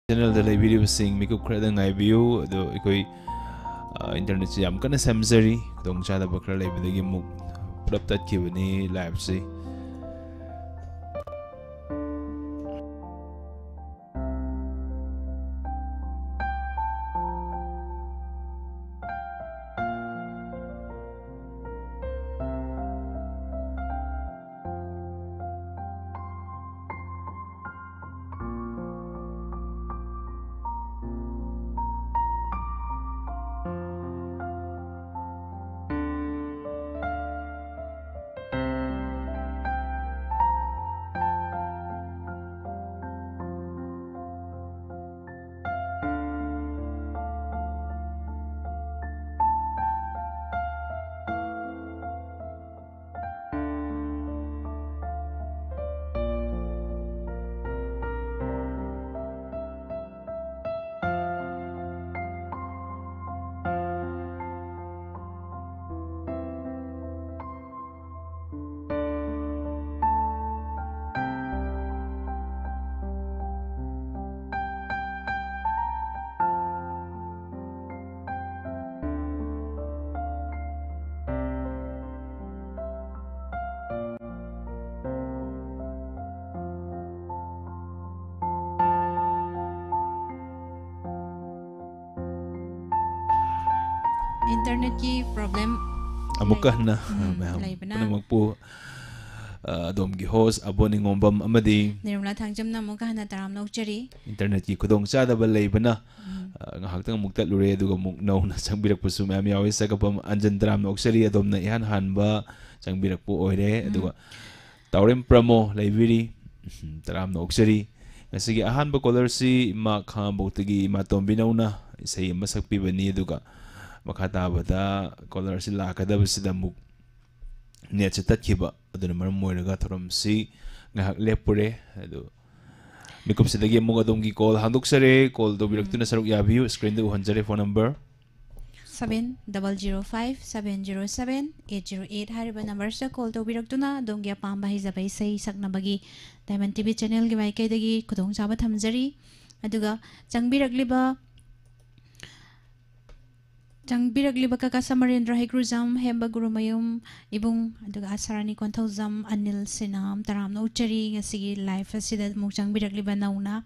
channel da video sing mikuk khra da ngai view do ikoi internet se yam kana samzari dong cha da bakra lai bidagi muk prap tat ki bani live se internet ki problem amukah na magpo dom gi host aboni ngombam amadi nirmala thangjam na amukah na taram nokchari internet ki khudong cha da bal leibana ngahak muktat lure aduga muk no na changbirak pusu ma'am yawi sagapam anjan taram nokchari adom na ihan hanba changbirak pu oire aduga tawrem promo leibiri taram nokchari ngasigi ahanba caller si ma kha botagi ma tombinauna sei masak pi bani aduga makata bada caller si la kada bisida muk net se tatkiba aduna maram moiraga thoram si ngahak lepure adu mikup sidagi muk adom gi call handuk sare call do birak tuna saruk ya view screen de hanjare phone number 7005707808 hariba number sa call to birak tuna dong gi pamba hijabai sei sakna bagi Diamond TV channel gi mai kai dagi khudong chaba thamjari aduga Changbiragliba kaka Samarendra Hegruzam Hemba Gurumayum Ibung aduga Asarani Konthozam Anil Sinam Taram no Uchari ngasigi live asida muk changbiragliba nauna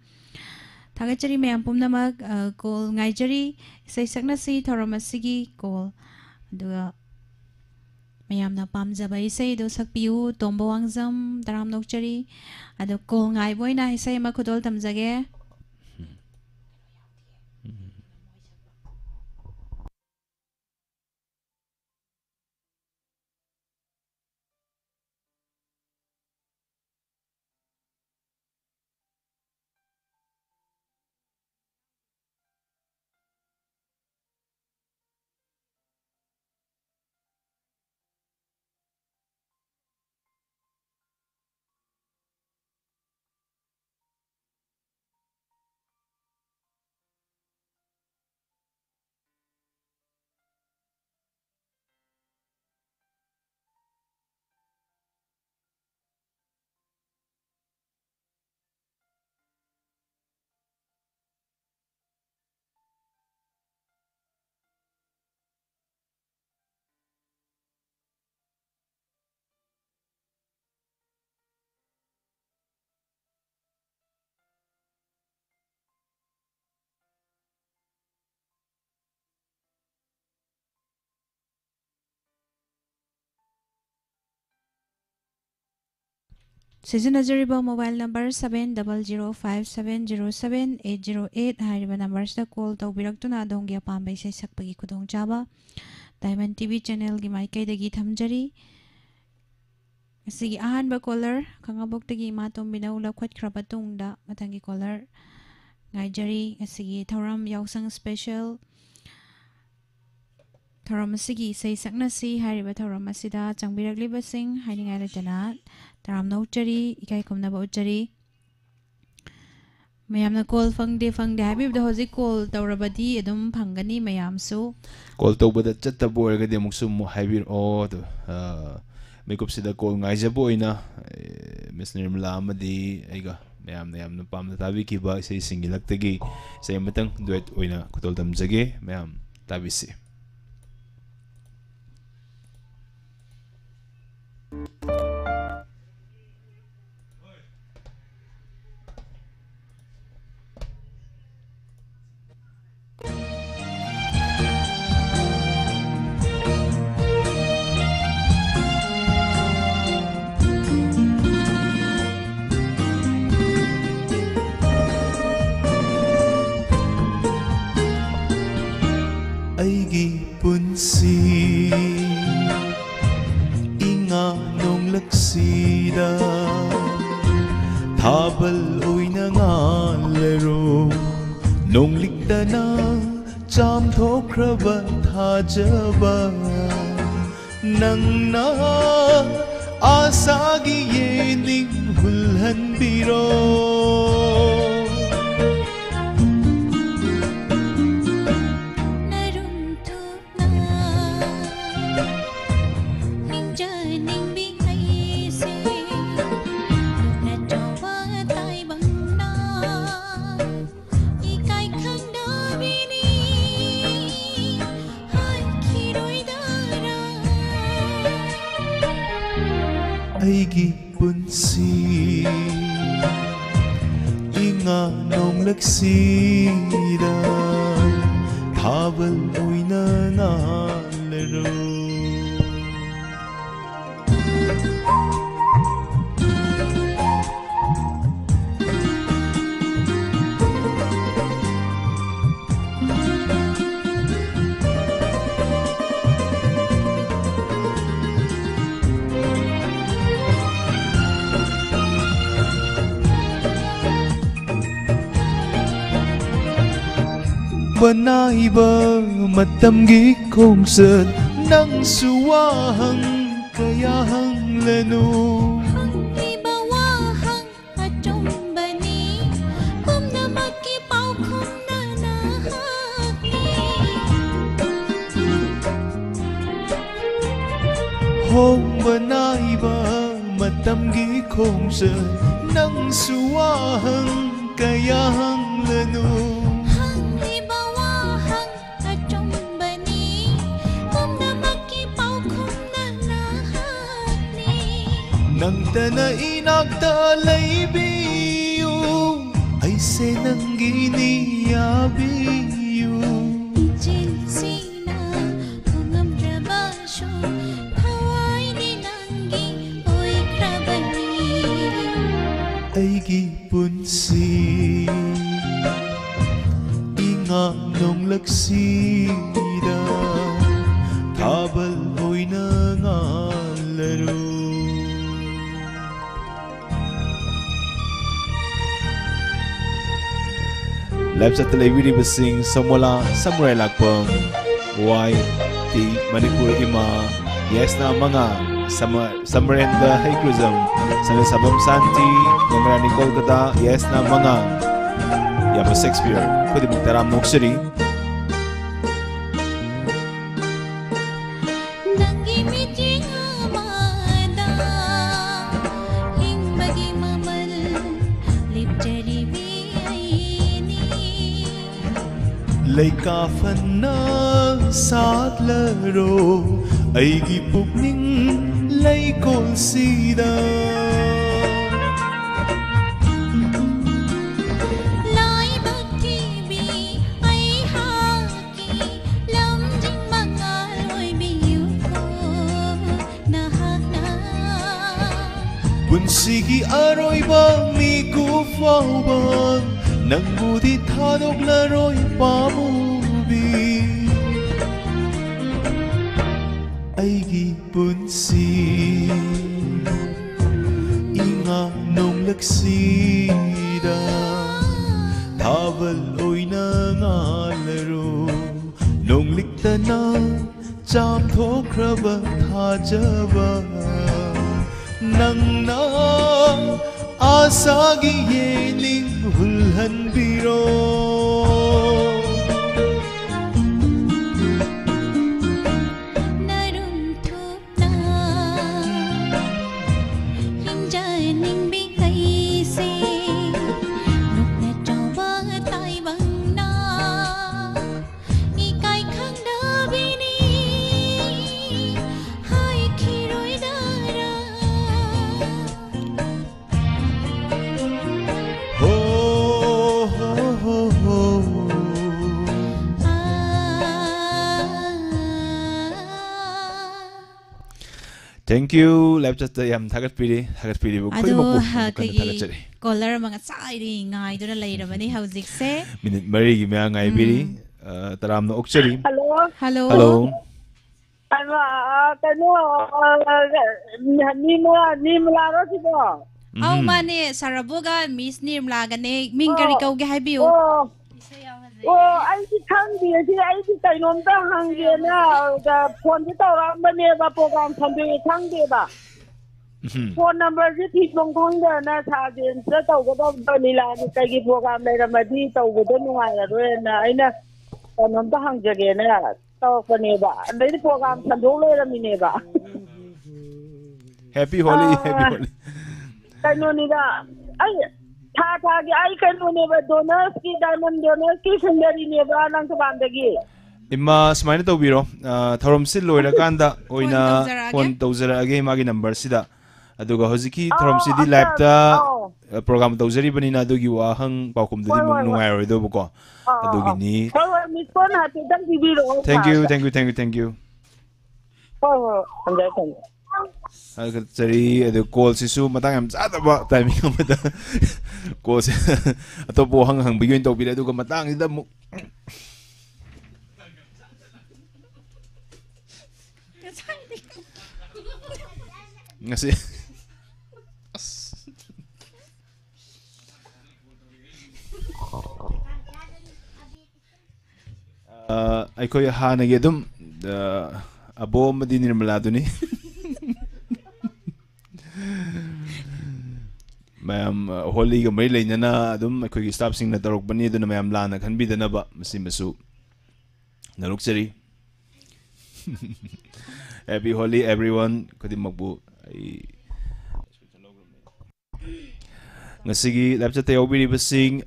thagachari mayam pumnamak call ngaijari sei sakna si thoramasigi call aduga mayamna pamjaba isei do sakpiu tombo wangzam Taram no Uchari adu call ngai boina isei ma khudol tamjage Sizinajariba mobile number 7005707808 hariba number sa call to biraktuna dongya pambay sa sakpagi kudong jaba Diamond TV channel gi maikay dagi thamjari sige ahan ba caller kangabok dagi matom binaula kwat krabatung da matangi caller ngaijari sige thoram yausang special thoram sige say sakna si hariba thoram asida changbiragliba sing haningai latana Taram no Uchari, Ikai Kumna Uchari. Mayamna call fangde habib the hozi call Taurabadi, Edum Pangani, Mayam so. Call to but the Chata boy, the Muxum Habir or make up the call Niza Boyna, Miss Nirmla Madi, Ega, ꯃꯌꯥꯝꯅ ꯌꯥꯝꯅ ꯄꯥꯝꯅ ꯇꯥꯕꯤꯈꯤꯕ ꯏꯁꯩꯁꯤꯡꯒꯤ ꯂꯛꯇꯒꯤ ꯏꯁꯩ ꯑꯃꯇꯪ ꯗꯨꯋꯦꯠ ꯑꯣꯏꯅ ꯈꯨꯇꯣꯜ ꯇꯝꯖꯒꯦ ꯃꯌꯥꯝ ꯇꯥꯕꯤꯁꯤ ꯑꯩꯒꯤ ꯄꯨꯟꯁꯤ ꯏꯉꯥ ꯅꯣꯡꯂꯛꯁꯤꯗ ꯊꯥꯕꯜ ꯑꯣꯏꯅ ꯉꯥꯜꯂꯔꯣ ꯅꯣꯡꯂꯤꯛꯇꯅ ꯆꯥꯝꯊꯣꯛꯈ꯭ꯔꯕ ꯊꯥꯖꯕ ꯅꯪꯅ आसागी येनिंग हुल्हनबिरो ꯑꯩꯒꯤ ꯄꯨꯟꯁꯤ ꯏꯉꯥ ꯅꯣꯡꯂꯛꯁꯤꯗ ꯊꯥꯕꯜ ꯑꯣꯏꯅ ꯉꯥꯜꯂꯔꯣ बनाइबा मतमगी खोंगसत नंगसु वाहंग कया हंगलनु हंगलिबा वाहंग अचुंबनी कुमनमकी पाउखुमना नाहकनी होंग बनाइबा मतमगी खोंगसत नंगसु वाहंग कया हंगलनु नंगतना इनाक्ता लैबियु ऐसे नंगिनी याबियु जिनसीना पुंगमद्रबाशु हवाइनी नंगी ओइख्रबनी ऐगी पुंसी इंगा नोंगलक्सीदा थाबल ओइना ngalaro Live sa televidi basing Samola Samurai Lakpam Wai Ti Manipur Ima Yes na mga Samarenda Haikruzam Sana Sabam Santi Nangarani Kolkata Yes na mga Yama Shakespeare Pwede magtaram ng Oksari Laika fanna saat laro aigi pukning laikol sida Lai bakti bi ai haki lam jing mangaloi biyu ko nahakna Punsigi aroy ba mi kufaw ba Nang budi thadok laroy pamubi Aigi punsi Inga nonglaksida Thabal oina ngalaro Nongliktana chamthokraba thajaba Nangna asagi yening hulhanbiro narum thupna hinjaning bi kaise thank you live chat yam thagat piri bu khoi mo kan thagat chari caller mga sai ri ngai do na lei ra bani hauzik se minute mari gi me ngai piri taram no okchari hello hello kano nimla ro ti bo au mane saraboga miss nimla ga ne ming kari kau ge haibiu ai ti khang di ti ai ti tai nom ta hang ge na ga phone ti taw ra ba ne ba program tham bi khang de ba phone number ti thi long thong de na tha din sa taw ga ba ni la ni kai gi program lai ra ma di taw ga do nu ai ra ro na ai na nom ta hang je ge na taw ko ne ba dai ti program tham do lai ra mi ne ba happy holi kai no ni da ai tha gi ai kai no ne ba donors ki diamond donors ki sundari ne ba nang ka ban da gi imma smaina to biro thorom sil loira kanda oina phone tawzara age magi number sida aduga hojiki thorom sidi live ta program tawzari banina adugi wa hang paukum dudi nungai roi do ko adugi ni miss phone ha te dam bi biro thank you Jadi ada call sisu matang am sada ba timing amada call si atau po hang bigyan to bila tu ka matang ida mo ngasi ay ko ya hana gedum abo madinir malado ni mayam holy ga mai leina adum akhoi staff sing na tarok bani duna mayam lana khanbi dana ba masi masu naruk chari happy holy everyone kodi magbu ngasigi lapcha te obiri basing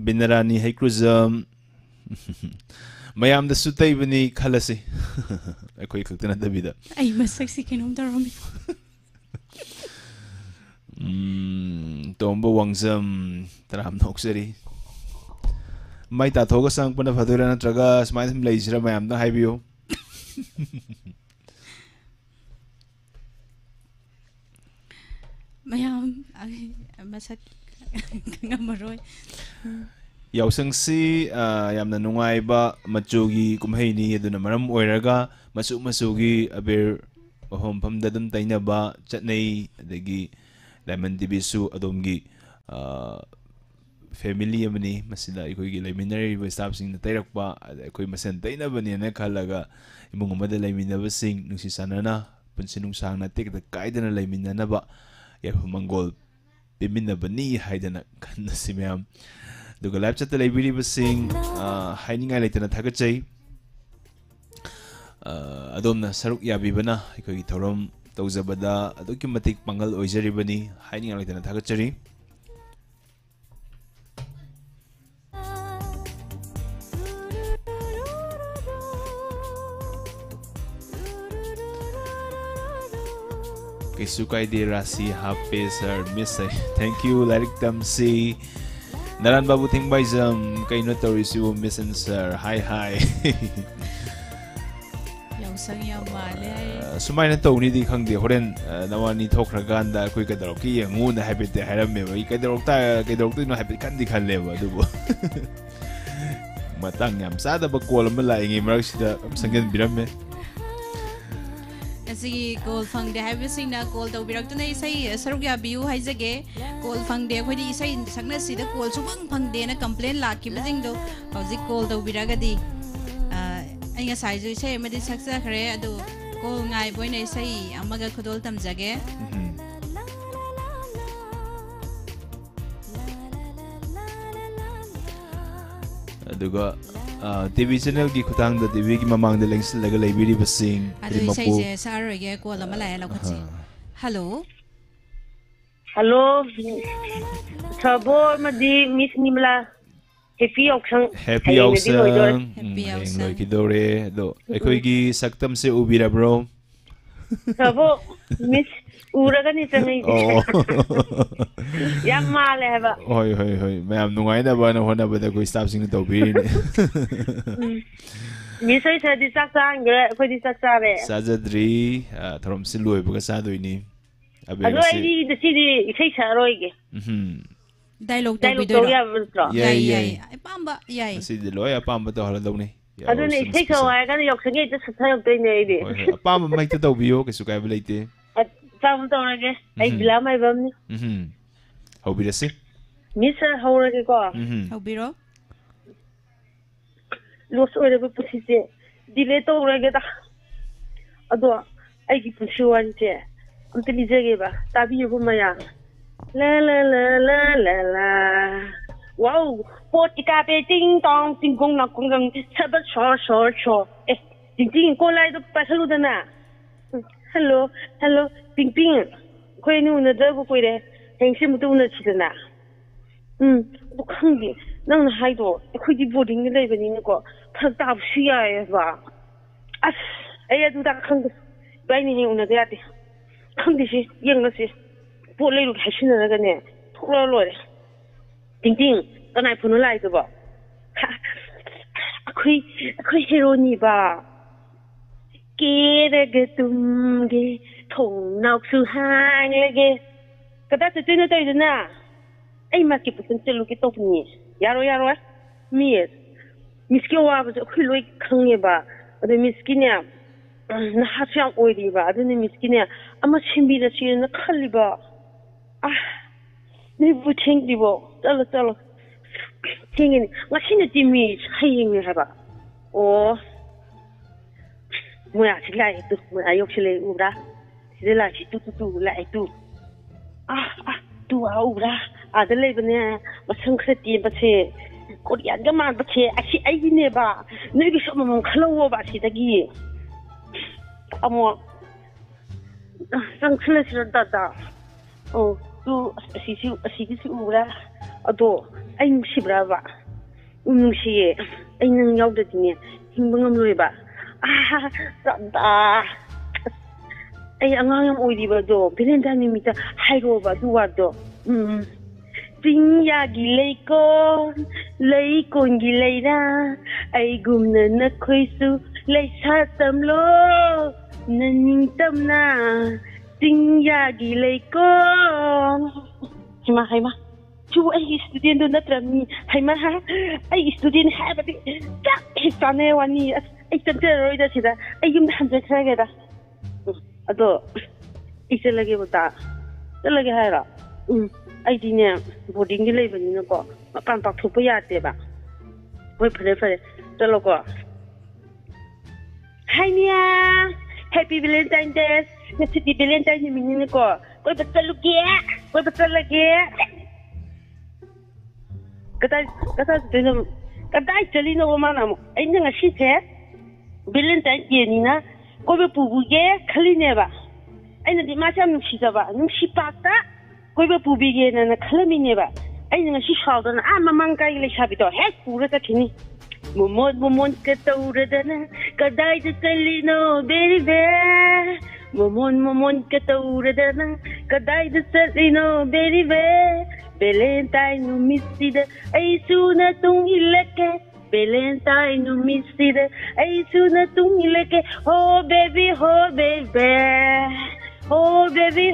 binarani haikruzam mayam da sutai bani khalasi akhoi khakna dabida ai masak si kinom daromi Tombo wangsam taram nokseri mai ta thoga sang pana phadura na traga smai tham leisra mayam na haibio mayam masak ngamaroi yausang si yamna nungai ba machugi kumhei ni aduna maram oiraga masugi aber ohom phamda dum taina ba chatnei adagi Lemon TV su adomgi family amani masila ikoi gi leminary ba staff sing na tairak pa ikoi masen taina bani na khalaga imong amada leminaba sing nungsi sanana punsinung sang na tik da kaidana leminana ba ya mangol piminna bani haidana kanna simyam duga lab chat library ba sing haininga leitana thagachai adomna saruk yabi bana ikoi gi thorom tawzabada aduki matik pangal oijari bani haining alaitana thagachari Kisukai di rasi happy sir miss thank you larik tamsi naran babu ting baizam kaino torisu miss and sir hi sang ya male sumai na to ni di khang de horen nawani thokra ganda koi ka darok ki yangu na habit de haram me bai ka darok ta no habit kan di khan le ba du bo matang yam sada ba kol ma la ngi mar sida sangen biram me asi call phang de have sing na call to birak tu nei sai saruk ya biu hai jage call phang de khoi di sai sakna sida call su phang de na complain la ki bajing do hauji call to biraga di ai nga sai ju sai madi saksa khare adu ko ngai boy nei sai amaga khodol tam jage aduga TV channel ki khutang da TV ki mamang de lengsil laga leibiri basing adu sai je sar ge ko la mala la khachi hello sabo madi miss nimla happy auction loi ki dore do ekoi gi saktam se ubira bro sabo miss uraga ni tangai yam male haba hoi mayam nungai da ba na hona ba da koi staff sing to biri มีใส่ใส่ดิจักจ้างเยอะคุยดิจักจ้าเลยซาจัดรีทรมสิลุยบุกซาดุยนี่อันนี้ดิสิดิใช่ชาโรยเกได้ลูกได้ลูกตัวอย่างมันก็ใหญ่ใหญ่ปั๊มบะใหญ่สิดิลอยปั๊มบะตัวเราตรงนี้อันนี้ใช่ชาวไอ้กันยกสิ่งที่จะสุดท้ายตัวนี้ดิปั๊มไม่จะตัวบิโอqueสุกายเบลย์ที่ปั๊มตัวนั้นไอ้บิลาไม่ปั๊มนี่เอาบิลสิมิสฮาวร์ก็เอาบิโรลูกสาวเด็กผู้ชายดิเลตัวอะไรก็ได้อันตัวไอ้กี่ผู้ชายเจ้อันที่มีเจ้าเก็บตาบิโอมาอย่างลาลาลาลาลาลาว้าวปวดที่กาเปติ้งตองจิงกงนักกงกังชับชอชอชอจริงๆคนไล่ตัวไปฮัลโหลเดน่ะฮัลโหลฮัลโหลปิงปิงคุยนู่นเจอกูคุยเลยเฮงชิมุตุนชิดน่ะ不坑的，那还多，会的不灵的那边那个，他打不起来是吧？啊，哎呀，都打坑的，白年用那个的，坑的是赢了是，不累路开心的那个呢，拖了落的，丁丁，刚才朋友来着不？哈，可以黑罗你吧？给那个东的，头脑是憨那个，可他是真的对人呐。ay makipusin sila kitok ni yaro mis miski wa ba khoi loi khang ba ade miski ne na ha chang oi ri ba ade miski ne ama chimbi da chi na khali ba ni bu ching di bo chalo ching ni nga chin di mi hai yin ni ha ba o mo ya chi lai tu mo ya yok chi lai u da chi lai chi tu lai tu tu u da ada lagi ni, macam kerja macam Korean gaman macam asyik ayi ni ba, ni bisa memang kalau ba asyik lagi, amo, sang selesai dah, oh tu asyik ura, ado, ayi mesti berapa, mesti, ayi nang jauh dah ni, himbang amloi ba, dah, ayi angang yang oi di ba do, pilih dah ni minta hiro ba dua do, Tình ya gilei con gilei ra, ai gum na na khoi su, lai sa tâm lo, na ning tâm na, tình ya gilei con. Hay ma, chú ai student na trami, hay ma ha, ai student ha ba di, tak hisane wani, ai tante roi da sida, ai gum han ja kha ga da. Ado, ise lagi bota, lagi hai ra.ไอ้ที่เนี่ยบอดิ้งที่เลยแบบนี้นะก็มาปั่นปักทุบไปยาเจ็บอ่ะไว้เพลิดแต่เราก็ไฮเนี่ย Happy Valentine Day เนี่ยสิที่ Valentine นี่มีนี่ก็ไปปัจจัยลูกแก่ไปปัจจัยลูกแก่ก็ได้ตัวนึงก็ได้เจริญโอมานะมั้งไอ้เนี่ยก็สิเจ็บ Valentine เย็นนี่นะก็ไปปูบุเก้คลีเนี่ยบ่ไอ้เนี่ยที่มาเชื่อมึงสิจะบ่มึงสิปากตาकोई भी पूरी के ना खलमी नहीं बा आई ना शिशाल तो ना मम्मा का ये शादी तो है पूरा तो ठीक नहीं मोमोन के तो उड़े ना कदाई तो चली नो बेरी बे मोमोन के तो उड़े ना कदाई तो चली नो बेरी बे Valentine no मिस्टी दे आई सुना तुम इलेके Valentine no मिस्टी दे आई सुना तुम इलेके हो baby Oh baby,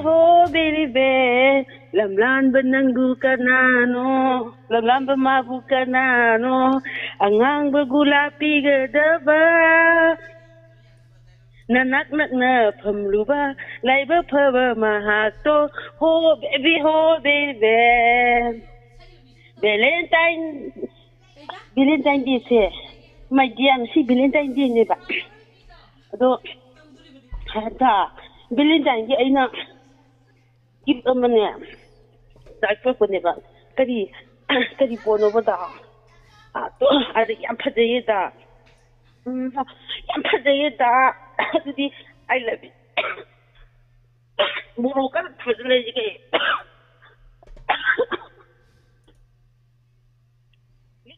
lamlan benanggu kanano, lamlan bemabu kanano, angang bergulapi gedeba, nanak na pemluba, lai berpewa mahato, oh baby, Valentine dia se, my dear, si Valentine dia ni ba, aduh, ada. Valentine cái ấy nè, kịp âm nè, giải quyết vấn đề bạn, cái gì buồn nó bắt đầu, tôi em phải gì đó, em phải gì đó, cái gì I love you, mua cái phải lấy gì cái,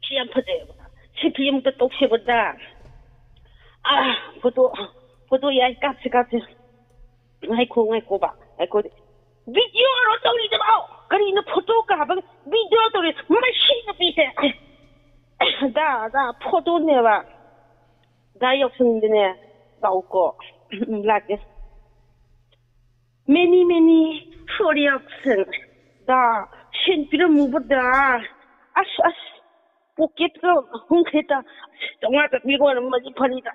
khi em phải gì, khi em tự tốt sẽ bắt đầu, photo ya cắt ngay cô bà video nó đâu đi đâu cái này nó photo cả bằng video tôi đi máy xin nó bị thế da photo này bà da yoksundine dauko like many for yoksun da shin pira mubda as pocket ko hunkheta tama ta mi ko ma ji phani da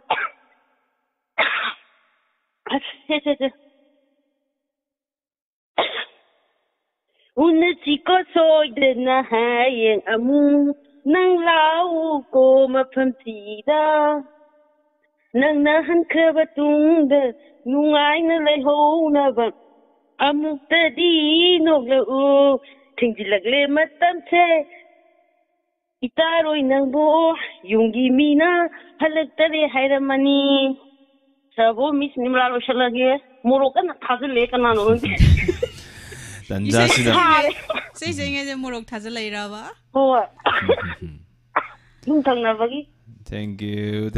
se Unati ko soy de na hayen amu nang lau ko mapamtida nang nahan ka batung de nungay na lay ho na ba amuk tadi nog la u tingjilagle matam che itaroy nang bo yung gimina halagtari hayramani sabo mis nimlalo shalage morokan thazle kana no Tanjasina. Say ngay morok thaza laira ba? Oh. Yung tangna bagi. Thank you.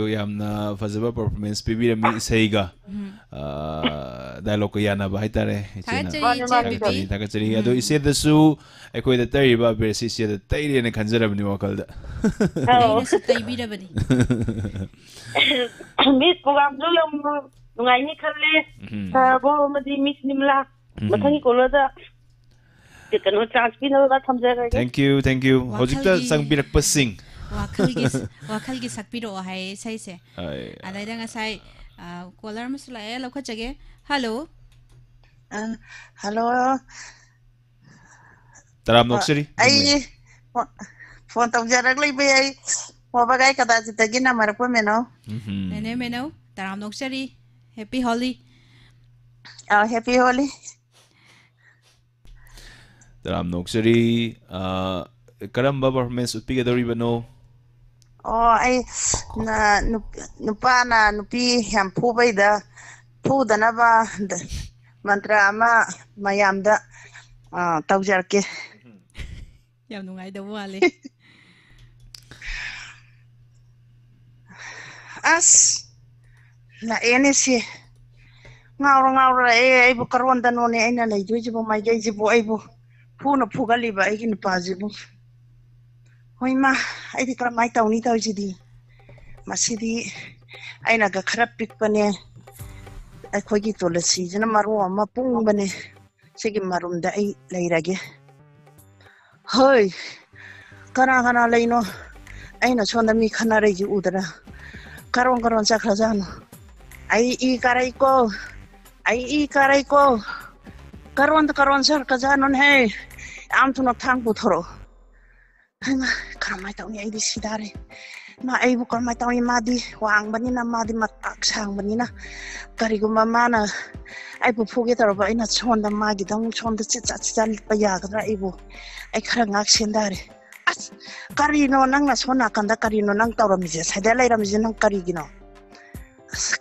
Yamna fazaba performance pibirami isaiga. Dialogue yana ba haitare. Thakachari ado ise dasu ekoi da tari ba bersi ise da tari ne khanjarabni wakalda. Oh. Taibira bani. Miss program jo yam nungai ni khalle. Bo madi miss nimla. Mathangi kolada. Kano chance pi na ba thamjara. Thank you. Hojikta sangbirakpa sing. Wakhalgi sakpiro hai sai se. Adai dang sai caller masula e lokha chage. Hello. Hello. Taram noksari. Ai phone tawjarak lai be ai. Mo bagai kada jitagi na marpo meno. Meno. Taram noksari. Happy Holi. Happy Holi. Taram noksari karamba performance utpigadori bano. Ai na nupa na nupi yam phubai da phudana ba mantra ama mayamda tawjarke. Yam nungai da wale. As la NC ngaura ai bu karon da no ne aina lai joji bu mai gai jibu ai bu phuna phugali ba ai kin pa jibu hoi ma ai di kramai tawni tawjidi masidi aina ga kharap pik pane ai khogi tolasi jana maru amma pung bane sigi marum da ai lairage hoi kana laino aina chonda mi khana re ji udara karon sakra jano ai i karai ko karon sar ka janon he am tu no thang bu thoro ma karamai tawni ai di sidare ma ai bu karamai tawni ma di wang bani na ma di matak sang bani na kari gu mama na ai bu phuge taro ba ina chonda ma gi dang chonda chicha pa ya ga ai bu ai khara ngak sendare as kari no nang na sona kanda kari no nang tawram je sada lai ram je nang kari gi no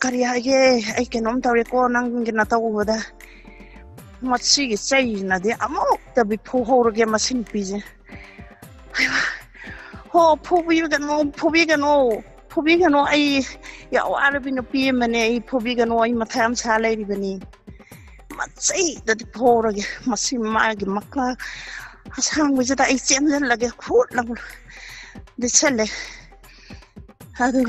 kari hage ai ke nom tawre ko nang gi na taw boda matsi gi sai na de amo ta bi phu ho ro ge masin pi je ho phu bi ga no ai ya arabi no pi mane ai phu bi ga no ai matham sa lai ri bani matsi da di phu ro ge masin ma gi makla asang bi da ai chen jan lage khut lang de chale hadu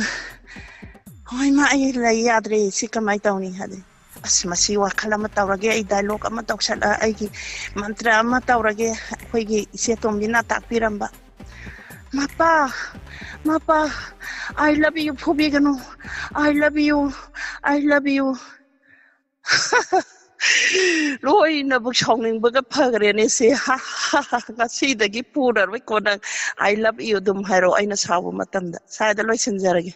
hoi ma ai lai yadre si kamai tawni hade asmasi wa khala ma tawrage ai dialogue ama tawsala ai gi mantra ama tawrage khoi gi ise tombina takpiramba mapa I love you phobigano I love you loi na bu chongning bu ga phagre ne se ha ngasi dagi pura wi ko da I love you dum haro aina sabu matamda sa da loi sinjarage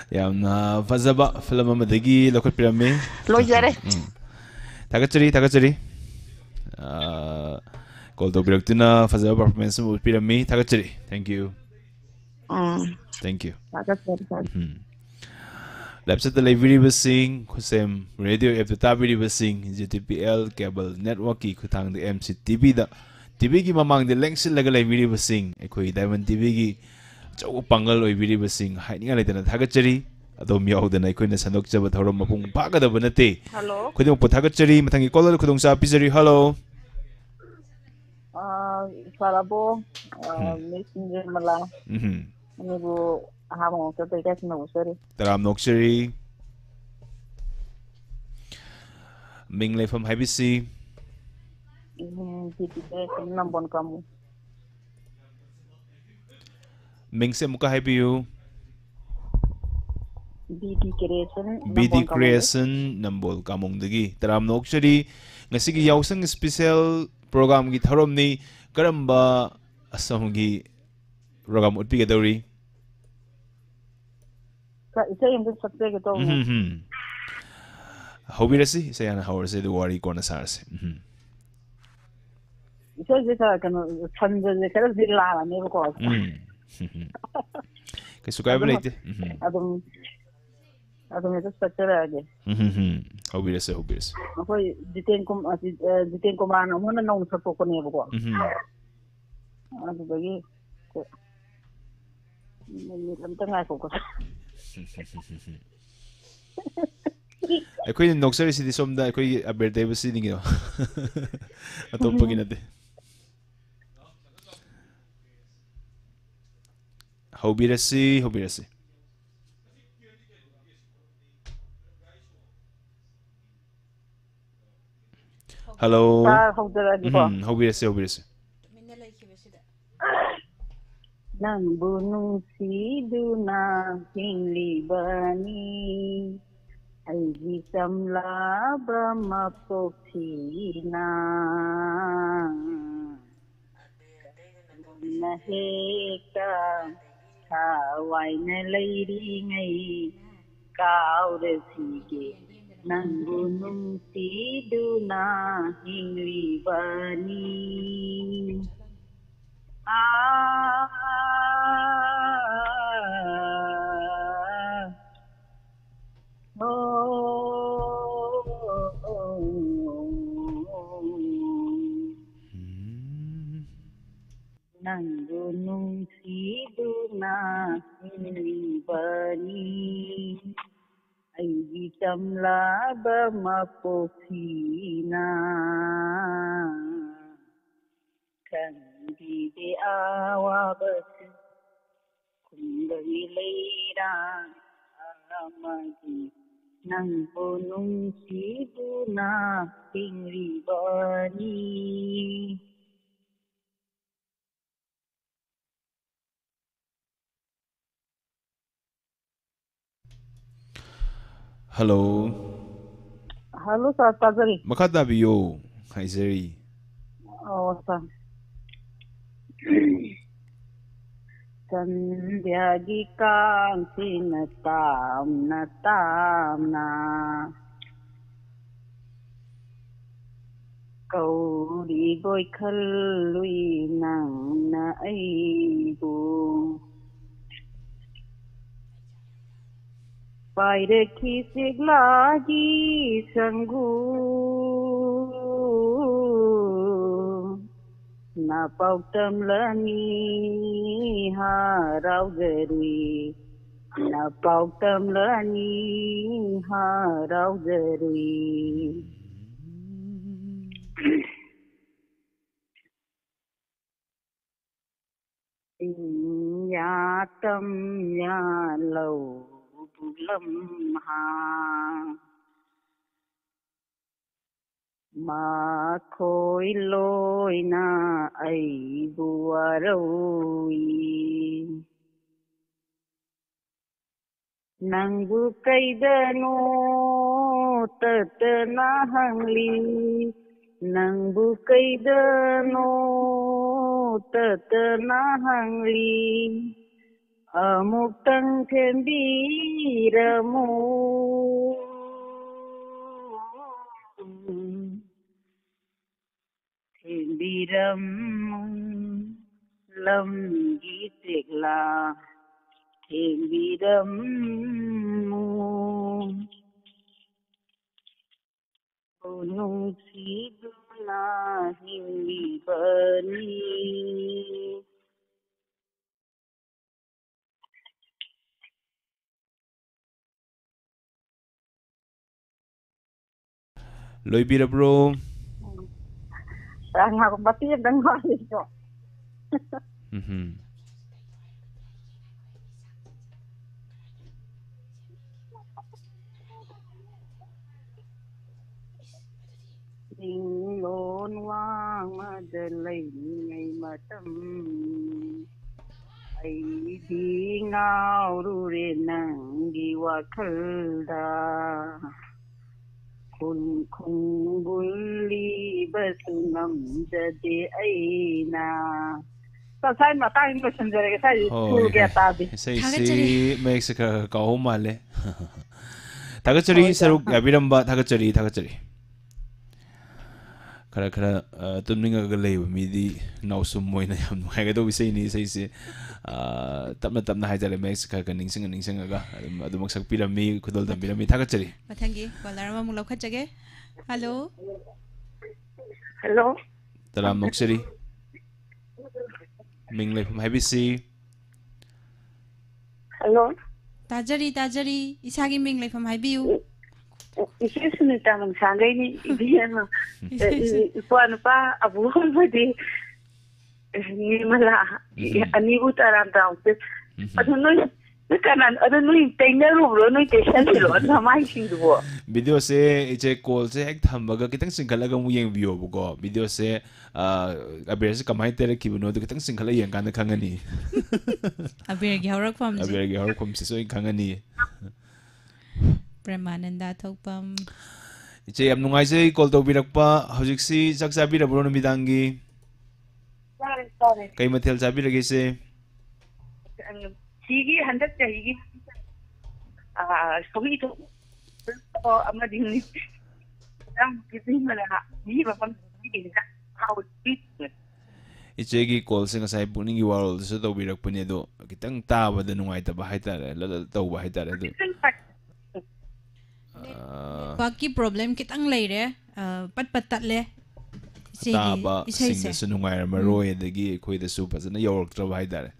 Yamna fazaba film amadagi lokot pirame loi jare Thakachari call to biraktina fazaba performance mu pirame Thakachari thank you Lapsa the library basing kusem radio app the tabiri basing GTPL cable network ki khutang the MCTV da TV ki mamang the lengsil laga library basing ekoi Diamond TV ki chau pangal library basing hainga leitana Thakachari adom yaudana ekoi na sanok jaba thorom mapung baga da banate Hello khudong po Thakachari mathangi call khudong sa pisari hello Sarabo messenger mala Nibu ahamo to te kas no sari Taram Nokchari Ming Leifam Haibisi titi te nambon kamu Ming se muka Haibiu BD creation BD Creation Nambol Kamong Dagi Taram Nokchari Ngasigi Yausang Special Program Gi Tharom ni Karamba Asamgi Program Utpi Gadori isa yung sakte ke to Hobirasi saya na hawrase du wari kona sarse isa isa kan chanje je kara dilla la ne ko ke sukai belate adum ito structure age Hobirasi ko jiten ko man mo na nong sa ko ne ko adu bagi ko ni lam tanga ko Ako'y Nokchari si Somda ako'y birthday ba si Ningyo atong paginate Hobirasi Hello Hobirasi Nang bunung siduna hinglibani ay gisamla brahmapoksina naheka hawai na lairingay kaurasige nang bunung siduna hinglibani Nang gunung siduna hinlibani ay gisamla ba mapokina Kandi awa basi kundalilayra amagi nang punong siduna hinglibani Hello Sir Pazari Makatabiyo Haizeri Sir Sandhyagi kang sinatam na Kauri boy khalui nang na aibu Pai rekhi siglagi sanggu na pautam lani harau gari na pautam lani harau gari ya tam ya lau bulam ha ma khoi loi na ai buaroi nangu kaidano tat na hangli nangu kaidano tat na hangli amuk tang thembiramu thembiramu lam gi tekla thembiramu punung siduna hinglibani Loibirabro Ang ako batid ang malis ko. ยิงโลนว่างมาเดินเลยไงมาทำไอ้ดีเงาดูเรนังดีว่าเคลดาคุณคงบุลีบสุนำจะดีไอ้นาก็ใช่มาตั้งก็ฉันจะใช่ถูกแก่ตาดิใช่สิเม็กซิกันก็หัวมาเลยทักษะรีสรุปกับบิรัมบะทักษะรีขณะตุนมิงก็เลยมีดีน่าสมมตินะยังไม่ก็ต้องวิสัยนี้ใช่สิตับน่าให้ใจเลยเม็กซิกันกันนิ่งๆก็ดูมักสักพิรามีคุดอลตันพิรามีทักษะรีมาทั้งกี้ก็ลามามุลาขัดจักเกฮัลโหลตลาดมักษรีมิงเลยผมให้บิซีฮัลโหลตาจรีอิสากิมิงเลยผมให้บิวอีกสิ่งนึงตามมันสั่งให้นี่ดีนะพอนุป้าอาบุคนพอดีนี่มาละอันนี้อุตรานดาวส์อันนู้นนี่กันอันนู้นเต็งเนื้อรูปแล้วนู้นเตชันสิหรอทำไมสิ่งดูวะวิดีโอเซ่เจ้า call เซ่เอ็กทำบักก็ตั้งสิ่งขลังก็มุ่งยังวิวบุกวิดีโอเซ่อาเบร์สก็ไม่เตะคิบุโน่ก็ตั้งสิ่งขลังยังกันขังกันนี่อาเบร์กี่ฮารักความสิสวยขังกันนี่ประมาณนั้นได้ทุกปั๊มเจ้านุ่งไงเซ่ call ตัวบิรักป้าเขาจิกซี่สักซาบิรักบุโน่มีดังกี้ใครมาเที่ยวซาบิรักเซ่시기 한답자 이기 거기도 아마 딩니 랑 기능을 이바 번 이기니까 하우 삐 이제기 콜싱 사이 부닝이 월드에서 또 비락분에도 기땅 따바다 누가이따바 하이따레 라따우바 하이따레도 바퀴 프로블em kitang leire patpatatle 따바 싱데스 누가이라 마로에데기 코이데수 파즈나 여럭트라 하이따레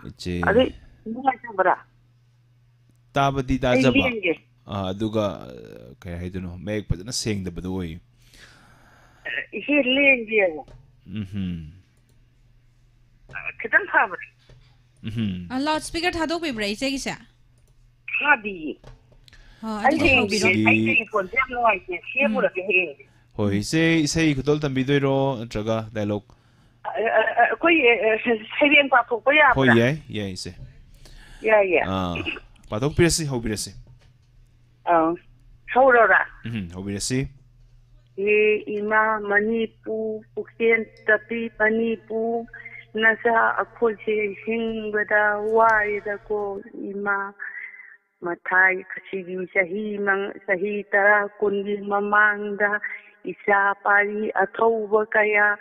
이제 아니 누가 잡아라 따바디 따잡아 아두가 그래 해도노 맥 파즈나 생데바도 오이 이게 렌지야 그단 파버 라우드 스피커 타도 비브레 이제기사 하디 아이 폰 잡노 아이 시에무라 게 호이 세 그돌 담비도이로 저가 다이로그 거의 세변 과폭 거야 뭐 예 이제 예 바둑 비레시 호비레시 서울어라 호비레시 이마 머니푸 북센 tapi 머니푸 나사 아콜시 싱보다 와이다고 이마 마타이 카시기 사히 따라 곤기 마망다 이사 파리 아토바 kaya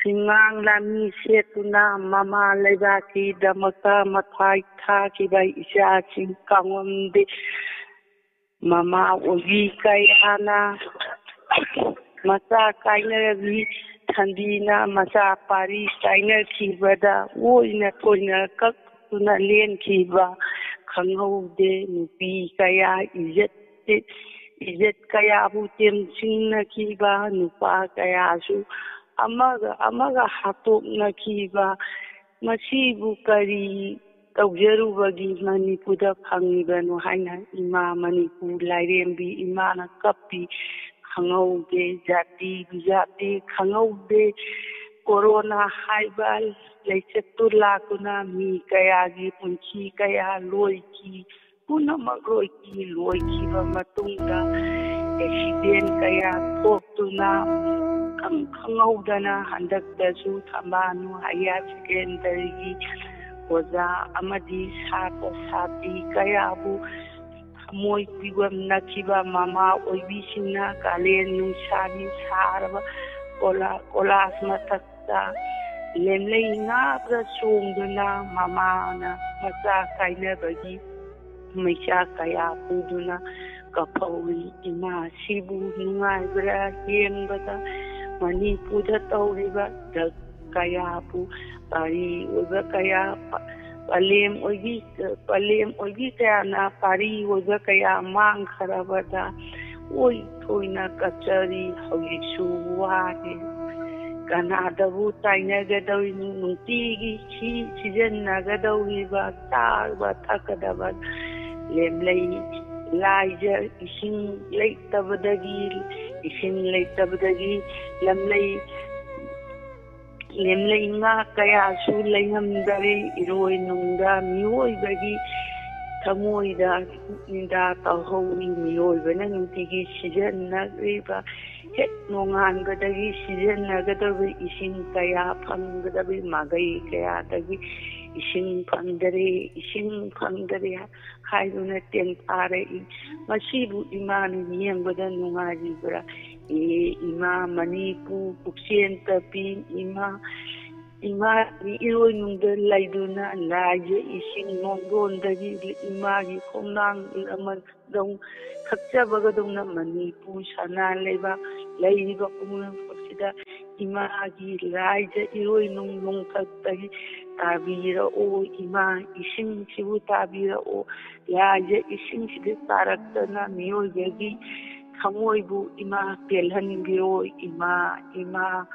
Singang lami setuna mama lebaki damaka matai tha ki bai isha ching kangomde mama ogi kayana masa kaina vi thandina masa pari kaina ki bada oina koina kak tuna len ki ba khanghaude nupi kaya izet kaya bu tem singna ki ba nupa kaya su amaga hatopna kiba masibu kari tawjarubagi manipurda phangibano haina ima manipur lairembi imana kapi khangaude jati bijati khangaude corona haibal leichetu lakuna mi kayagi punchi kaya loiki punamak loiki ba matungda accident kaya thoptuna khangauda handakdasu thamanu haya secondary oza amadi sati kayabu moi pigam nakiba mama oibisina kalen nusani sarba kolas matakta lemlei nga prasungduna mama na masa kaina bagi maisha kaya puduna kapawi ima sibu nungai bra yembata Manipurda tawriba dag kaya po pari oiba kaya palem oigi kaya na pari oiba kaya mang kharabada oi thoina kachari haugisu ware kanadabu taina gadawi nutigi chi sijen nagadawi ba tarba thakadaba lemlei laija ising leitabadagi isin leitabdagi lamlei lemlei nga kaya su leinghamdari iroi nungda miyoibagi thamoida ninda tawhoi miyoibana nutigi sijannagriba hek nongangadagi sijannagadaba isin kaya phanggadaba magai kaya dagi isin phangdare haiduna tentare masibu imani yengada nungaribra ima manipu puksenta pin ima ni iroi nungda laiduna laje isin nongdondagi ima gi khonang aman dong thakchabaga dongna manipu sana leiba kumun sida ima gi laje iroi nung thaktai tabira o ima isin sibu tabira o laje isin sibu taraktana miyoyagi thamoibu ima pelhanbiro ima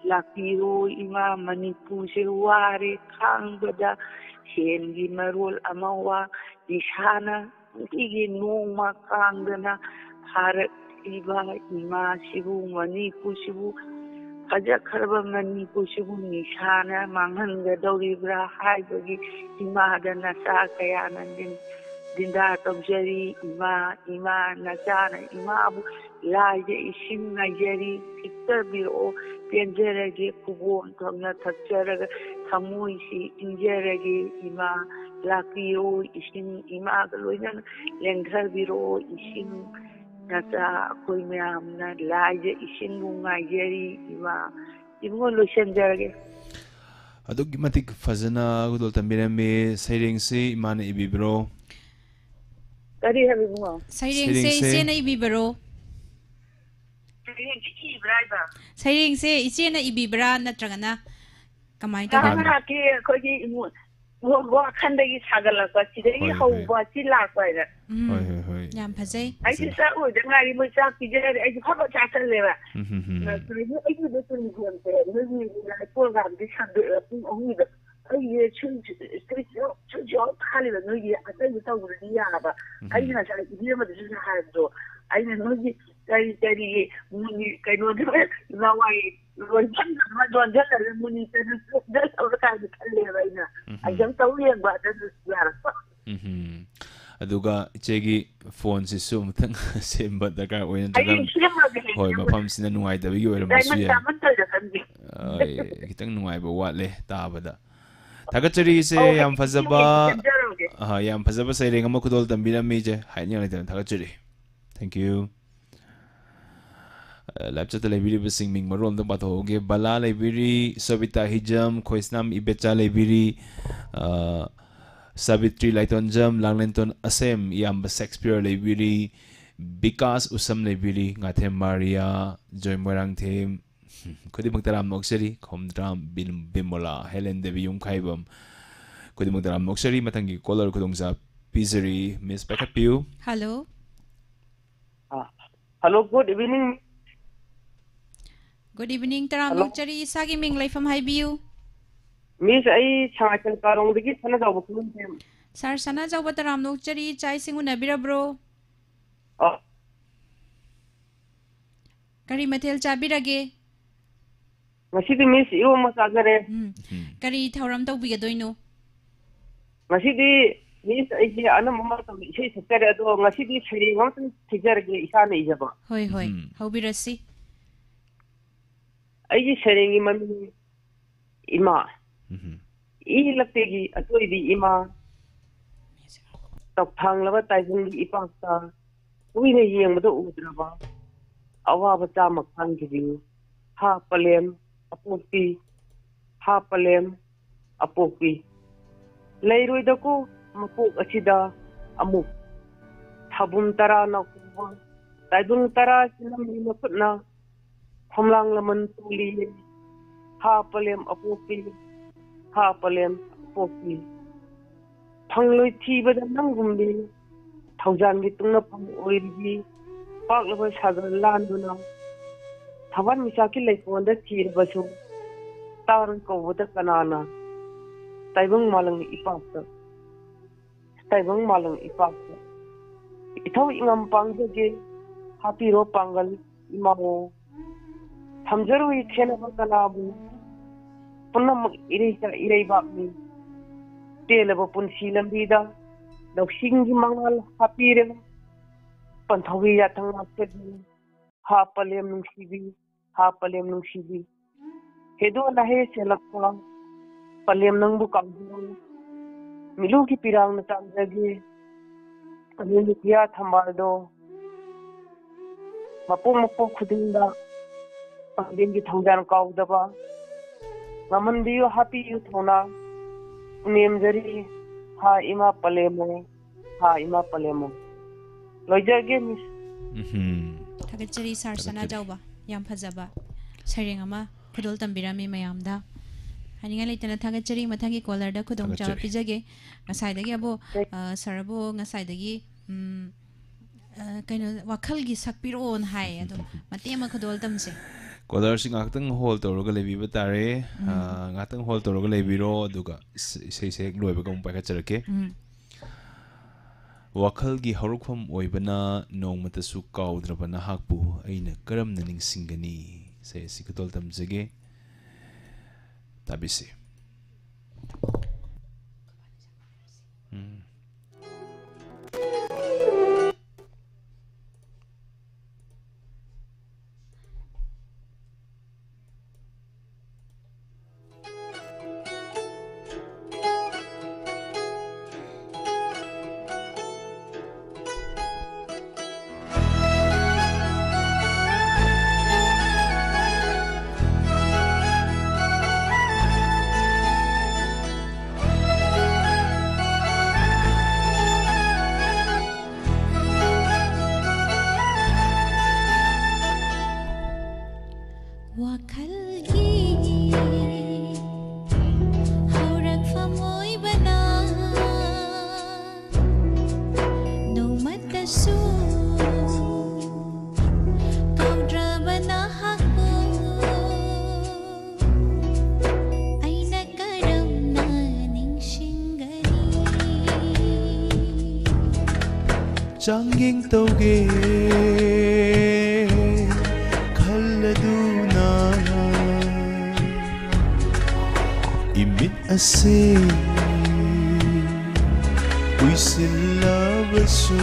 lakiro ima manipu se ware khangbada hengi marol amawa disana igi nongma kangdana harak iba ima sibu manipu sibu faja kharba manipu sibu nisana manghangadoribra haibagi ima dana sa kayana dinda tabjari ima nachana ima bu laje isin najari tiktabiro penjarage kubon thomna thakcharaga thamoisi injarage ima lakiro isin ima galoina lengtharbiro isin nacha koi myamna laje isin ngajari ima imgo losenjarage adugi matik fazana gudol tambirami sairengsi imana ibibro kari habibungo sairengse ichena ibibaro sairengse ichena ibibra natragana kamai to kana ke khogi wo khandagi sagalakwa sidai hauba silakwa hoi yam phajai ai sa o dangari mo sa kijare ai phaba chataleba na turi ai bu de turi gonte ni na program di sande ongi da ai ye chun khali da no ye ata yu ta wuri ya ba ai na sa idi ma de sa ha do ai na no ye kai muni kai no de na wai ron chan ma don da muni ta da sa ka da kalle ba ina ai jam ta wuri ba da ya aduga ichegi phone si sum thang semba daka oin tagang hoi mafam sina nungai da bigi oiram su ya ai kitang nungai ba watle tabada thagachari se yam fazaba saireng ama kudol tambira mi je haini ngai tan thagachari thank you lapchat library bising ming marom da bato ge bala library sabita hijam khoisnam ibecha library Savitri Laitonjam Langlenton Asem Yamba Shakespeare Library Bikas Usam Library Ngathem Maria Joy Morang Them Kodi Muktaram Noksari Khomdram Bimola Helen Devi Yung Khaibam Kodi Muktaram Noksari Matangi Color Kudongza Pizzery Miss Becca Pew hello hello good evening taram nokchari isagi ming laifam haibiu Miss ai changachal karong digi sana jaw bukum tem sar sana jaw bataram nokchari chai singu nabira bro kari mathel chabirage masidi miss yo masagare kari thauram tawbiga doino masidi miss ai ji anam mama to sei sakare ado masidi chiri ngam tijarge isane ijaba hoi haubirasi ai ji seringi mami ima lagtegi atoi di ima tok thang laba taijung di ipakta uine yengmada udraba awaba chamak thanggi ha palem apopi leiroi dako mapok achida amuk thabum tara na kuwa taijung tara sinam ni napna khomlang laman tuli ha palem apopi Pangloi Tiba Nangumbi, Taujan Vituna Pang Oiri, Paklava Sagar Landuna, Tavan Misaki Lake on the Tir Basu, Taranko with the Kanana, Taibung Malang Ipasa, Itau Ingam Pangage, Happy Ropangal, इमाओ थमजरुई खेनब कनाबु पुनम इरई बापनी तेलब पुनसी लंबीदा लौसिंगी मंगल हापीरे पंथवी याथंग मास्टरदी हा पलेम नुंसीबी हेदो लहे सेलक्पा पलेम नंगबु कांगु मिलू की पिरांग न चांजगे अनिलिया थमादो मपो खुदिंदा पंदिन की थंजान काउदबा नमनदियो हापीयु थोना नेमजरी हा इमा पलेमो लोइजगे मिस थागचरी सारसना जाउबा याम फजबा सरेंग अमा खुदोल तंबिरामी मयामदा हानिंगा लेतना थागचरी मथांगी कॉलरदा खुदोंग चावा पिजगे ngसाइदगी अबो सरबो ngसाइदगी कइनो वाखलगी सकपिरोन हाय अदो मतेमा खुदोल तमसे कॉलर सिंग आतंग होल तौरग लेबीबा तारे आतंग होल तौरग लेबीरो अदुगा इसे लोइबा गम पाखचरके वाखलगी हरुखम ओइबना नोंमतसु काउद्रबना हाकपु अइना करमना निंसिंगनी से सिकतोल तमजगे ताबिसे Changging tauge khalladuna imit ase uisilabasu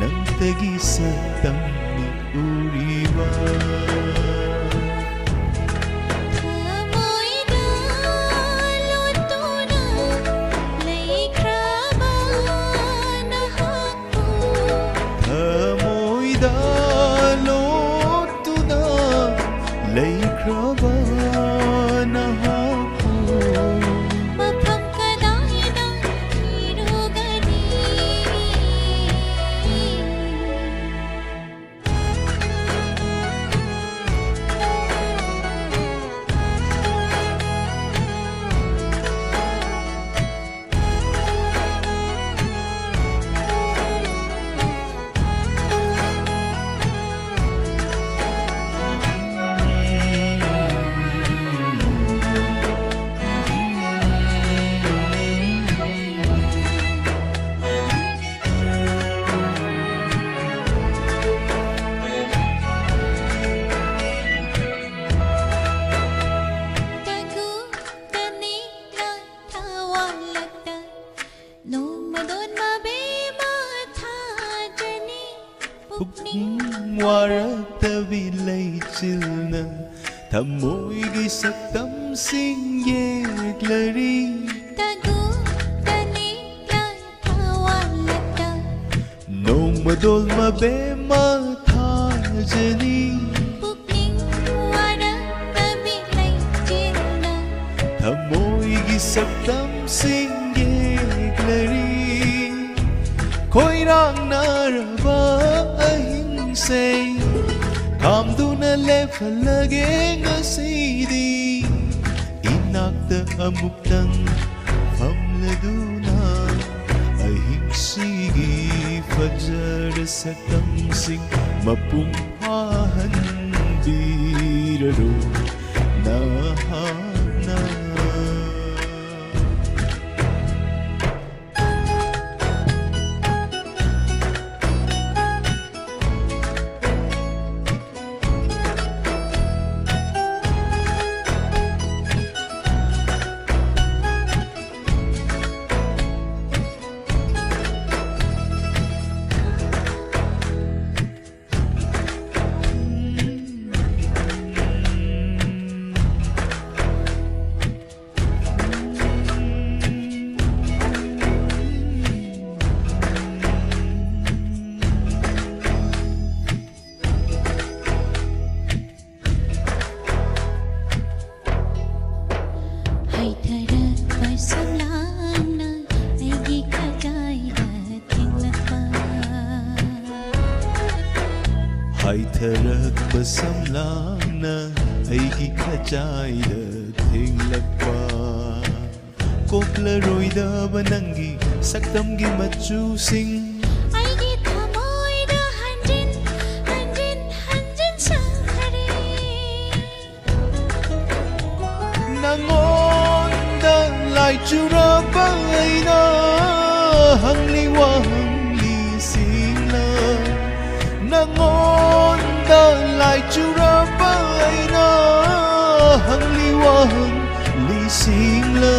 nang tagi sa tangni uriba ให้เธอรักประสมลางนะไอ้กิขจายเดทิ้งลักว่าก็เพลรอยเดบันังกีสักตำกีมาจูสิงไอ้กิทำมอยเดหันจินสังหารีนางอนเดลายจูระบายนะหังลีว่าหังลีสิงนะนางอนเดลายจูระบายนะหังลีว่าหังลีสิงนะ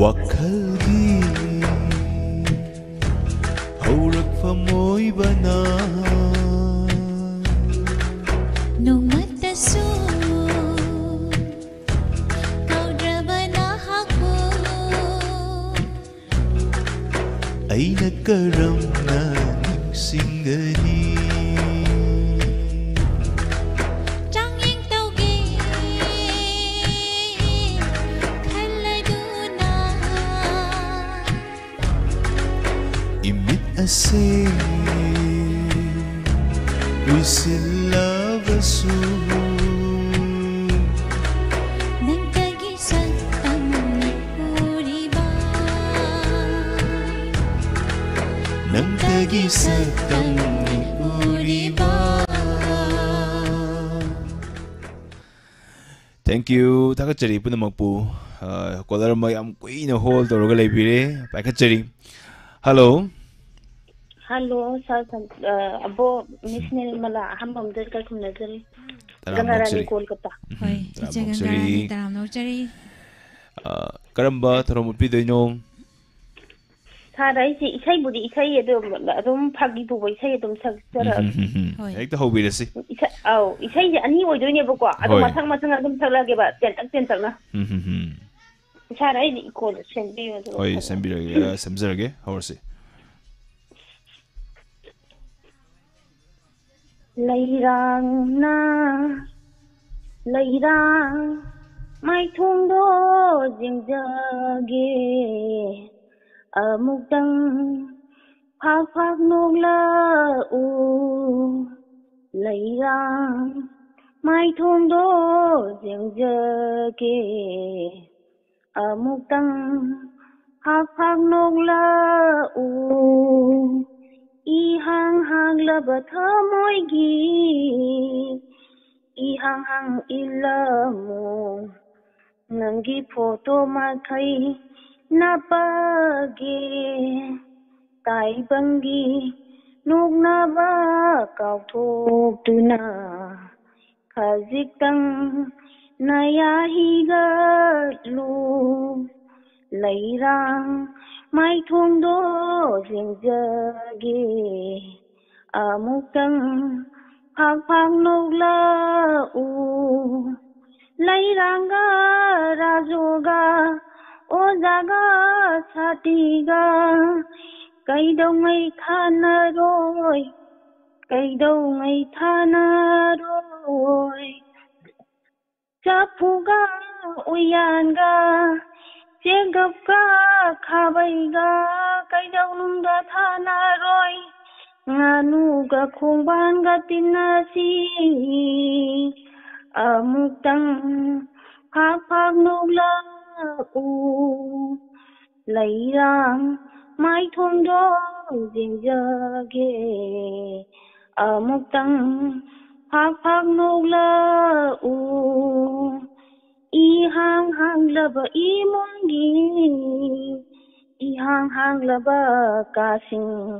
Wakalgi Haurak famoy bana Nung matasu Kau drabana hakbo Ay nagkaram na singgani Asing Wisila basu Nagtagisag ang uriba Nagtagisag ang uriba Thank you. Takachari po naman po. Caller mo yung queen na hold or galay Pakachari. Hello. Hello, sir. Abo Miss Nirmala, hambam dar ka kum nazari. Taram Ganarani Kolkata. Hoy, ije ganarani taram nauchari. Karamba taramut pi doinong. Sarai si isai budi isai adum phagi bu isai adum saksara. Hoy. Ekta hobirasi. Isai ani oidoine ba ko adum mathang adum saglage ba ten tak na. Sarai ni ko sembi. Hoy, sembi semzerage. Howrsi. Leirang na leirang mai thung do jing jage amuk dang phak nong la u leirang mai thung do jing jage amuk dang phak nong la u Ihang laba thamoy gi Ihang ilamu Nangi photo mathai napage Tai bangi Nuk na ba Kau thok tu na Khazik tang Naya higa lu Leirang Mai thung do jing jage amuk tang phak nong la u leirang ga rajo ga o jaga chati ga kai dau ngai thana roi chapu ga uyan ga Chegap ka khabai ga kaidau nung ga thana roi nganu ga khongban ga tinasi amuk tang phak nong la u leirang mai thong do jing jage amuk tang phak nong la u Ihang laba imongi Ihang laba kasing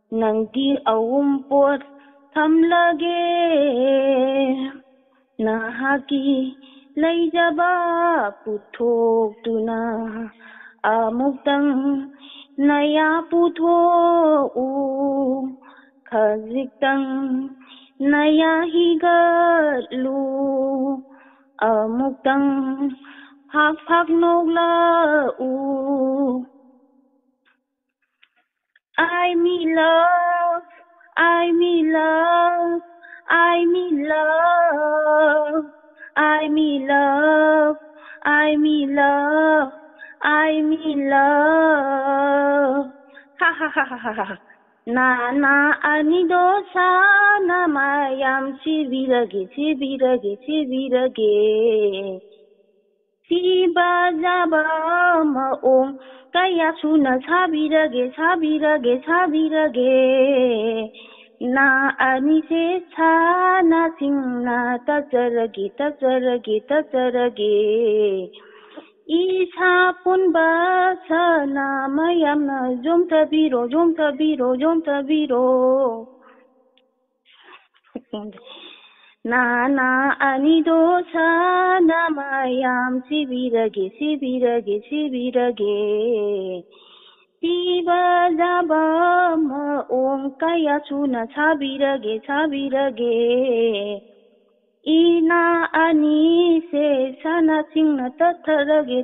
Nanggi aumpot thamlage Nahaki leijaba puthok tuna amuk tang naya putho u khazik tang naya higa lu Mukdang hak nogla u I me love I me love I me love I me love I me love I me love ha ha ha ha ha na na anido sana mayam sibirage siba jaba maong kaya suna sabirage na ani se sana singna tajarage Isa pun basana mayam na jom tabiro na ani dosa na mayam sibirage Siba jaba maong kaya suna sabirage Ina ani se sana singna tajarage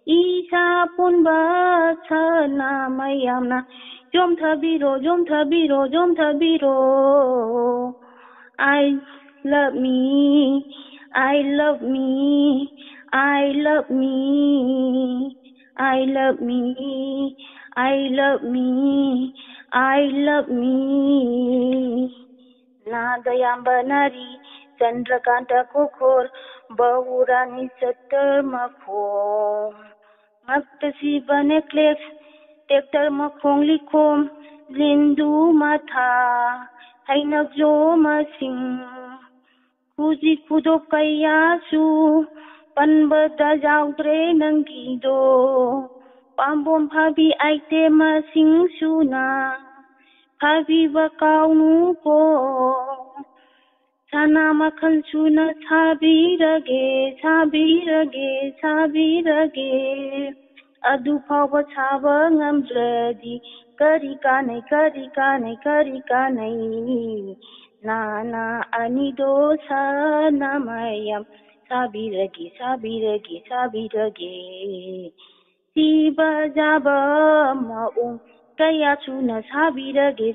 Isa pun basana mayam na jom tabiro I love me I love me I love me I love me I love me I love me Nadayamba nari Chandrakanta kukhor Bahurani satar makhom Maktasi necklace Tektar makhong likom Lindu matha Hainak jo masing Kuji kudop kayasu Panbata jaudre nanggido Pambom phabi aite masing suna Phabi bakau nuko Sana makhan suna sabirage Adu phawba chaba ngamdradi Kari kanai Na ani dosa namayam Sabirage Siba jaba maung Kaya suna sabirage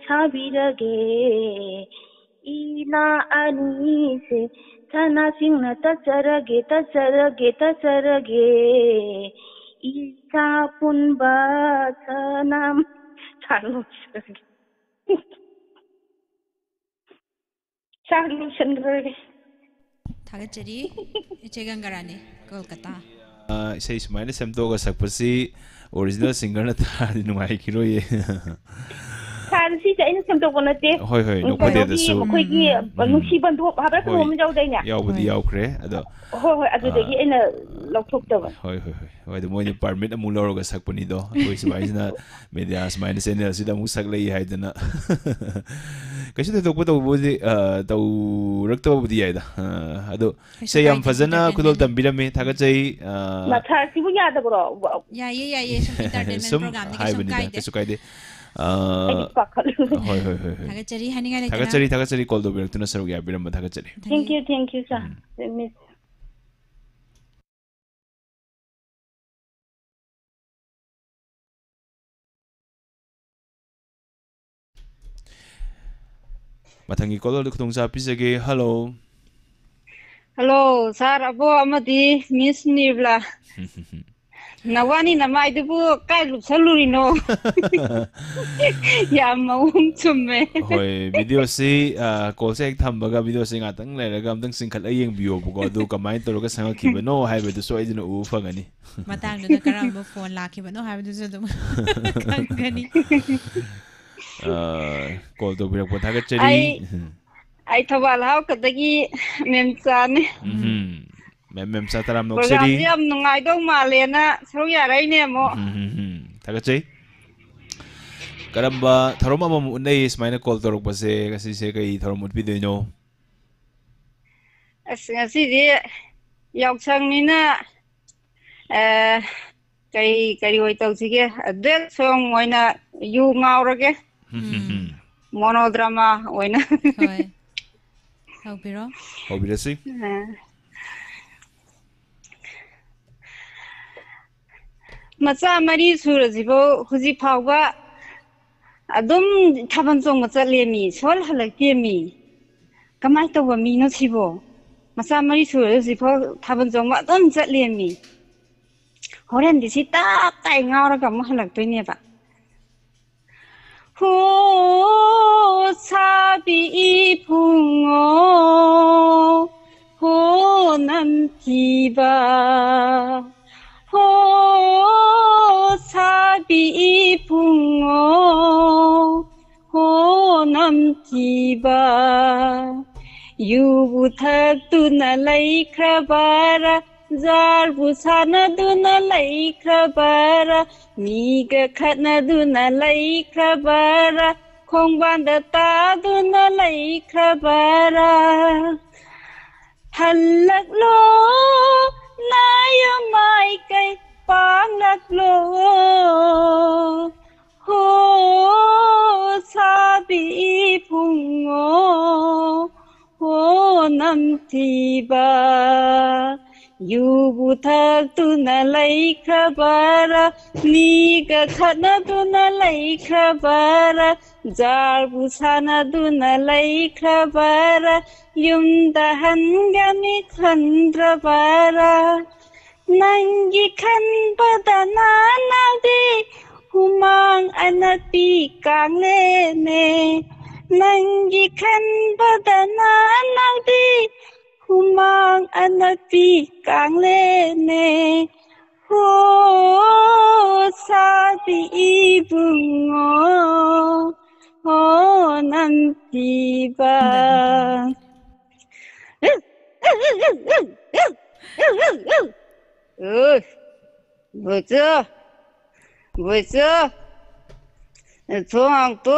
Ina ani se Sana singna tajarage Isa pun basanam Salu sangre Thagachari Iche Gangarani Kolkata Isai sumaina semtoga sakpasi original singer na tadi nungai kiroye Sarsi sa ina semtoga nate hoi nokpade da su koigi nusi bandu habra ko mo jawdainya yaubudi yaukre ado hoi adudagi ina lokthoktawa hoi da moini permit amu loroga sakpani do koi sumaina media sumaina channel sida mu saklei haidana kaisi da tokpa tawbudi raktabudi yaida ado se yam fazana kudol tambirame thagachai matha sibu yada bro Ya some entertainment program ni kasu kaide hoi thagachari call do birakuna saru ya biramba thagachari thank you sir miss Matangi call do khutong sa pisage hello sir abo amadi miss nibla Nawani namai dubu kai lup salurino ya maung chumme hoi video si call se thambaga video se ngatang leraga amtang singkhat ayeng bio bugo du kamai toroga sanga kibano haibe du so idina u fangani Matang do karamba phone lakhi bano haibe du dum kangani call do birak pothaga chari ai thawal haw kadagi memchane mem sa taram no program seri yam nungai dong malena saru yarai ne mo thagachai karamba tharoma mam unai smaina call torok base kasi se kai tharom utpi deino ngasi di yaksang ni na kai hoi tau sige del song oina yu ngaurage monodrama oina ꯍꯧꯕꯤꯔꯣ ꯍꯧꯕꯤꯔꯁꯤ ꯃꯆꯥ ꯃꯔꯤ ꯁꯨꯔꯁꯤꯐꯥꯎ ꯍꯧꯖꯤꯛ ꯐꯥꯎꯕ ꯑꯗꯨꯝ ꯊꯥꯕꯜ ꯆꯣꯡꯕ ꯆꯠꯂꯦꯃꯤ soul ꯍꯜꯂꯛꯇꯦꯃꯤ ꯀꯃꯥꯏꯅ ꯇꯧꯕ ꯃꯤꯅꯣ ꯁꯤꯕꯣ ꯃꯆꯥ ꯃꯔꯤ ꯁꯨꯔꯁꯤ ꯍꯧꯖꯤꯛꯐꯥꯎ ꯊꯥꯕꯜ ꯆꯣꯡꯕ ꯑꯗꯨꯝ ꯆꯠꯂꯦꯃꯤ ꯍꯣꯔꯦꯟꯗꯤ ꯁꯤ ꯇꯞ ꯇꯥꯏ ꯉꯥꯎꯔꯒ ꯑꯃꯨꯛ ꯍꯜꯂꯛꯇꯣꯏꯅꯦꯕ ꯍꯣ 사비 풍어 호남티바 호 사비 풍어 호남티바 유부탁두나 레이크라바라 잘부사나두나 레이크라바라 미가 칸나두나 레이크라바라 콩반다 따두나 레이크라바라 할락로 나요 마이까이 빵락로 호 사비 풍어 호남티바 유부탁두나 레이크라바라 니가 칸나두나 레이크라바라 잘부사나두나 레이크라바라 윰다 한가미 칸드라바라 난기 칸바다 나나디 후망 아나삐 깡레네 난기 칸바다 나나디 후망 아나삐 깡레네 호 사비 이붕어 호남티바 뭐죠? 뭐죠? 조항도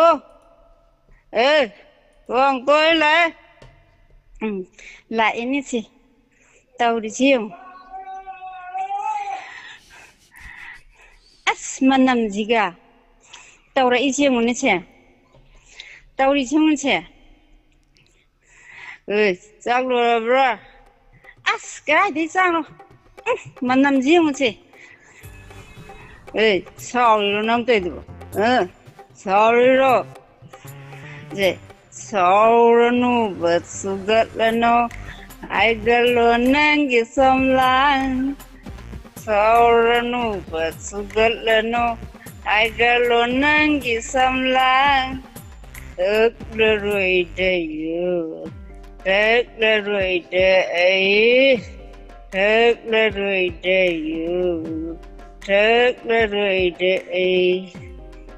조항도 lại lại ini sih tahu di sini as manam jiga tahu ra isi mana sih tahu di sini sih jago bro as kaya di sana manam jiga sih sorry lo nam tuh itu sorry lo je Sauranu batsugatlano aigalo nangi samlan Sauranu batsugatlano aigalo nangi samlan Taklaroi dayu Taklaroi dayu Taklaroi dayu Taklaroi dayu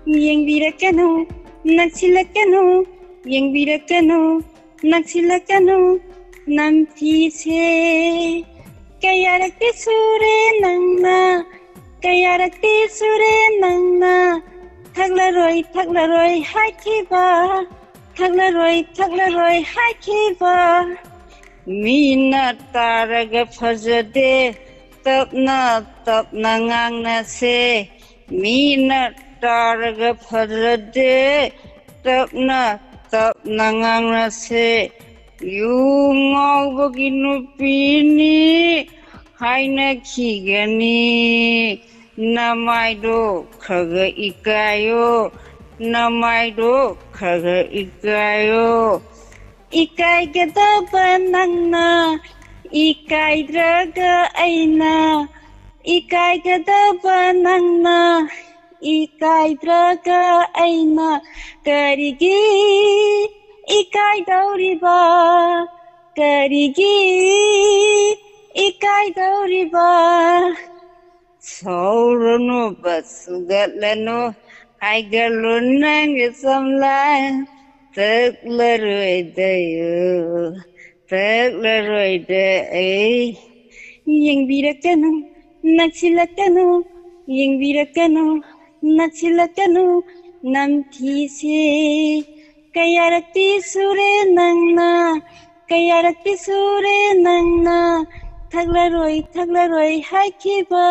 Yang birakano naksilakano yang birakano naksilakano nampise kaya rakti sure nangna thaklaroi hakiba thaklaroi hakiba mina taraga phajade tapna ngangna se mina taraga phajade tapna nangangna se yungau beginu haina kigani namaido khaga ikayo ikai gada banangna ikai draga aina ikai gada banangna ikai draga aina karigi ikai dauriba sauranu basugatlano aigalo nangi samlan taklaroi dayu yang birakano naksilakano yang birakano naksilakano namtise kaya rakti sure nangna thaklaroi hakiba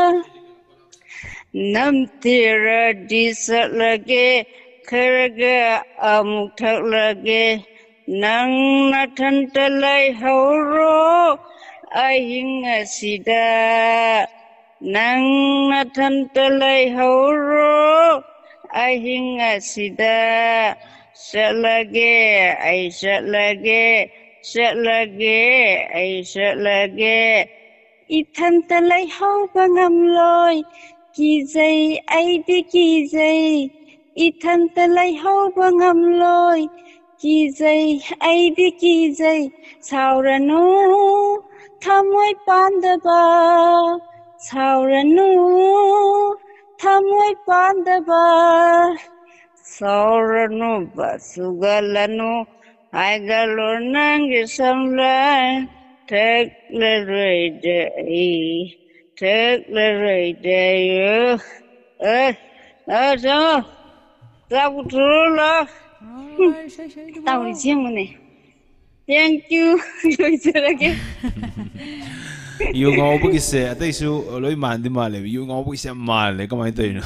namtira disatlage kharaga amuk thaklage nang nathanta lai hauro ahing asida nang nathanta lai hauro ahing asida Shalage, ay shalage, shalage, ay shalage. Ithan talay hau bangam loy, kizay ay di kizay. Ithan talay hau bangam loy, kizay ay di kizay. Saurano, tamoy pandaba. Saurano, tamoy pandaba. Saurano basugalano aigalo nangi samlay tekleray day sama tabu turula tahu siang mana thank you lagi yung ngau bagi se atay su loy mandi male yung ngau bagi se male kamay tayo no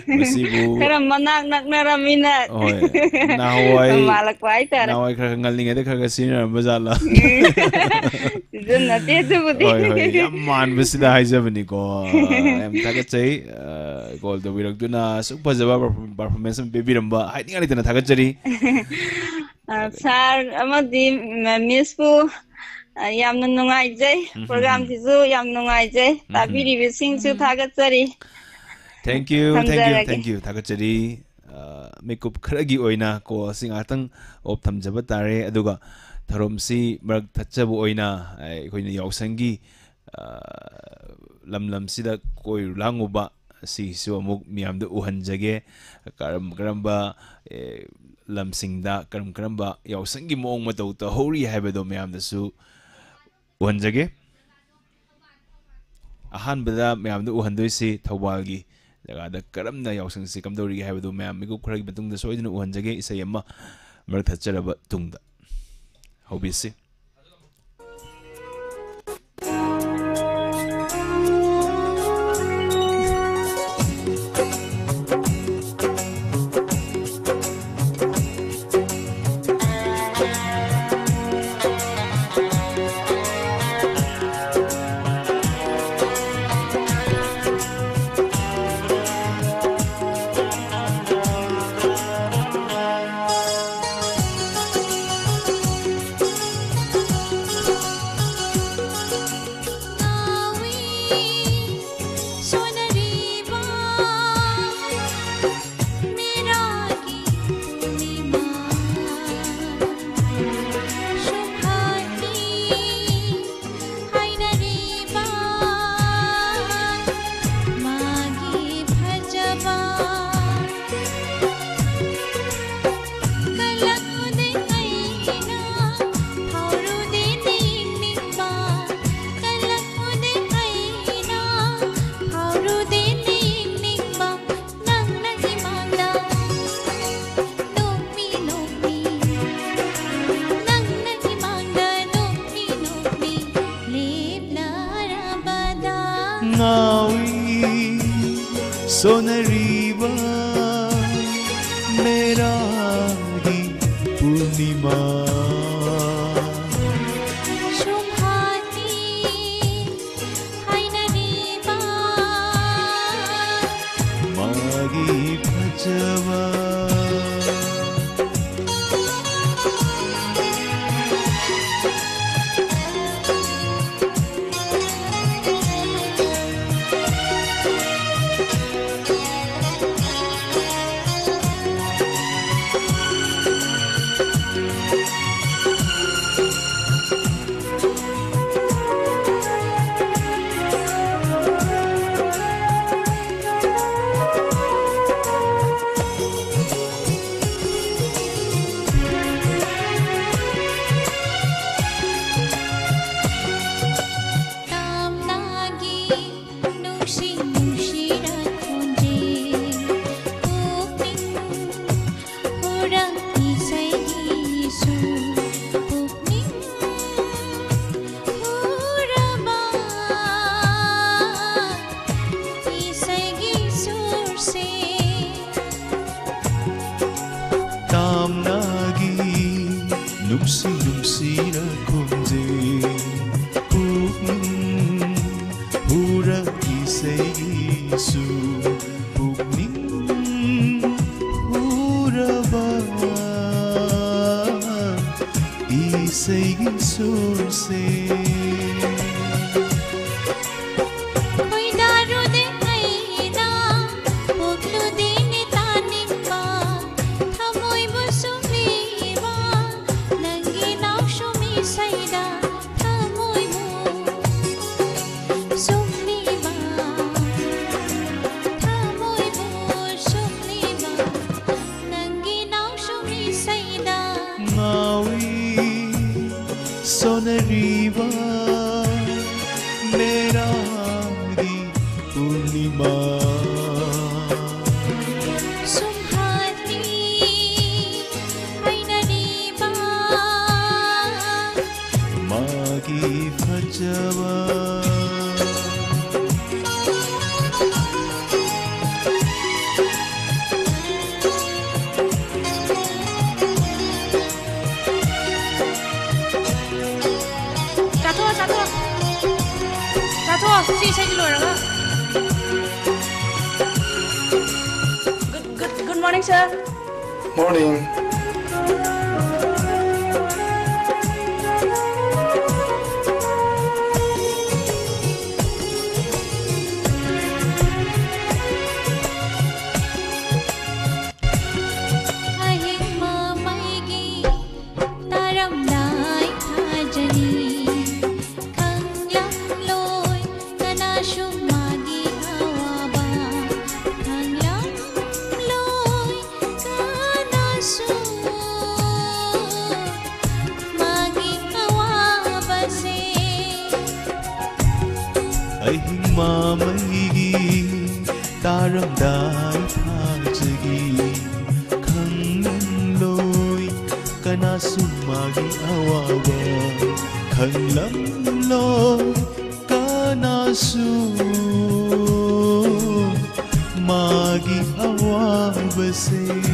masibu karam manak nak naramina oy naway malak wai tar naway kaya ngaling ede kaya senior bazala dun na tetu budi oy yaman basida hay sabani ko em tagat say gol do wirag do na super jaba performance baby ramba hay tingali tana tagat jari sar amadi miss po yamna nungaijay program sisu yam nungaijay tabiri singsu thagatjari thank you thagatjari makeup kharagi oina ko singatang op thamjaba tare aduga tharomsi mark thatchabu oina khoina yausangi lamlam sida koi languba si su amuk miamda uhanjage karamba lamsingda karamba yausangi moong matau ta hori haibado miamda su uhanjage ahan bada mayam du uhandoi si thawalgi jaga da karamna yausang si kamdori haibadu mayam migu khuragi batungda soiduna uhanjage isai amma mar thacharaba tungda hobisi सोनरीवा मेरा ही पूर्णिमा मागी भजवा ꯅꯨꯡꯁꯤꯔꯛꯈꯨꯝꯖꯦ ꯄꯨꯛꯅꯤꯡ ꯍꯨꯔꯛꯏ ꯏꯁꯩꯒꯤꯁꯨ ꯄꯨꯛꯅꯤꯡ ꯍꯨꯔꯕ 이세기 술세 सोनरीवा मेरा दी पूर्णिमा सुहाती ऐनरीबा मागी फजवा Good morning, sir. Morning. 마음이기 따름달 파지기 강남로이 까나수마기 아와와 강남로 까나수 마기 아와버세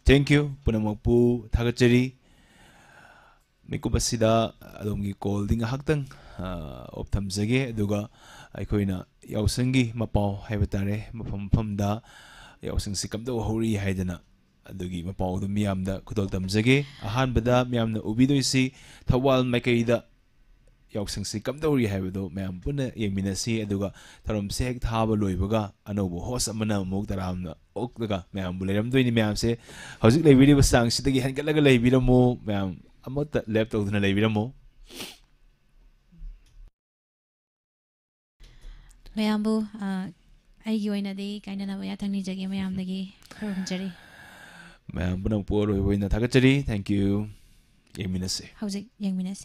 Thank you punamagpu thagachari mikubasida adomgi call dinga haktang opthamjage aduga aikoina yausangi mapau haibatare mafamda yausang sikamda hori haidana adugi mapau du miyamda kudol tamjage ahanbada miyamna ubidoisi thawal maikaida yausang sikamda hori haibado miyam puna yengminasi aduga tharom sek thaba loibaga anobu host amana muk taramna okdaga miyam buleram doini miyam se hojik leibiri basang sidagi hankalaga leibiramo miyam amota laptop duna leibiramo mayambu aigi oinadi kainana baya thangni jage mayamdagi khurumjari mayam bunang poro oina thagachari thank you yengminase hojik yengminase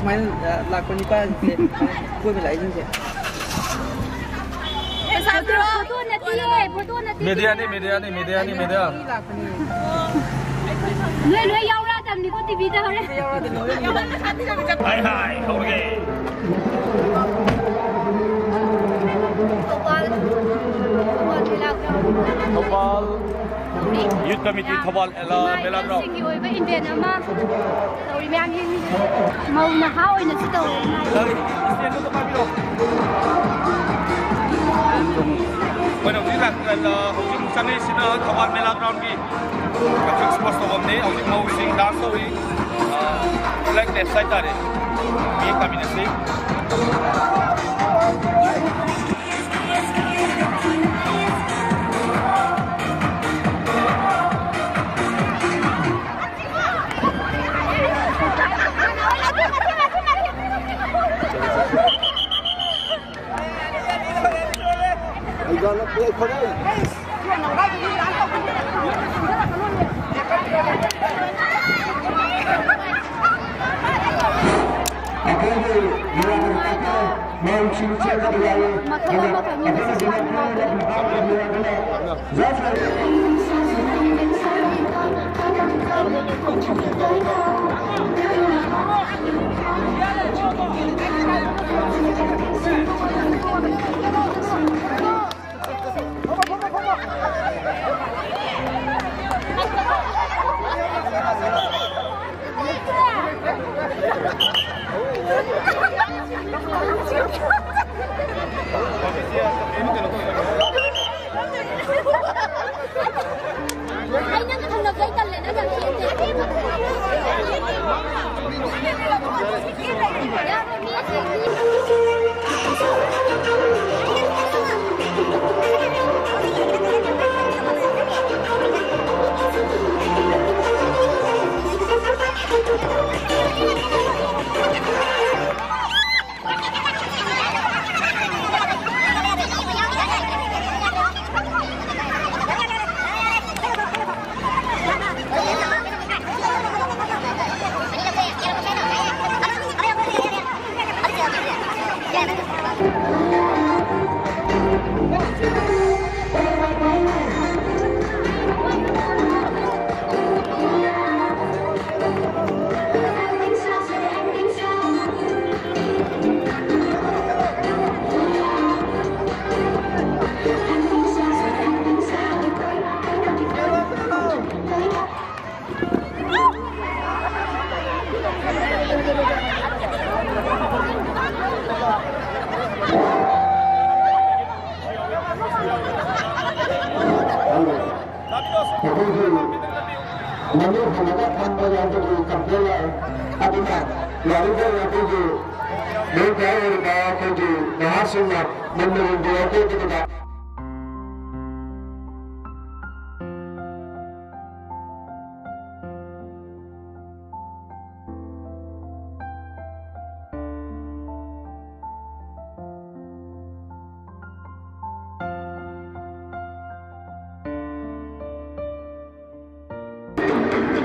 Main lakon ni pa koi me lai jing se media ni Noi yaw ra tam ni ko TV da hore hai okay Thobal Youth Committee Thobal Meladro Singi oi ba Indian ama tori me angin mau na ha oi na si to Bueno, kita hujung sana sini Thobal Meladro ki Kapag sports to ni hujung mau sing dance to hi like that side tare ye kami ni sih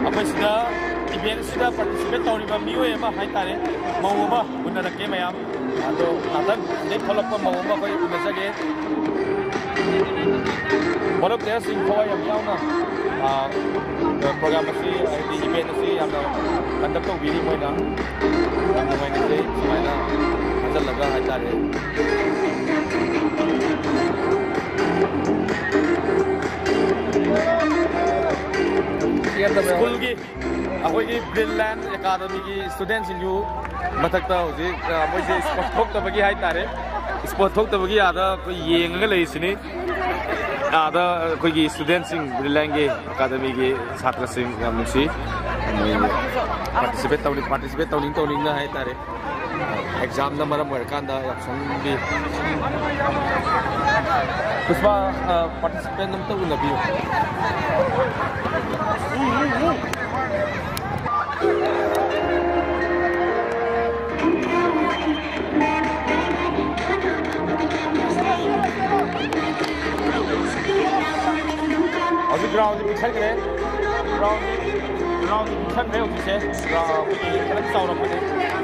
Apa sudah event sudah participate tahun ini mio ya mah hai tare mau apa guna nak game ayam atau nanti dek kalau pun mau apa kau guna saja walau dia sing kau yang jauh na program masih di event masih yang anda tu bini mana yang main ni mana ada laga hai tare School ki, aku ki Brilliant Academy ki students inju matak tahu je, macam sport talk tu bagi hai tare, sport talk tu bagi ada kau yang ngelai sini, ada kau ki students in Brilliant ki Academy ki satra sing mesti, participate tahun ini na hai tare, exam na malam mereka anda yang sungguh, puspa participate nam tu nabi. अभी ground में चल रहे ground में चल रहे हो पीछे ground में चल रहे हो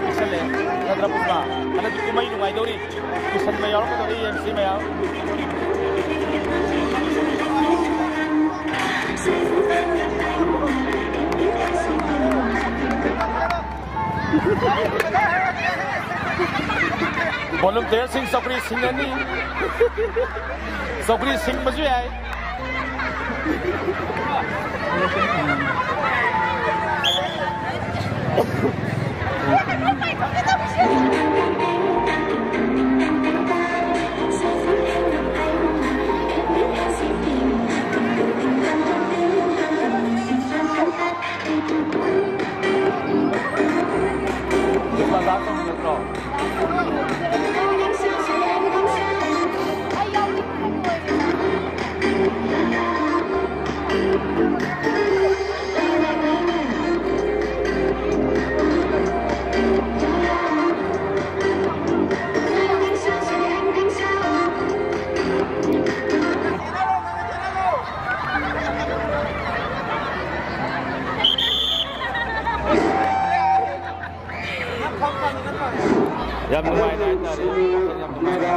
पीछे ꯂꯣꯏꯁꯜꯂꯦ ꯅꯠꯇ꯭ꯔ ꯄꯨꯁꯄꯥ ꯍꯟꯗꯛꯇꯤ ꯀꯨꯝꯍꯩ ꯅꯨꯡꯉꯥꯏꯗꯧꯔꯤ ꯇꯨꯁꯟꯕ ꯌꯥꯎꯔꯛꯀꯗꯧꯔꯤ MC ꯃꯌꯥꯝ volunteersing chokri singani chokri sing baju hai Yam numai na tari, yam numai na.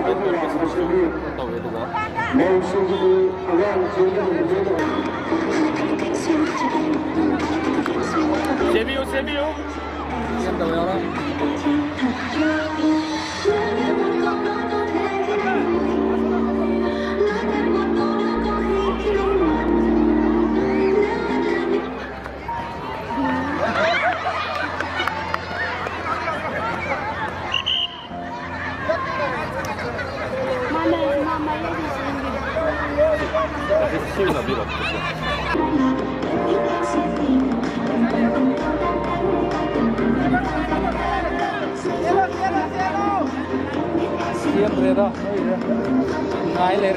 Betul betul tahu itu kan. Sebiu. Yang tahu orang. Сильно берет. Siap Reda, ngailer.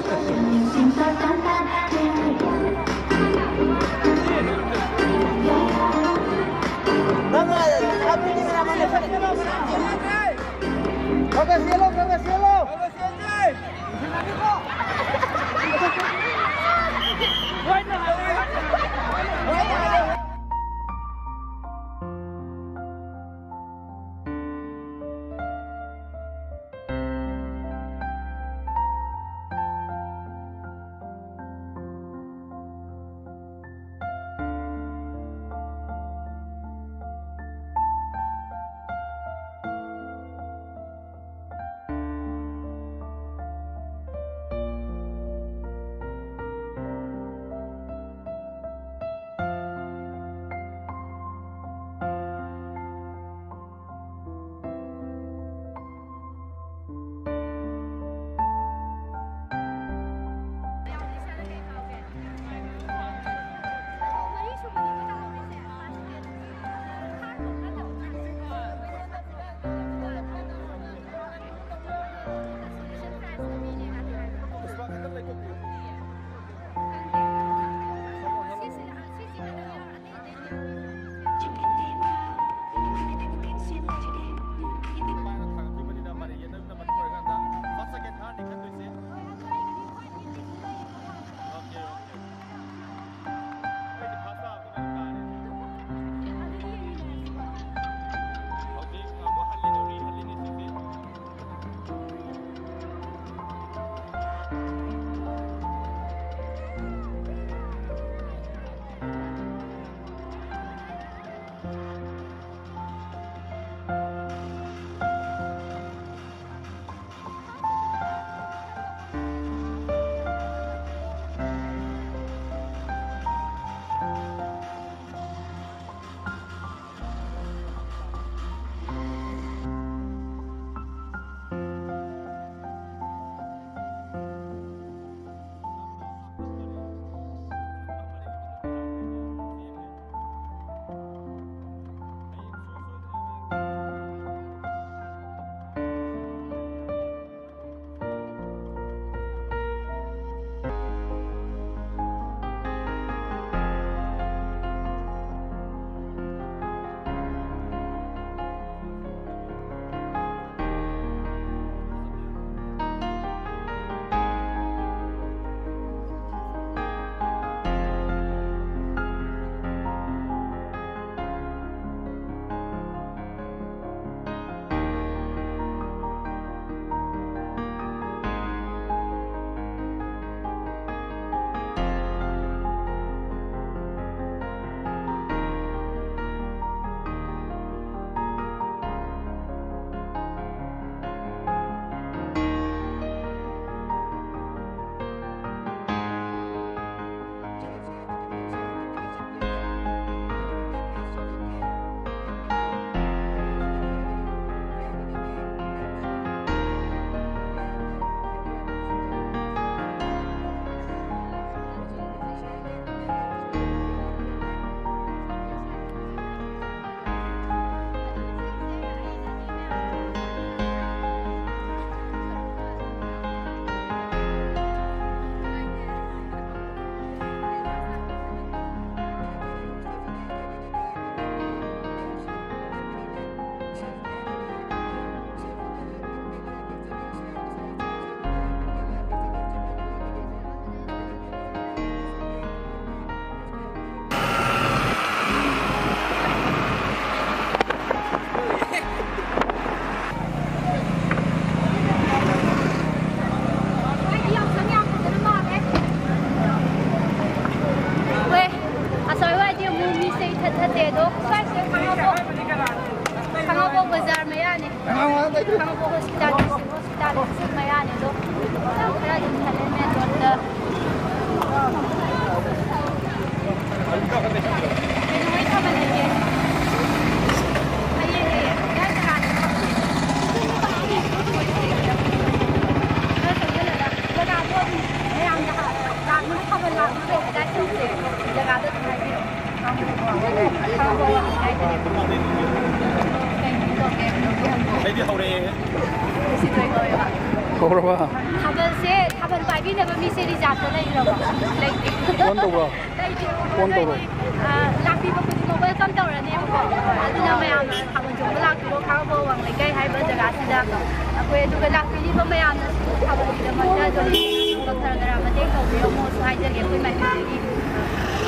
Mun khabar la ko da chu se jaga da thai bi ha bo ai de Đây đi hậu này. si toi ko ya Khổ rồi ba. khabar bai bi na ba mi se ri jat da lai ro lai Con đâu rồi? Con đâu rồi? la pi ba ko di mo welcome tau ra ne ko aduna ma ya khabar jo la ki lo kha bo wang lai kai hai ba jaga si da akwe du ga la pi li ba ma ya na khabar bi da ma da jo ni ko thar da ma te ko bi mo so hai ja ge ko mai ni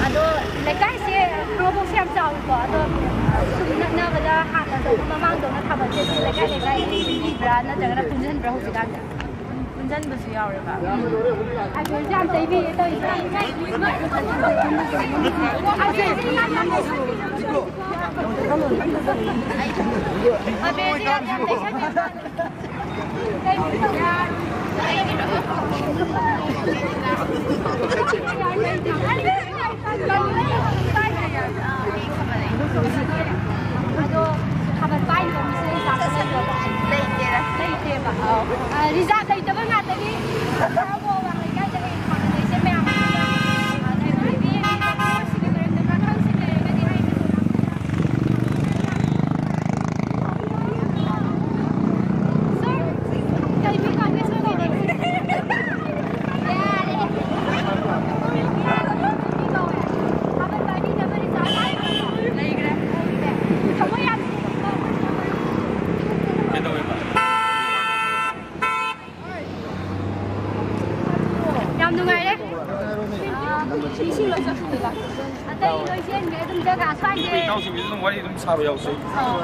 ado lai kai se promotion chau ko ado na ba da ha na do ma mang do na khabar je lai kai ni bra na jaga na punjan bra ho sidan punjan ba su yaw re ba ai ko jam tai bi to i kai kai ma ko ta ai je ni na na ai abe dia jam tai sai kai mi to ya ado khabar pai ko mi se sa sa leite ba riza dai ta ba nga ta gi ba bo wa ngai ka ja ei khabar dai se me am dai bi bi ni ko si ni ko ta kan si ne ga di hai sir dai bi ka bi so dai dai Kau sih bisa nunggu itu saru ya usai. Kau,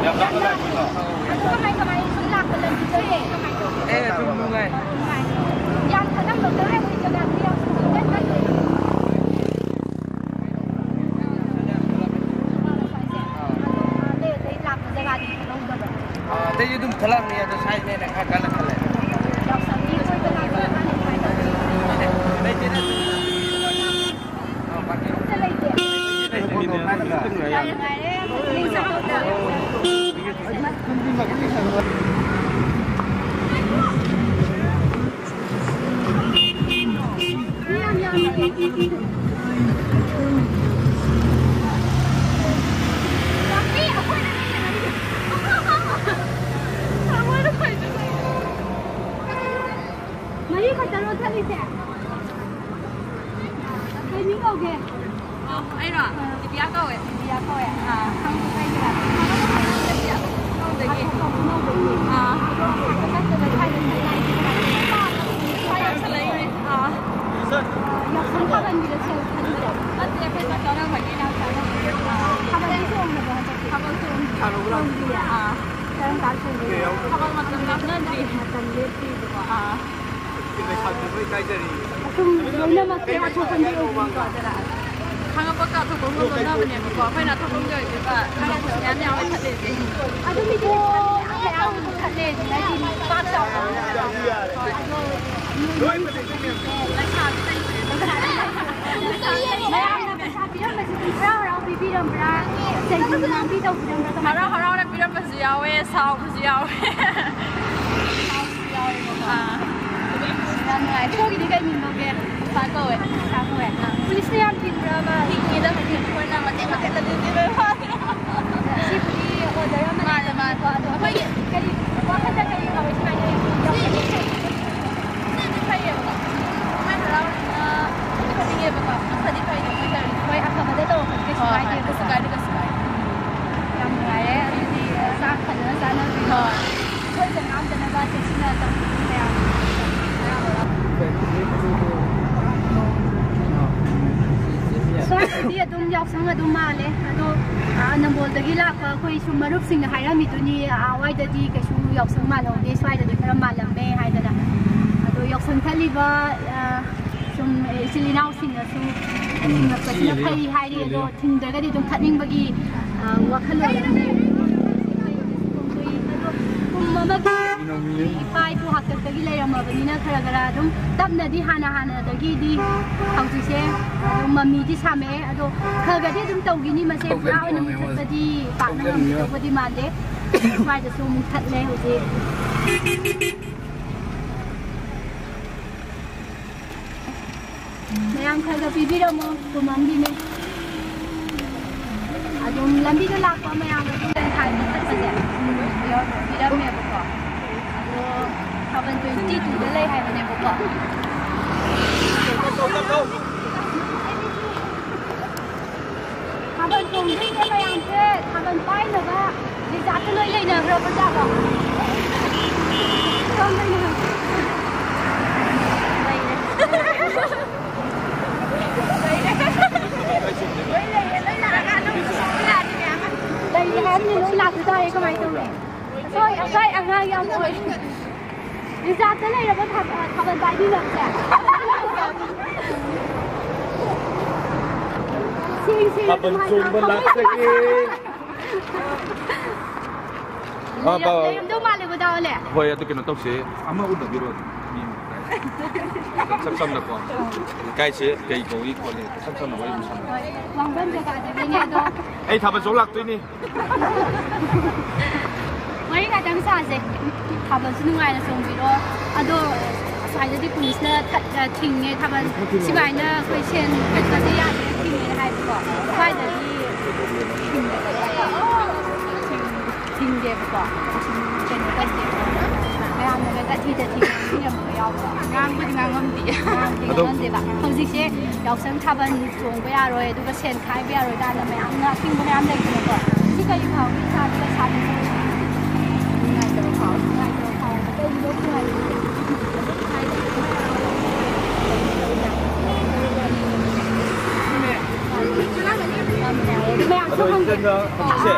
yang tak ada lagi lah. Tunggu ngay. Yang kadang dokter yang jaga dia Đây như đúng thật là này tôi sai này là khá là khá là. mayam khara pibiramo kumambine adum lambi da lakpa mayam da thai da tatse yo pirame bako ado thaban 22 da lai hai bane bako thaban tum thi da mayam se thaban pai na ba ni ja ta loi lai na ro ba ja ba kom lai na đây em như lối lạc từ đây các mày tôi thôi ăn ngay ông rồi đi ra tới đây là có thằng bên tay đi làm cả xin bên chung bên lạc cái em đâu mà lại vào đâu nè vậy tôi kêu nó tao sẽ ấm út được rồi sắp xong được rồi cái sẽ cái cầu đi coi này sắp xong được rồi vòng bên cái cái nghe đó ấy thằng bên số lạc tôi đi mấy cái đằng sau gì thằng bên xuống ngoài là xong rồi đó à đó sai rồi đi police là thật thình nghe thằng bên xí bài nó quay trên cái gì à thình nghe hay bữa sai rồi đi thình đẹp bữa trên cái gì mayam na ga thi da thi ni am yaw ngang bu ngang am ti ngang de ba hojik se yaw sang thaban chong ba ya roi du ga sen khai ba ya roi da na mayam na thing ba mayam lai ko ko si ka yu khao ni sa ni sa ni ngai to khao ko ni do ko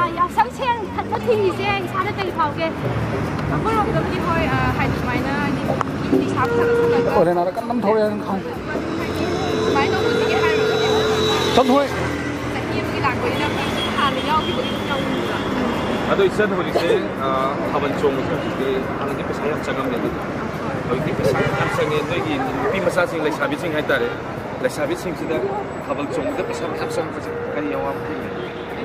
ai yaw sang chen thật có thi se sa da tai khao ke Aku orang tu pergi hoi hai di mana di shop sana. Ở đây nó đã cắt 5 thôi không? Máy nó cũng chỉ hai rồi. 5 thôi. Tại vì cái làng của nó hàng thì nhau thì cũng nhau. tôi xin hồi sẽ thảo luận chung một cái anh ấy phải sayang jangan deh. Kalau kita sayang jangan tu ini pi masa sing like sabi sing hai tare. Like sabi sing sudah thảo luận chung itu bisa absen kan yang awam ni.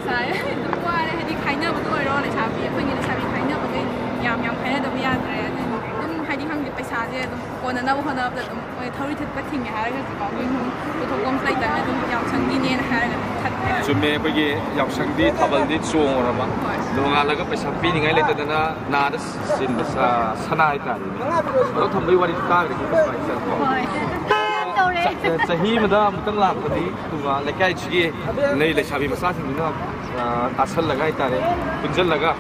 Saya itu gua ada di kaina betul orang like sabi, aku ni sabi kaina betul. Yang kaina tu biar tare. Dum hai di hang di pesa je, dum kona na bukan na dum thori thit pat thing hai kan kau ni tu kom sai tare dum yang sang di ni hai kan thit. Cuma bagi yang sang di thảo luận di chung orang apa. Dengan lagu pesa pi ni ngai le tadana nada sin besa sanai tare. Kalau thambai wari kita ni kita. Sahi mana mungkin lah tadi tu lekai cigi ni le sabi masa sini na asal lagai tare punjal laga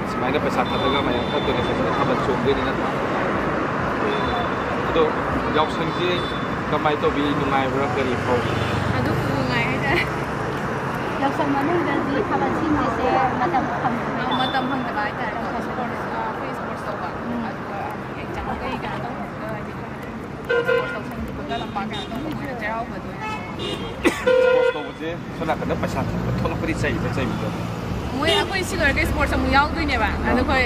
semuanya pesa kataga maya kata ni saya kabar cungge ni na tu jauh sangji kamai tu bi nungai berak dari kau aduh nungai aja jauh sama ni dari kabar sini saya macam hang terbaik tare Facebook sobat yang jangan kaya kan tu Dalam pakai atau mungkin jauh betul. Sports tu je, soalnya kena pasal betul nak pergi saya betul. Mungkin aku isi kerja sports semua jauh tu ni bang. Ada kau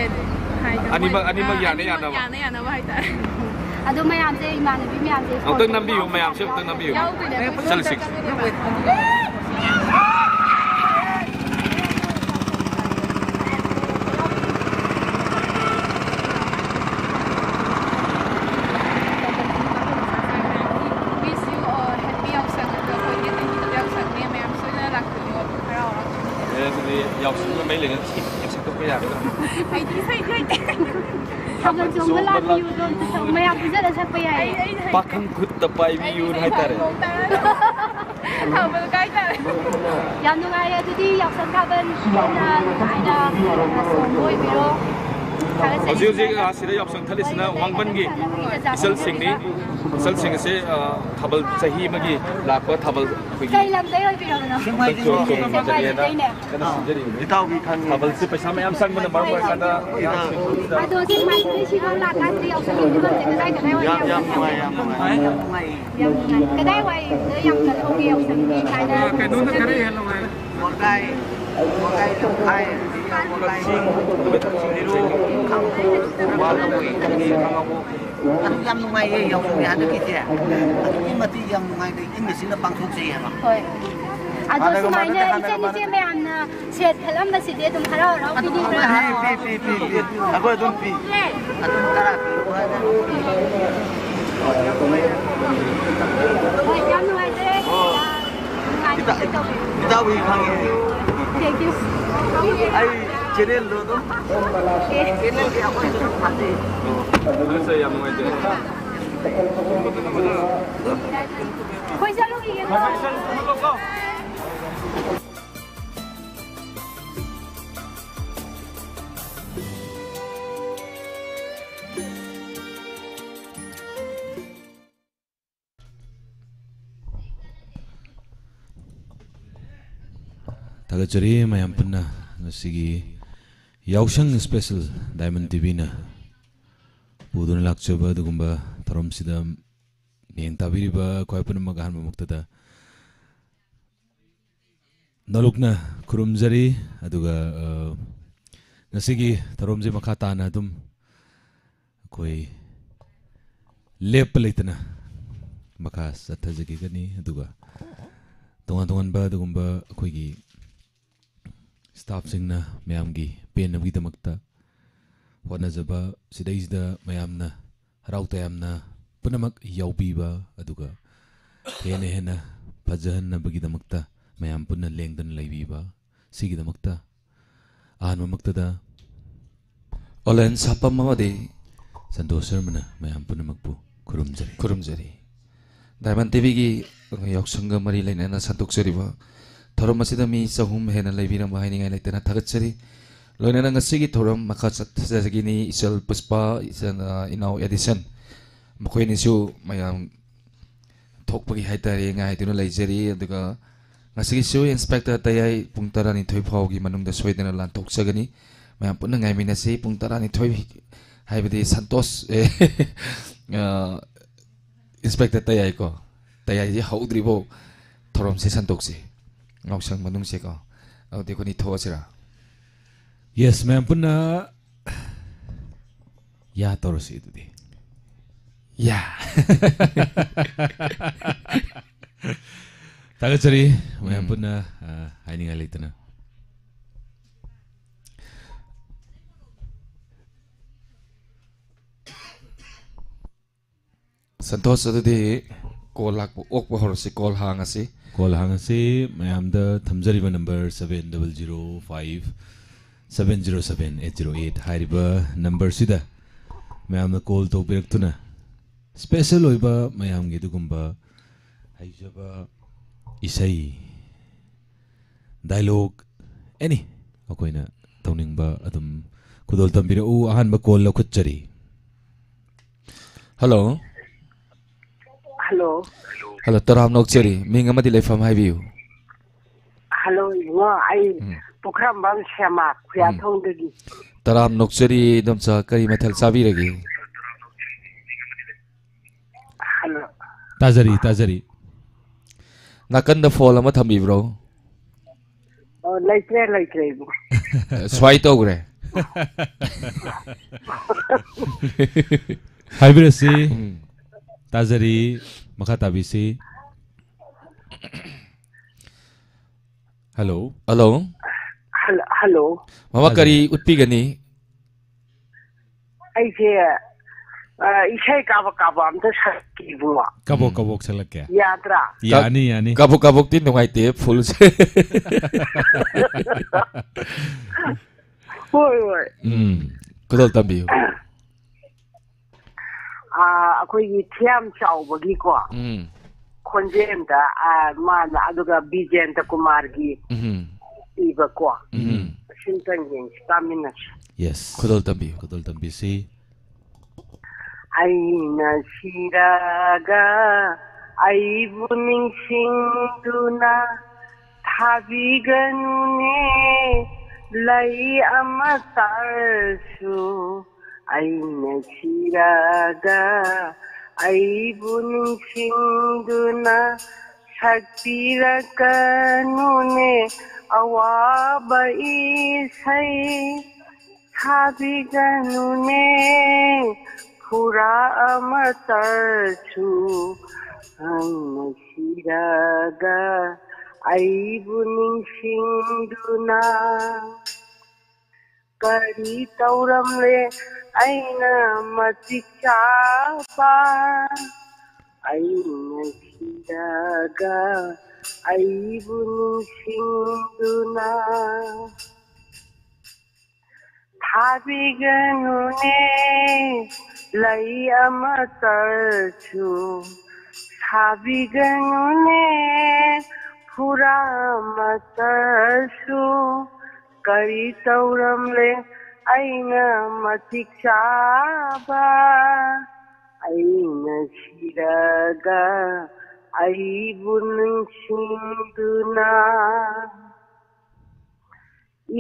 ani bagi ani ana. Ani ana baik tak. Ada mayam je, mana bi mayam je. Ang teng nambi yung mayam siya, teng nambi yung. Jauh tu ni. Salisik. Giàu xuống mấy lần em sẽ không có làm nữa. Hay đi say chơi. Thằng con chúng nó làm nhiều rồi, thằng mẹ cũng rất là sắp bây giờ. Pakam kut tapai view hai tare. Thằng bên cái tare. Yang nung ai tu di yang sang kaban, ada semua biro. Oziu sida yok sang thali sina wangban gi isal sing ni isal sing se thabal sahi magi lakwa thabal Kai lam dai oi biro na. Itau bi kan thabal se paisa mayam sang mana mar mar kana Aduh sing mai ni si hang la kan di yok sang ni ban se dai kadai wai yang kadai wai yang kan ok yok sang ni kai na. Cái nút nó cái này là ngoài. Một cái trong hai một cái đi luôn không qua đâu vậy không anh dám ngay ấy dòng người hắn được cái gì nhưng mà thì dòng ngay thì anh mình là bằng thuốc gì hả Aduh semai ni je me an set halam na si dia tum harau rau pi di ra. Pi. Aku ada pi. Ada tara pi. Yang kita wih kangen. Thank you. Ay channel lo tuh. Channel dia apa itu pasti. Saya yang mengajar. Kau selalu ingin. Tagachari mayam punna ngasigi yausang special Diamond TV na pudun lakchaba dugumba tarom sida ning tabiriba koi punna magahan mamuktada nalukna kurumjari aduga ngasigi tarom je makata na dum koi lep leitana makas atajagi gani aduga tongan ba dugumba koi gi staff singna mayamgi pen amgi damakta wana jaba sidaisda mayamna harauta yamna punamak yaubiba aduga hena hena pajahanna bagi damakta mayam punna lengdan laibiba sigi damakta ahan mamakta da olen sapam mamade santosar mana mayam punna makpu kurumjari Diamond TV gi yaksanga mari lainana santoksari ba Thorom masida mi sahum hena laibirang bahai ningai laitena tagatsari loina nang sigi thorom makasat sagini isal puspa isan inau edition makoi ni su mayam thokpagi haitari ngai tinu laijari aduga ngasigi su inspector tayai pungtara ni thoi phau gi manungda soidena lan thoksagani mayam punna ngai minasi pungtara ni thoi haibadi santos inspector tayai ko tayai ji haudribo thorom se santoksi Ngausang manung siya ko. Di ko ni Thoa sira. Yes, ma'am punna. Ya toros itu di. Ya. Tagachari, ma'am punna. Ay ni ngalit na. Santos itu di kolak ok bahor si kol hang asi. Call hangasi mayam da thamjariba number 7005-707-808 hariba number sida mayam da call to biraktuna special oiba mayam gi dugumba haijaba isai dialogue any akoina tawningba adum kudol tambira u ahan ba call la khutchari hello Hello, Taram Nokcheri. Minga madi lefam hai view. Hello, I program bang sama kuya thong degi. Taram Nokcheri domsa kari mathal sabi lagi. Hello. Tazari. Nakan da fall ama thambi bro. Oh, like. Swai to gre. Hai birasi. Tazari. Makata bisi. Hello. Mama kari utpi gani. Ay siya. Isay kabok am to sakit buwa. Kabok salak ya. Yatra. Yani. Kabok din nung IT full. Hoy. Kudol tambi. Ako'y tiyam chawbagi ko. Konjenta mana aduga Bijenta Kumargi iba ko. Sintang yung stamina. Yes. Kudol tambi si. Ay nasiraga ay buning singduna tabiganune lay amatarsu. Ay nasiraga ay buning singduna sagpirakanune awaba isay sabiganune pura amatarsu ang nasiraga ay buning singduna kari tauramle aina matikapa ay nasiraga ꯑꯩꯕꯨ ꯅꯤꯡꯁꯤꯡꯗꯨꯅ ꯊꯥꯕꯤꯒꯅꯨꯅꯦ ꯂꯩ ꯑꯃꯇꯁꯨ ꯁꯥꯕꯤꯒꯅꯨꯅꯦ ꯐꯨꯔꯥ ꯑꯃꯇꯁꯨ ꯀꯔꯤ ꯇꯧꯔꯝꯂꯦ ꯑꯩꯅ ꯃꯇꯤꯛ ꯆꯥꯕ ꯑꯩꯅ ꯁꯤꯔꯒ ꯑꯩꯕꯨ ꯅꯤꯡꯁꯤꯡꯗꯨꯅ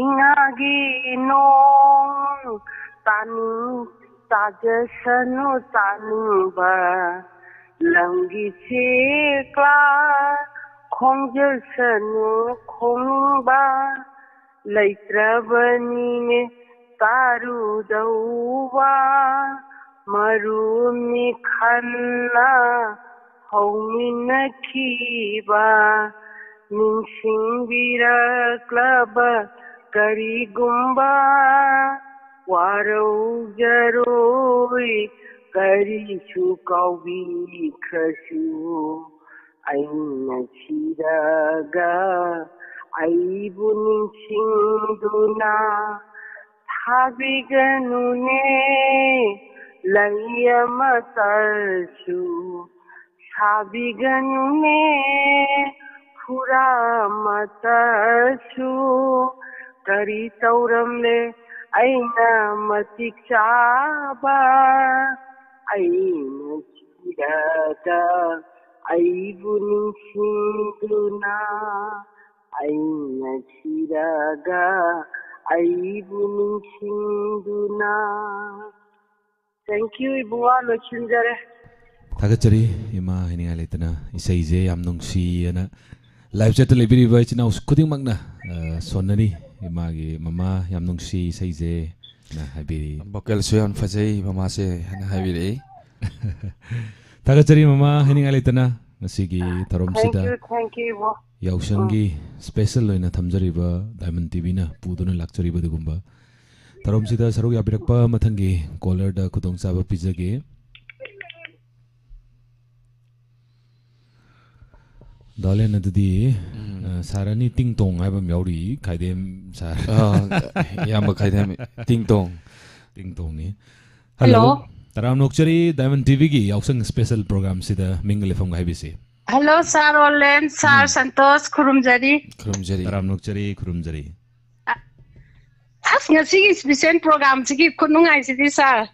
ꯏꯉꯥꯒꯤ ꯅꯣꯡ ꯇꯥꯖꯁꯅꯨ ꯇꯥꯅꯤꯡꯕ ꯂꯝꯒꯤ ꯆꯦꯛꯂꯥ ꯈꯣꯡꯖꯁꯅꯨ ꯈꯣꯡꯕ ꯂꯩꯇ꯭ꯔꯕꯅꯤꯅꯦ ꯇꯥꯔꯨꯗꯧꯕ ꯃꯔꯨꯝꯅꯤ ꯈꯟꯅ ꯍꯧꯃꯤꯟꯅꯈꯤꯕ ꯅꯤꯡꯁꯤꯡꯕꯤꯔꯛꯂꯕ ꯀꯔꯤꯒꯨꯝꯕ ꯋꯥꯔꯧꯖꯔꯣꯏ ꯀꯔꯤꯁꯨ ꯀꯥꯎꯕꯤꯈ꯭ꯔꯁꯨ ꯑꯩꯅ ꯁꯤꯔꯒ ꯑꯩꯕꯨ ꯅꯤꯡꯁꯤꯡꯗꯨꯅ ꯊꯥꯕꯤꯒꯅꯨꯅꯦ ꯂꯩ ꯑꯃꯇꯁꯨ ꯁꯥꯕꯤꯒꯅꯨꯅꯦ ꯐꯨꯔꯥ ꯑꯃꯇꯁꯨ ꯀꯔꯤ ꯇꯧꯔꯝꯂꯦ ꯑꯩꯅ ꯃꯇꯤꯛ ꯆꯥꯕ ꯑꯩꯅ ꯁꯤꯔꯒ ꯑꯩꯕꯨ ꯅꯤꯡꯁꯤꯡꯗꯨꯅ ꯑꯩꯅ ꯁꯤꯔꯒ ꯑꯩꯕꯨ ꯅꯤꯡꯁꯤꯡꯗꯨꯅ ꯊꯦꯡꯛ ꯌꯨ 이bunga ꯂꯣꯏꯁꯤꯟꯖꯔꯦ ꯊꯥꯒꯠꯆꯔꯤ ꯏꯃꯥ ꯍꯥꯏꯅꯤꯡꯉꯥꯏ ꯂꯩꯇꯅ ꯏꯁꯩꯁꯦ ꯌꯥꯝ ꯅꯨꯡꯁꯤꯌꯦꯅ ꯂꯥꯏꯚ ꯆꯦꯠꯇ ꯂꯩꯕꯤꯔꯤꯕ ꯏꯆꯤꯟ ꯏꯅꯥꯎ ꯈꯨꯗꯤꯡꯃꯛꯅ ꯁꯣꯟꯅꯔꯤ ꯏꯃꯥꯒꯤ ꯃꯃꯥ ꯌꯥꯝ ꯅꯨꯡꯁꯤ ꯏꯁꯩꯁꯦ ꯅ ꯍꯥꯏꯕꯤꯔꯤ ꯚꯣꯀꯦꯜꯁꯨ ꯌꯥꯝ ꯐꯖꯩ ꯃꯃꯥꯁꯦ ꯍꯥꯏꯅ ꯍꯥꯏꯕꯤꯔꯛꯏ ꯊꯥꯒꯠꯆꯔꯤ ꯃꯃꯥ ꯍꯥꯏꯅꯤꯡꯉꯥꯏ ꯂꯩꯇꯅ ꯉꯁꯤꯒꯤ ꯊꯧꯔꯝꯁꯤꯗ ꯊꯦꯡꯛ ꯌꯨ ꯌꯥꯎꯁꯪꯒꯤ ꯁ꯭ꯄꯦꯁꯦꯜ ꯑꯣꯏꯅ ꯊꯝꯖꯔꯤꯕ ꯗꯥꯏꯃꯟ ꯇꯤꯚꯤꯅ ꯄꯨꯗꯨꯅ ꯂꯥꯛꯆꯔꯤꯕ ꯑꯗꯨꯒꯨꯝꯕ ꯊꯧꯔꯝꯁꯤꯗ ꯁꯔꯨꯛ ꯌꯥꯕꯤꯔꯛꯄ ꯃꯊꯪꯒꯤ ꯀꯣꯂꯔꯗ ꯈꯨꯗꯣꯡꯆꯥꯕ ꯄꯤꯖꯒꯦ ꯗꯥꯂꯦꯟ ꯑꯗꯨꯗꯤ ꯁꯥꯔꯅꯤ ꯇꯤꯡ ꯇꯣꯡ ꯍꯥꯏꯕ ꯑꯃ ꯌꯥꯎꯔꯤ ꯈꯥꯏꯗꯦꯝ ꯁꯥꯔ ꯏꯌꯥꯝꯕ ꯈꯥꯏꯗꯦꯝ ꯇꯤꯡ ꯇꯣꯡꯅꯤ ꯍꯜꯂꯣ ꯇꯔꯥꯝ ꯅꯣꯛꯆꯔꯤ ꯗꯥꯏꯃꯟ ꯇꯤꯚꯤꯒꯤ ꯌꯥꯎꯁꯪ ꯁ꯭ꯄꯦꯁꯦꯜ ꯄ꯭ꯔꯣꯒ꯭ꯔꯥꯝꯁꯤꯗ ꯃꯤꯡꯒ ꯂꯩꯐꯝꯒ ꯍꯥꯏꯕꯤꯁꯤ ꯍꯜꯂꯣ ꯁꯥꯔ ꯑꯣꯂꯦꯟ ꯁꯥꯔ ꯁꯟꯇꯣꯁ ꯈꯨꯔꯨꯝꯖꯔꯤ ꯇꯔꯥꯝ ꯅꯣꯛꯆꯔꯤ ꯈꯨꯔꯨꯝꯖꯔꯤ ꯑꯁ ꯉꯁꯤꯒꯤ ꯁ꯭ꯄꯦꯁꯦꯜ ꯄ꯭ꯔꯣꯒ꯭ꯔꯥꯝꯁꯤꯒꯤ ꯈꯨꯅꯨꯡꯉꯥꯏꯁꯤꯗꯤ ꯁꯥꯔ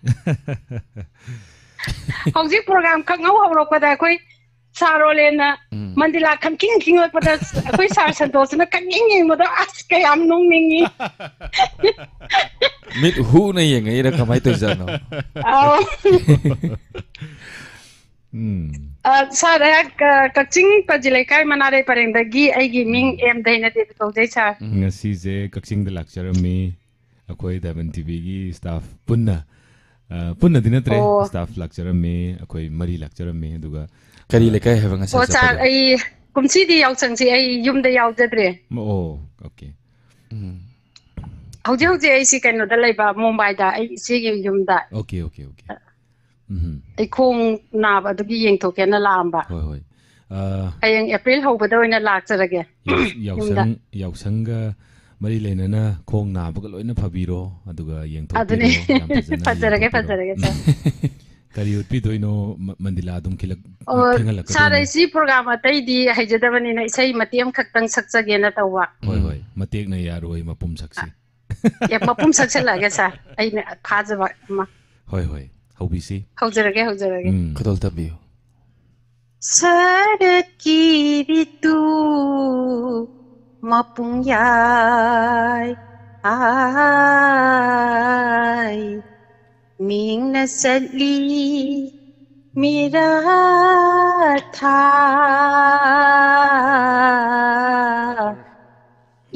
ꯍꯧꯖꯤꯛ ꯄ꯭ꯔꯣꯒ꯭ꯔꯥꯝ ꯈꯪꯍꯧ ꯍꯧꯔꯛꯄꯗ ꯑꯩꯈꯣꯏ ꯁꯥꯔ ꯑꯣꯂꯦꯟꯅ ꯃꯟꯗꯤꯂꯥ ꯈꯪꯈꯤꯡ ꯈꯤꯡꯉꯛꯄꯗ ꯑꯩꯈꯣꯏ ꯁꯥꯔ ꯁꯟꯇꯣꯁꯅ ꯀꯟꯌꯦꯡ ꯌꯦꯡꯕꯗꯣ ꯑꯁ ꯀꯌꯥꯝ ꯅꯣꯡꯅꯤꯡꯉꯤ ꯃꯤꯠ ꯍꯨꯅ ꯌꯦꯡꯉꯛꯏꯔ ꯀꯃꯥꯏꯅ ꯇꯧꯖꯥꯠꯅꯣ ꯁꯥꯔ ꯀꯛꯆꯤꯡ ꯄꯥꯖꯤ ꯂꯩꯀꯥꯏ ꯃꯅꯥꯔꯩ ꯄꯔꯦꯡꯗꯒꯤ ꯑꯩꯒꯤ ꯃꯤꯡ ꯑꯦꯝ ꯗꯩꯅꯗꯦꯕꯤ ꯀꯧꯖꯩ ꯁꯥꯔ ꯉꯁꯤꯁꯦ ꯀꯛꯆꯤꯡꯗ ꯂꯥꯛꯆꯔꯝꯃꯤ ꯑꯩꯈꯣꯏ ꯗꯥꯏꯃꯟ ꯇꯤꯚꯤꯒꯤ ꯁ꯭ꯇꯥꯐ ꯄꯨꯟꯅꯗꯤ ꯅꯠꯇ꯭ꯔꯦ ꯁ꯭ꯇꯥꯐ ꯂꯥꯛꯆꯔꯝꯃꯤ ꯑꯩꯈꯣꯏ ꯃꯔꯤ ꯂꯥꯛꯆꯔꯝꯃꯤ ꯑꯗꯨꯒ ꯀꯔꯤ ꯂꯩꯀꯥꯏ ꯍꯥꯏꯕ ꯉꯁꯥꯏ ꯑꯣ ꯁꯥꯔ ꯑꯩ ꯀꯨꯝꯁꯤꯗꯤ ꯌꯥꯎꯁꯪꯁꯤ ꯑꯩ ꯌꯨꯝꯗ ꯌꯥꯎꯖꯗ꯭ꯔꯦ ꯑꯣꯀꯦ ꯍꯧꯖꯤꯛ ꯍꯧꯖꯤꯛ ꯑꯩꯁꯤ ꯀꯩꯅꯣꯗ ꯂꯩꯕ ꯃꯨꯝꯕꯥꯏꯗ ꯑꯩ ꯏꯆꯦꯒꯤ ꯌꯨꯝꯗ ꯑꯣꯀꯦ ꯑꯩ ꯈꯣꯡ ꯅꯥꯕ ꯑꯗꯨꯒꯤ ꯌꯦꯡꯊꯣꯛꯀꯦꯅ ꯂꯥꯛꯑꯝꯕ ꯍꯣꯏ ꯍꯌꯦꯡ ꯑꯦꯄ꯭ꯔꯤꯜ ꯍꯧꯕꯗ ꯑꯣꯏꯅ ꯂꯥꯛꯆꯔꯒꯦ ꯌꯥꯎꯁꯪꯒ ꯃꯔꯤ ꯂꯩꯅꯅ ꯈꯣꯡ ꯅꯥꯕꯒ ꯂꯣꯏꯅ ꯐꯕꯤꯔꯣ ꯑꯗꯨꯒ ꯑꯗꯨꯅꯤ ꯌꯦꯡꯊꯣꯛꯄꯤꯔꯣ ꯐꯖꯔꯒꯦ ꯁꯥꯔ ꯀꯔꯤ ꯎꯠꯄꯤꯗꯣꯏꯅꯣ ꯃꯟꯗꯤꯂꯥ ꯑꯗꯨꯝ ꯊꯦꯡꯍꯜꯂꯛꯀꯗꯣꯏꯅꯣ ꯁꯥꯔ ꯁꯤ ꯄ꯭ꯔꯣꯒ꯭ꯔꯥꯝ ꯑꯇꯩꯗꯤ ꯍꯩꯖꯗꯕꯅꯤꯅ ꯏꯁꯩ ꯃꯇꯦꯛ ꯑꯃꯈꯛꯇꯪ ꯁꯛꯆꯒꯦꯅ ꯇꯧꯕ ꯍꯣꯏ ꯃꯇꯦꯛꯅ ꯌꯥꯔꯣꯏ ꯃꯄꯨꯝ ꯁꯛꯁꯤ ꯃꯄꯨꯝ ꯁꯛꯆꯜꯂꯛꯑꯒꯦ ꯁꯥꯔ ꯑꯩꯅ ꯐꯥꯖꯕ ꯑꯃ ꯍꯣꯏ ꯍꯧꯕꯤꯁꯤ ꯍꯧꯖꯔꯒꯦ ꯈꯨꯗꯣꯜ ꯇꯝꯕꯤꯌꯨ ꯁꯔꯠꯀꯤ ꯔꯤꯇꯨ ꯃꯄꯨꯡꯌꯥꯏ ai mingna satli mira tha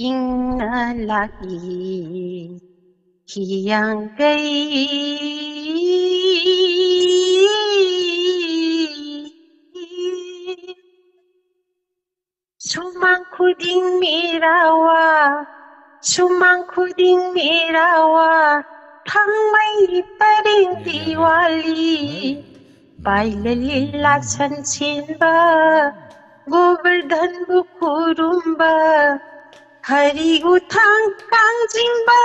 ingna lagi hiyang kai sumang khuding mirawa sumang khuding mirawa thang mai paring diwali pai lila san sin ba Govardhan बुखुरुम्बा Hari उथांग कांजिंबा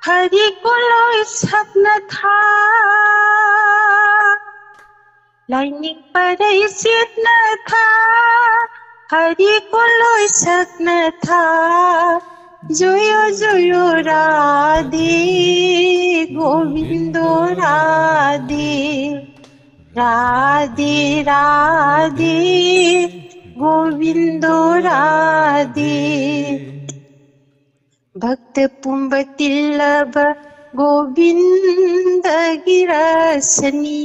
Hari कोलोय सपन था लाइनिंग परै सिद्न था हरि कोलोय सपन था जोयो जोयो राधे गोविंदो राधे राधे राधे गोविंदो राधे भक्त पुंबतिल्लभ गोविंद गिरसनी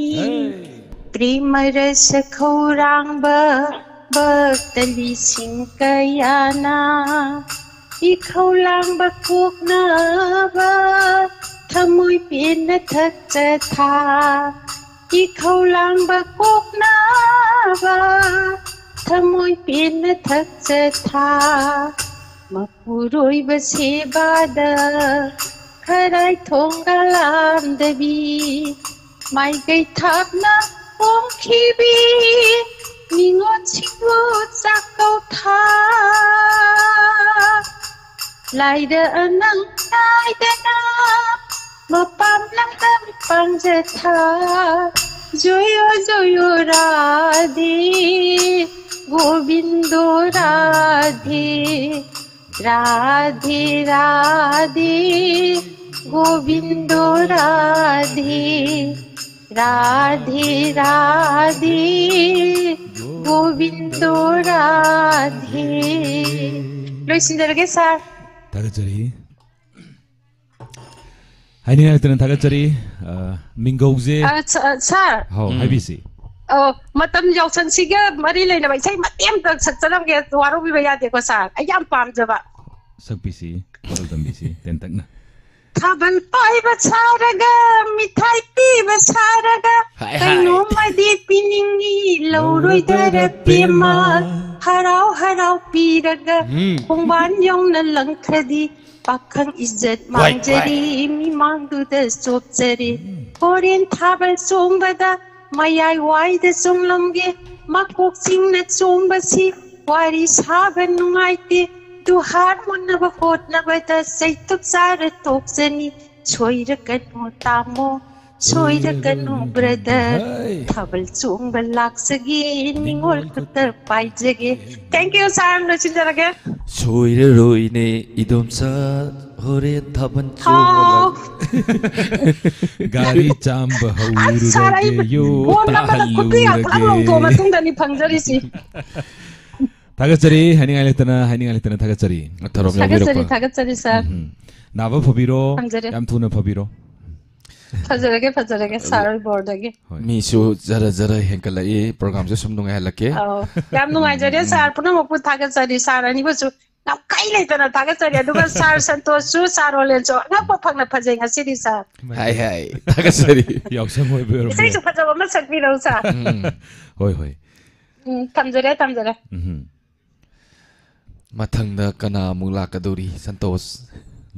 प्रेम रस खौरांग भक्त लिसिंग कयाना इखौलांग बकुकनब थमुय पेन थक था इखौलांग बकुकनब थमुय पेन थक था मपुरोय बसेबाद खराय थोंगलामदबी माइ गै थाबना ओंखिबी मिंगो छिगो चाकौ था लाइदा अनंग नायदना मपाम लंगदम पंजथा जोयो जोयो राधे गोविंदो राधे राधे राधे गोविंदो राधे राधे राधे गोविंदो राधे लोइसिन्दरगे सार थागतरी हाइनि हाइतन थागतरी मिंगौजे सार हाउ हाइबिसि मतम याउसनसिगे मरि लेना बाइसै मतेम तक सचलमगे वारुबि बयादेको सार आई याम पामजबा सकपिसि बलदमबिसि तेंतकना थाबल पाइबा सारगा मिठाई पीबा सारगा कैनो मदि पिनिंगी लौरोय दर पेमा हराव हराव पीरगा खुंबान यौना लंखदी पाखंग इज्जत मांजरी मिमांगदुद सोपजरी कोरियन थाबल सोंबदा मयाय वाइद सोंलमगे मकोक सिंगना सोंबसी वारी साबा नुंगाइते दुहार मुन्नबा होटनबदा सैतुक सार तोक्सनी सोइरकनु तामो सोइरकनु ब्रदर थाबल सोंबा लाक्सगे निंगोल कुतर पाइजगे थैंक यू सार लोचिंदरगे सोइररोइने इदोमसा होरे थाबन चोंबा गाड़ी चांब हौरुरगे यो ताहल्लुरगे थागतरी हाइनिंगालेतना थागतरी थागतरी सर नाबा फबिरो याम थुना फबिरो फजरगे सार बोर्डगे मीसु जरा जरा हेंकलाई प्रोग्राम से सुम नुंगाय हलके याम नुंगायजरे सार पुना मपु थागतरी सार अनि बसु नाव काई लेतना थागतरी अदुगा सार संतोषु सार ओलेन्सो नाप फंगना फजै ngasiदि सार हाय हाय थागतरी यावसम होय बेरो इसै सु फजबा म सकबिरौ सार होय होय थमजरे मथंगदा कना मुला कदोरी संतोष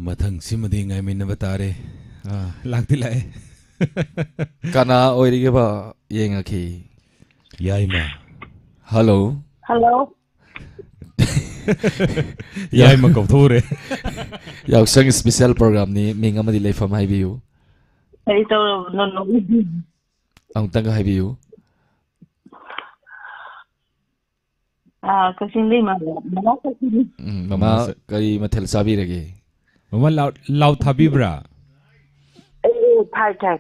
मथंग सिमदि ngaiminnaba tare lakti lae कना ओइरिगे बा येंगखि याइमा हेलो हेलो याइमा कौथोरे यावसंग स्पेशल प्रोग्राम नि मिंग अमदि लेफम हाइबियु आई तो नो नो अंतंग हाइबियु कसिंग मा ममा करी मथल साबी रगे ममा लाउड थाबिब्रा थाई थाई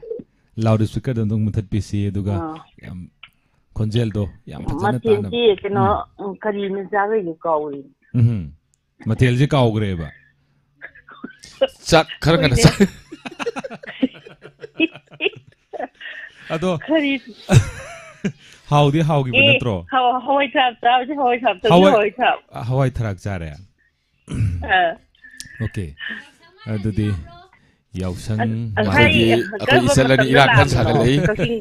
लाउड स्पीकर दंग मुथत पीसी दुगा याम खोंजेल दो याम फजना ताना मथेल जी केनो करी ने जागे के काउई मथेल जी काउग्रेबा चक खरगना चक अदो खरी हाउदी हाउगी बनत्रो हवाई थाप हवाई थराक चारे ओके अदुदी यावसंग मागी अखोई इसलनी इराक खन सागलै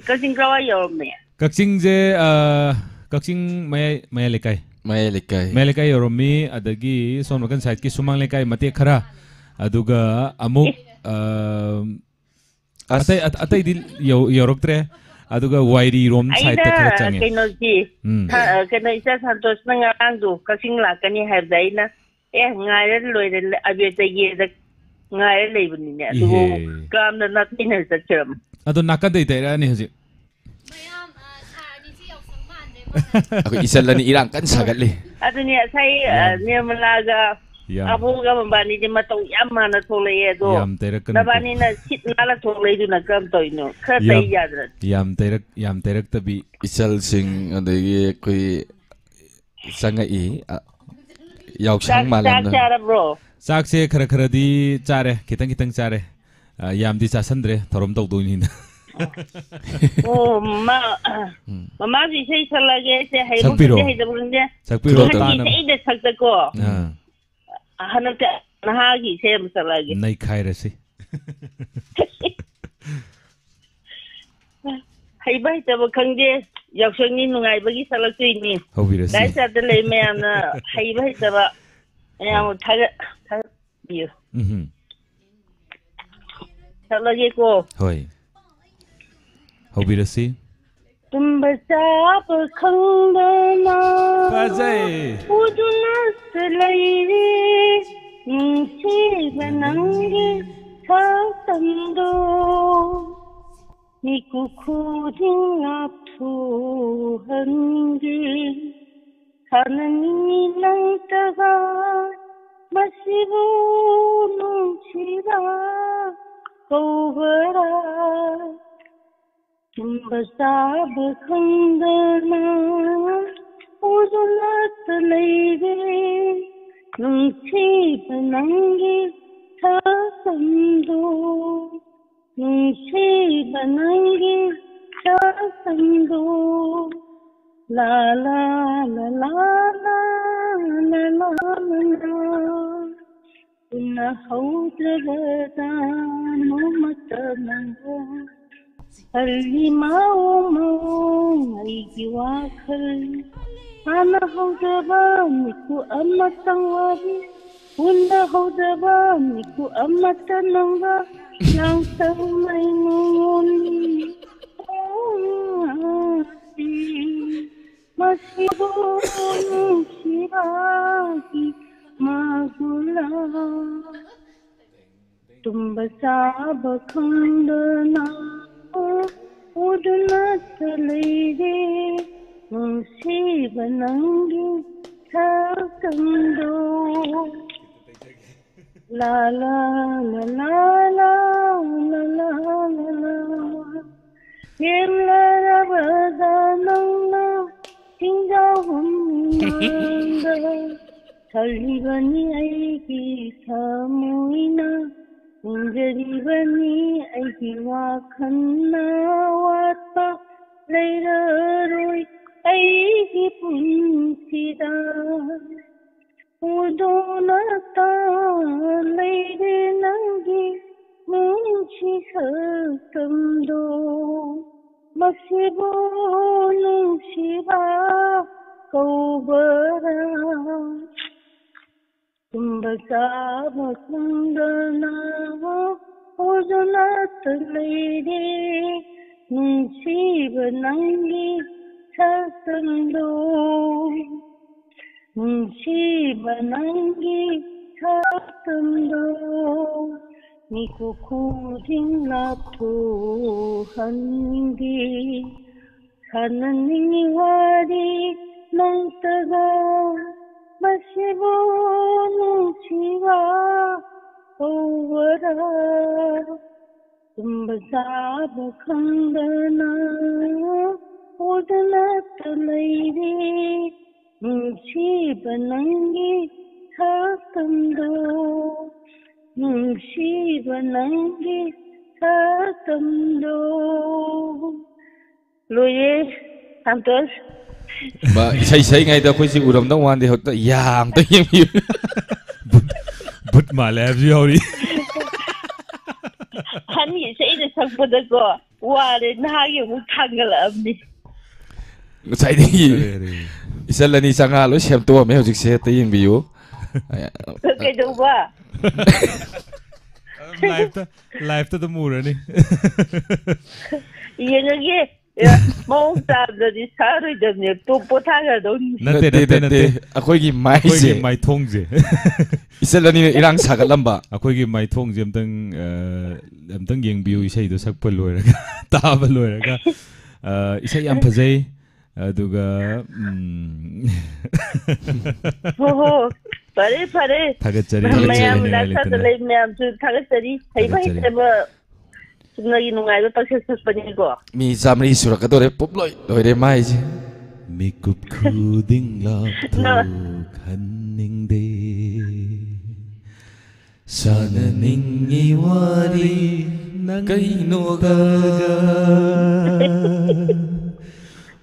कसिंग ग्रावा योरमे कक्सिंग जे कक्सिंग मय लेकाई योरमी अदगी सोनमकन साइड की सुमांग लेकाई मते खरा अदुगा अमुक अतै अतै दि योरक्त्रे aduga wairi rom side ta khara change keno ji keno isa santos na ngang du kasing la kani har dai na ngai loi de abe ta ye da ngai lei buni ne du kam na na tin sa cham adu nakad dei dai ra ni haji aku isalani irang kan sagat le adu ni sai ne malaga abu ga bani de matau yam mana thole ye do da bani na sit na la thole du na kam toino kha dai yadra yam terak tabi isal sing adagi koi sanga i yaw sang malam na chara bro sak se khara khara di chare kitang kitang chare yam di sa sandre thorom tau do ni na oh mama ji sei salage se hai bu se hai da bunde sakpiro ta na sei de sakta ko hanakta nahagi se salage nai khaira si hai bai ta ba khangde yaksang ni nungai bagi salak tui ni hobirasi dai sa de le me na hai bai ta ba ya mo tha biu salage ko hoi hobirasi तुम बचा खंगना बजाए उजुना सलैरे नीचे बनंगे थांदो निकु खुदिंगा थु हंगे खाननी नंतगा बसिबो नुचिरा कोवरा तुम बसाब खंगना उजुलत लैरे नुंची बनंगे था संदो नुंची बनंगे था संदो ला ला ला ला ला ला ला ला उन हौद्रवदा मत मंगो हल्ली माओ माई वाखल आना हौदबा मिकु अमतंवारी उन्ना हौदबा मिकु अमतनंगा लांग मैनोन मसिबो शिरागी मागुला तुम बसाब खंडना उड़ना चलेगे मुसीब नंगी थाकंदो ला ला ला ला ला ला ला ला येला रबदानंगा tinjawamda salibani aiki samuina Unjaribani aiki wakhanna wata leiraroi aiki punsida udonata leire nangi munchi sakamdo masibo nungshiba kaubara तुम कुंदना उजलत लेरे मुंशीब नंगी छसंदो मुंशीब नंगी छसंदो निको खुदिंगा तो हंगी हननी वारी नंतगा मसिबो नुचिवा ओवरा तुम बसाब खंडना उड़लत लैरे मुंशीब नंगी थाकंदो मुंशीब नंगी थाकंदो लोये संतोष ba isai sai ngai da khoi si uram dang wan de hot yang ta yem yu but malab ji hori hani sai da sakpada ko ware na ye mu thangal amni sai de isalani sanga lo sem to me hojik se ta yeng bi yu ke do ba life ta the mura ni ye ꯃꯑꯣꯡ ꯆꯥꯕꯗꯗꯤ ꯁꯥꯔꯣꯏꯗꯕꯅꯦ ꯄꯣꯊꯥꯒꯗꯧꯅꯤ ꯅꯠꯇꯦ ꯑꯩꯈꯣꯏꯒꯤ ꯃꯥꯏꯁꯦ ꯃꯥꯏꯊꯣꯡꯁꯦ ꯏꯆꯜꯂꯅꯤꯅ ꯏꯔꯥꯡ ꯁꯥꯒꯠꯂꯝꯕ ꯑꯩꯈꯣꯏꯒꯤ ꯃꯥꯏꯊꯣꯡꯁꯦ ꯑꯝꯇꯪ ꯌꯦꯡꯕꯤꯌꯨ ꯏꯁꯩꯗꯣ ꯁꯛꯄ ꯂꯣꯏꯔꯒ ꯇꯥꯕ ꯂꯣꯏꯔꯒ 이사이 안 파제이 아두가 호호 파레 타겟자리 마야म 라사도 레이 마야म 주 타겟자리 하이바이트버 숨나기 농아이도 빡쳤었거니고 미 잠리 수락가도레 뽑로이 노이레 마이지 미꿉 쿠딩 랍톡한닝데 사나닝이 와리 kainoga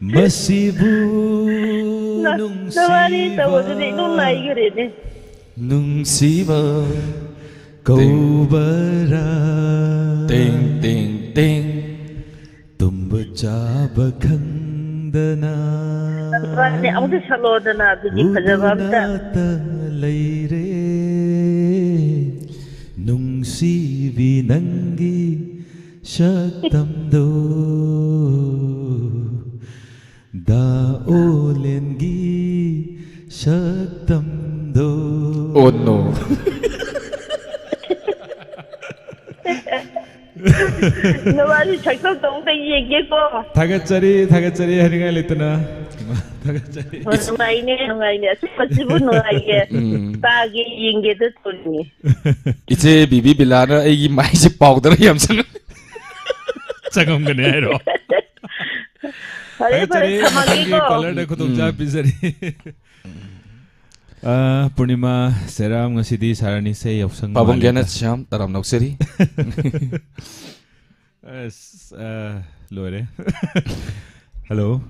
masibu nungsiba kaubara ting tumba chaba khandana amudu salodana adudi phajabamta leire nungsibi nangi shaktamdo da olengi shaktamdo oh no nobody chakso tongde yege ko 타겟자리 하니가 레트나 타겟자리 nungaine asibu nungaige taagi yingedo tolni 이제 비비 빌라나 아이기 마이지 파우더라 얌상 잠깐만요 해로 파레 참아기고 컬러데 구독자 비자리 Purnima सेराम ngasidi sarani se yausang babonggena cham taram nokseri loire hello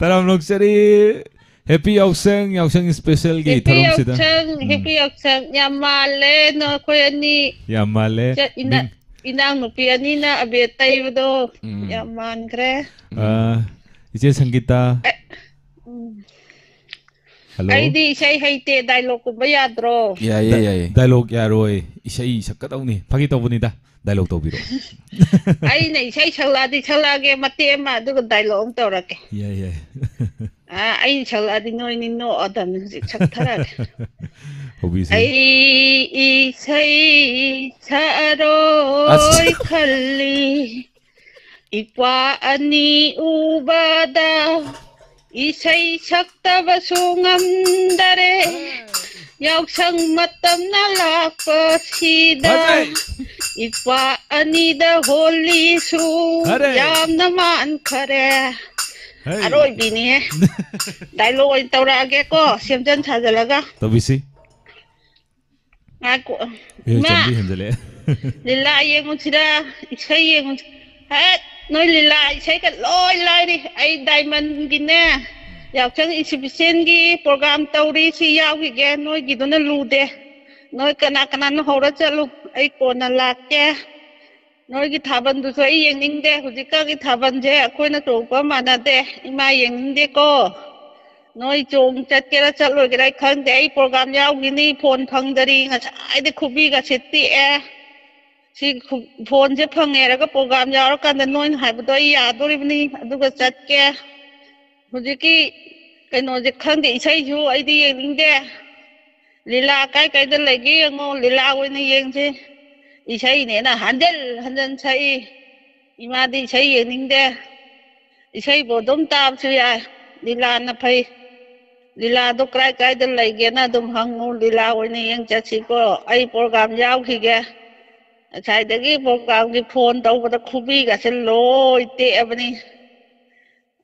taram nokseri happy yausang special gi tharom sida happy yausang yamale no koyani yamale inang nupi ani na abe taido yaman kre iche sangita hello aidi isai haite dialogue ko bayadro yae dialogue yaroi isai sakadawni phagi tobunida dialogue tobiro ai nei isai salage mate ma du dialogue torake yae ai saladi noi ni no adam sakthara hobisi ai isai saro khalli ikwa ani ubada isay sakta sungamdare yausang matam na lakpasida ikwa anida holy su yam naman kare aroy bini dialogue taurage ko siamjan sajalaga tabisi ako ma hendale lila yengun sida isay yengun hat nói lại thấy cái lôi đi ai diamond gì nè dạo chân exhibition gì program tàu đi xí giao gì cái nói gì đó nó lù đê nói cái nào nó hậu đó cho luôn ai còn là lạc che nói cái thà bần tụi tôi yên ninh đê của cái thà bần che coi nó trộn quá mà nè đê mà yên ninh đê cô nói trộn chặt cái đó chặt rồi cái này khăn đê ai program giao gì nè phone phăng đi ngay ai để khu bi cái chết tiệt si phone je phange ra ka program ya kan noin hai bu doi ya dori bni adu ga chat ke hoji ki kaino je khang de isai ju ai di yeng de lila kai de legi ngo lila oi ni yeng je isai ne na hanjan sai ima di sai yeng de isai bo dom tam chu ya lila na phai lila do kai de legi na dum hangu lila oi ni yeng cha chi ko ai program yau khi ge sai dagi program ki phone tau bata khubi ga se loi te abani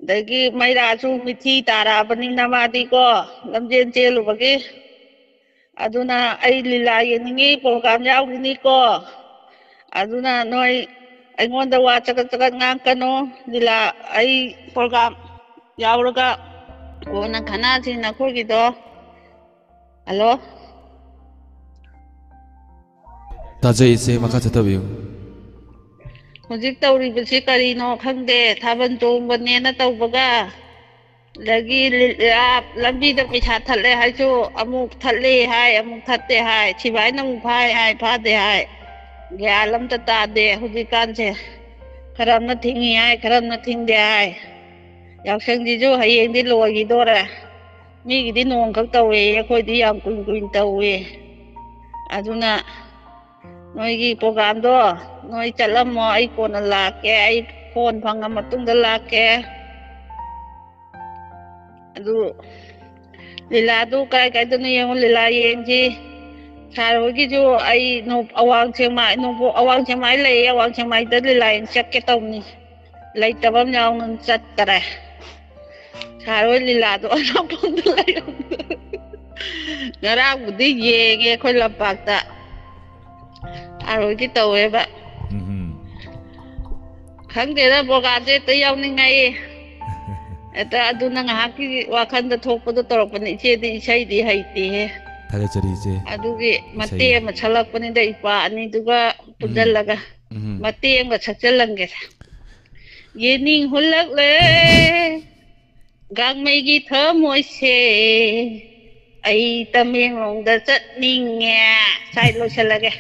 dagi maira chu mithi tara bani namadi ko lamjen chelu bagi aduna ai lila yeningi program yau ni ko aduna noi ai ngonda wa chakat ngang kano lila ai program yau raga ko na khana chi na ko gi do hello ताजे इसे मका चतबियो Hojik tawribasi karino khangde thaban chongbane na tawbaga lagi lambi da pisa thalle hai chu amuk thalle hai amuk thatte hai chibai na mu phai hai phade hai ꯒ꯭ꯌꯥꯟ ꯑꯝꯇ ꯇꯥꯗꯦ ꯍꯧꯖꯤꯛꯀꯥꯟꯁꯦ ꯈꯔꯝꯅ ꯊꯤꯡꯉꯤ ꯍꯥꯏ ꯈꯔꯝꯅ ꯊꯤꯡꯗꯦ ꯍꯥꯏ ꯌꯥꯎꯁꯪꯁꯤꯁꯨ ꯍꯌꯦꯡꯗꯤ ꯂꯣꯏꯈꯤꯗꯣꯔꯦ ꯃꯤꯒꯤꯗꯤ ꯅꯣꯡꯈꯛ ꯇꯧꯋꯦ ꯑꯩꯈꯣꯏꯗꯤ ꯌꯥꯝ ꯀꯨꯏꯅ ꯇꯧꯋꯦ ꯑꯗꯨꯅ ꯅꯣꯏꯒꯤ ꯄ꯭ꯔꯣꯒꯥꯝꯗꯣ ꯅꯣꯏ ꯆꯠꯂꯝꯃꯣ ꯑꯩ ꯀꯣꯟꯅ ꯂꯥꯛꯀꯦ ꯑꯩ ꯐꯣꯟ ꯐꯪꯉ ꯃꯇꯨꯡꯗ ꯂꯥꯛꯀꯦ ꯑꯗꯨ ꯂꯤꯂꯥꯗꯨ ꯀꯥꯏ ꯀꯥꯏꯗꯅꯣ ꯌꯦꯡꯉꯣ ꯂꯤꯂꯥ ꯌꯦꯡꯁꯤ ꯁꯥꯔ ꯍꯣꯏꯒꯤꯁꯨ ꯑꯩ ꯑꯋꯥꯡ ꯁꯦꯛꯃꯥꯏ ꯂꯩꯌꯦ ꯑꯋꯥꯡ ꯁꯦꯛꯃꯥꯏꯗ ꯂꯤꯂꯥ ꯌꯦꯡ ꯆꯠꯀꯦ ꯇꯧꯅꯤ ꯂꯩꯇꯕ ꯑꯃ ꯌꯥꯎꯅ ꯆꯠꯇꯔꯦ ꯁꯥꯔ ꯍꯣꯏ ꯂꯤꯂꯥꯗꯣ ꯑꯅꯥꯄꯗ ꯂꯩꯔꯝꯗ ꯉꯔꯥꯡꯕꯨꯗꯤ ꯌꯦꯡꯉꯦ ꯑꯩꯈꯣꯏ ꯂꯝꯄꯥꯛꯇ ꯑꯔꯣꯏꯒꯤ ꯇꯧꯋꯦꯕ ꯈꯪꯗꯦꯗ ꯄ꯭ꯔꯣꯒꯥꯝꯁꯦ ꯍꯦꯛꯇ ꯌꯥꯎꯅꯤꯡꯉꯥꯏꯌꯦ ꯍꯦꯛꯇ ꯑꯗꯨꯅ ꯉꯥꯏꯍꯥꯛꯀꯤ ꯋꯥꯈꯜꯗ ꯊꯣꯛꯄꯗꯣ ꯇꯧꯔꯛꯄꯅꯤ ꯏꯆꯦꯗꯤ ꯏꯁꯩꯗꯤ ꯍꯩꯇꯦꯍꯦ ꯊꯥꯒꯠꯆꯔꯤ ꯏꯆꯦ ꯑꯗꯨꯒꯤ ꯃꯇꯦꯛ ꯑꯃ ꯁꯛꯂꯛꯄꯅꯤꯗ ꯏꯄꯥ ꯑꯅꯤꯗꯨꯒ ꯄꯨꯟꯁꯤꯜꯂꯒ ꯃꯇꯦꯛ ꯑꯃꯒ ꯁꯛꯆꯜꯂꯝꯒꯦ ꯌꯦꯅꯤꯡ ꯍꯨꯜꯂꯛꯂꯦ ꯒꯥꯡꯃꯩꯒꯤ ꯊꯃꯣꯏꯁꯦ ꯑꯩ ꯇꯃꯦꯡꯂꯣꯡꯗ ꯆꯠꯅꯤꯡꯉꯦ ꯁꯥꯏ ꯂꯣꯏꯁꯤꯜꯂꯒꯦ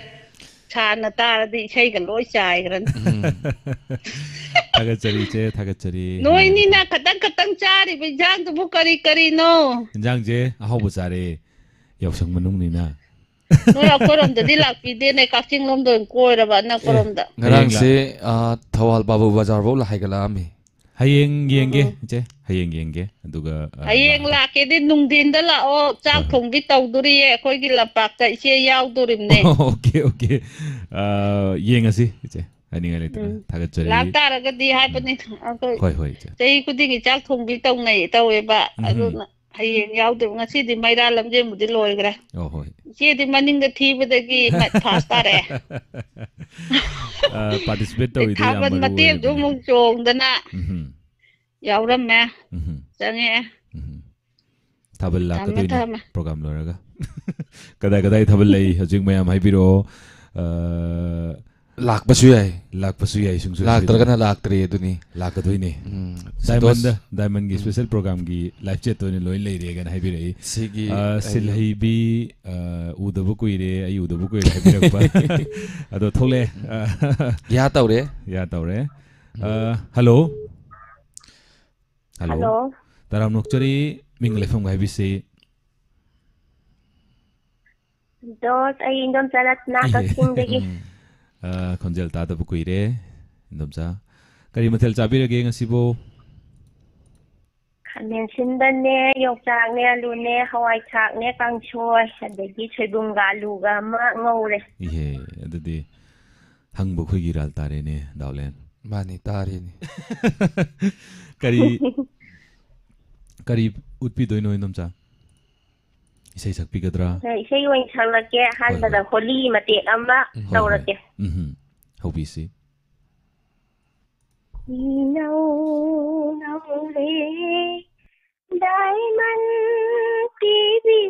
ꯁꯥꯔꯅ ꯇꯥꯔꯗꯤ ꯏꯁꯩꯒ ꯂꯣꯏ ꯆꯥꯏꯈ꯭ꯔꯅꯤ ꯊꯥꯒꯠꯆꯔꯤ ꯏꯆꯦ ꯊꯥꯒꯠꯆꯔꯤ ꯅꯣꯏꯅꯤꯅ ꯈꯇꯪ ꯆꯥꯔꯤꯕ ꯏꯟꯖꯥꯡꯗꯨꯕꯨ ꯀꯔꯤꯅꯣ ꯏꯟꯖꯥꯡꯁꯦ ꯑꯍꯥꯎꯕ ꯆꯥꯔꯦ ꯌꯥꯎꯁꯪ ꯃꯅꯨꯡꯅꯤꯅ ꯅꯣꯏ ꯑꯩꯈꯣꯏꯔꯣꯝꯗꯗꯤ ꯂꯥꯛꯄꯤꯗꯦꯅꯦ ꯀꯛꯆꯤꯡ ꯂꯣꯝꯗ ꯑꯣꯏꯅ ꯀꯣꯏꯔꯕ ꯑꯅꯛꯄꯔꯣꯝꯗ ꯉꯔꯥꯡꯁꯦ ꯊꯧꯕꯥꯜ ꯕꯥꯕꯨ ꯕꯖꯥꯔꯐꯥꯎ ꯍꯥꯏꯒꯠꯂꯛꯑꯝꯃꯤ ꯍꯌꯦꯡ ꯌꯦꯡꯒꯦ ꯏꯆꯦ ꯍꯌꯦꯡ ꯌꯦꯡꯒꯦ ꯑꯗꯨꯒ ꯍꯌꯦꯡ ꯂꯥꯛꯀꯦꯗꯤ ꯅꯨꯡꯊꯤꯟꯗ ꯂꯥꯛꯑꯣ ꯆꯥꯛ ꯊꯣꯡꯕꯤ ꯇꯧꯗꯣꯔꯤꯌꯦ ꯑꯩꯈꯣꯏꯒꯤ ꯂꯝꯄꯥꯛꯇ ꯏꯆꯦ ꯌꯥꯎꯗꯣꯔꯤꯕꯅꯦ ꯑꯣꯀꯦ ꯌꯦꯡꯉꯁꯤ ꯏꯆꯦ ꯍꯥꯏꯅꯤꯡꯉꯥꯏ ꯂꯩꯇꯅ ꯊꯥꯒꯠꯆꯔꯤ ꯂꯥꯛꯇꯥꯔꯒꯗꯤ ꯍꯥꯏꯕꯅꯤ ꯑꯩꯈꯣꯏ ꯍꯣꯏ ꯏꯆꯦ ꯆꯍꯤ ꯈꯨꯗꯤꯡꯒꯤ ꯆꯥꯛ ꯊꯣꯡꯕꯤ ꯇꯧꯋꯦꯕ ꯑꯗꯨꯅ ꯍꯌꯦꯡ ꯌꯥꯎꯗꯣꯏꯕ ꯉꯁꯤꯗꯤ ꯃꯩꯔꯥ ꯂꯝꯖꯦꯟꯕꯨꯗꯤ ꯂꯣꯏꯈ꯭ꯔꯦ ꯏꯆꯦꯗꯤ ꯃꯅꯤꯡꯗ ꯊꯤꯕꯗꯒꯤ ꯐꯥꯁ ꯇꯥꯔꯛꯑꯦ ꯄꯥꯔꯇꯤꯁꯤꯄꯦꯠ ꯇꯧꯔꯤꯗꯣ ꯌꯥꯝ ꯊꯥꯕꯜ ꯃꯔꯨ ꯃꯇꯦꯛꯁꯨ ꯑꯣꯏꯔꯤꯕꯅꯤ ꯑꯃꯨꯛ ꯆꯣꯡꯗꯅ ꯌꯥꯎꯔꯝꯃꯦ ꯆꯪꯉꯛꯑꯦ ꯊꯥꯕꯜ ꯊꯝꯃꯦ ꯂꯥꯛꯀꯗꯣꯏꯅꯦ ꯊꯝꯃꯦ ꯄ꯭ꯔꯣꯒꯥꯝ ꯂꯣꯏꯔꯒ ꯀꯗꯥꯏ ꯊꯥꯕꯜ ꯂꯩ ꯍꯧꯖꯤꯛ ꯃꯌꯥꯝ ꯍꯥꯏꯕꯤꯔꯛꯑꯣ ꯂꯥꯛꯄꯁꯨ ꯌꯥꯏ ꯁꯨꯡꯁꯣꯏ ꯂꯥꯛꯇ꯭ꯔꯒꯅ ꯂꯥꯛꯇ꯭ꯔꯦ ꯑꯗꯨꯅꯤ ꯂꯥꯛꯀꯗꯣꯏꯅꯦ ꯗꯥꯏꯃꯟꯒꯤ ꯁ꯭ꯄꯦꯁꯦꯜ ꯄ꯭ꯔꯣꯒꯥꯝꯒꯤ ꯂꯥꯏꯐ ꯆꯦꯠꯇ ꯑꯣꯏꯅ ꯂꯣꯏ ꯂꯩꯔꯦꯒꯅ ꯍꯥꯏꯕꯤꯔꯛꯏ ꯁꯤꯒꯤ ꯁꯤꯜꯍꯩꯕꯤ ꯎꯗꯕ ꯀꯨꯏꯔꯦ ꯑꯩ ꯎꯗꯕ ꯀꯨꯏꯔꯦ ꯍꯥꯏꯕꯤꯔꯛꯄ ꯑꯗꯣ ꯊꯣꯛꯂꯛꯑꯦ ꯌꯥ ꯇꯧꯔꯦ ꯍꯜꯂꯣ ꯇꯔꯥꯝ ꯅꯣꯛꯆꯔꯤ ꯃꯤꯡ ꯂꯩꯐꯝꯒ ꯍꯥꯏꯕꯤꯁꯤ ꯑꯩ ꯏꯟꯗꯣꯝꯆꯥ ꯔꯠꯅꯥ ꯀꯛꯆꯤꯡꯗꯒꯤ ꯈꯣꯟꯖꯦꯜ ꯇꯥꯗꯕ ꯀꯨꯏꯔꯦ ꯏꯟꯗꯣꯝꯆꯥ ꯀꯔꯤ ꯃꯊꯦꯜ ꯆꯥꯕꯤꯔꯒꯦ ꯉꯁꯤꯕꯨ ꯈꯥꯃꯦꯟ ꯁꯤꯟꯕꯅꯦ ꯌꯣꯡꯆꯥꯛꯅꯦ ꯑꯂꯨꯅꯦ ꯍꯋꯥꯏ ꯊꯔꯥꯛꯅꯦ ꯀꯥꯡꯁꯣꯏ ꯑꯗꯒꯤ ꯁꯣꯏꯕꯨꯝꯒ ꯑꯂꯨꯒ ꯑꯃ ꯉꯧꯔꯦ ꯏꯍꯦ ꯑꯗꯨꯗꯤ ꯍꯪꯕ ꯑꯩꯈꯣꯏꯒꯤ ꯏꯔꯥꯜ ꯇꯥꯔꯦꯅꯦ ꯗꯥꯎꯂꯦꯟ ꯃꯥꯅꯤ ꯇꯥꯔꯤꯅꯤ ꯀꯔꯤ ꯎꯠꯄꯤꯗꯣꯏꯅꯣ ꯏꯟꯗꯣꯝꯆꯥ ꯏꯁꯩ ꯁꯛꯄꯤꯒꯗ꯭ꯔꯥ ꯏꯁꯩ ꯑꯣꯏꯅ ꯁꯛꯂꯛꯀꯦ ꯑꯍꯥꯟꯕꯗ ꯍꯣꯂꯤ ꯃꯇꯦꯛ ꯑꯃ ꯇꯧꯔꯛꯀꯦ ꯍꯧꯕꯤꯁꯤ नवरे डायमंड टीवी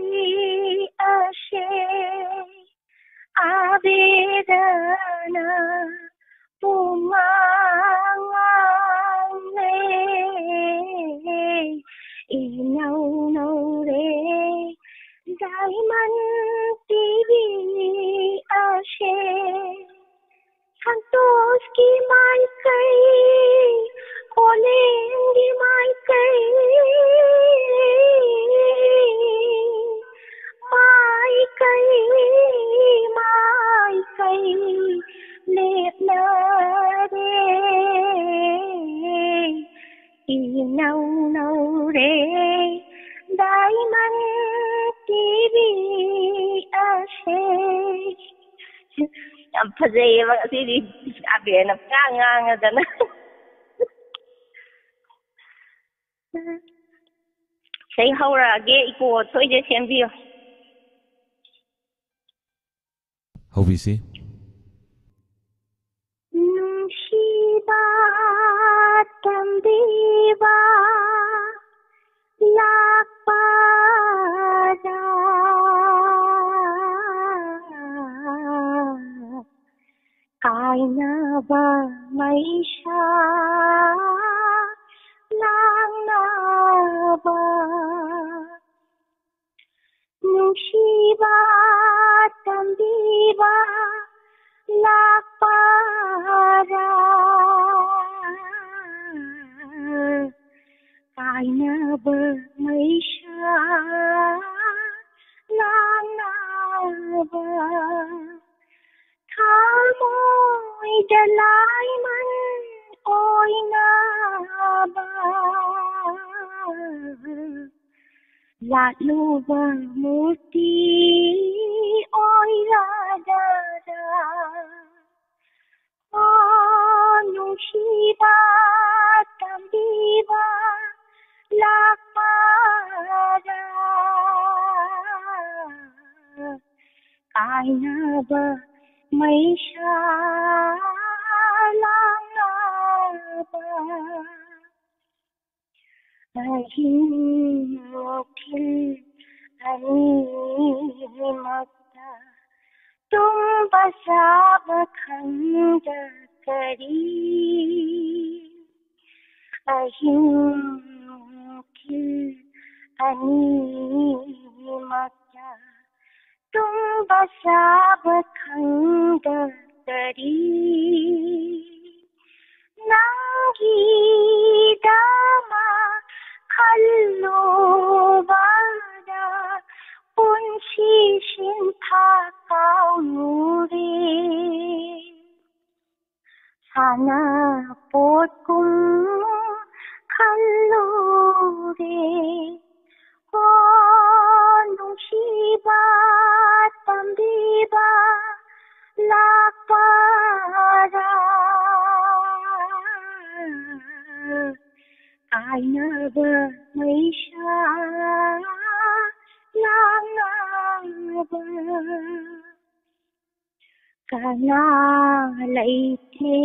आशे आवेदना पुमांगे नवरे डायमंड टीवी आशे संतोष की मायकई ओलेंगी मायकई मायकई लेपना रे नौ रे डायमंड टीवी आशे ꯌꯥꯝ ꯐꯖꯩꯌꯦꯕ ꯉꯁꯤꯗꯤ ꯑꯕꯦꯔꯅ ꯉꯥꯡꯉꯗꯅ ꯏꯁꯩ ꯍꯧꯔꯛꯑꯒꯦ ꯏꯀꯣ ꯁꯣꯏꯗꯦ ꯁꯦꯝꯕꯤꯌꯣ ꯍꯧꯕꯤꯁꯤ ꯅꯨꯡꯁꯤꯕ ꯇꯝꯕꯤꯕ ꯂꯥꯛꯄꯗ कायनाबा मैशा लांगनाबा नुशीबा तंबीबा lakpara kainaba maisha lanaba thamoi dalai man oinaba latluba murti oiradara nungsiba tambiba lakpara kainaba maisha lanaba ahinokil animakta tum basab khanda kari ahinokil animakta tum basab khanda kari nangi dama khallo bada punchi shintha kaunure sana potkum khallo re o nungsiba tambiba lakpara kainaba maisha lanaba kana laite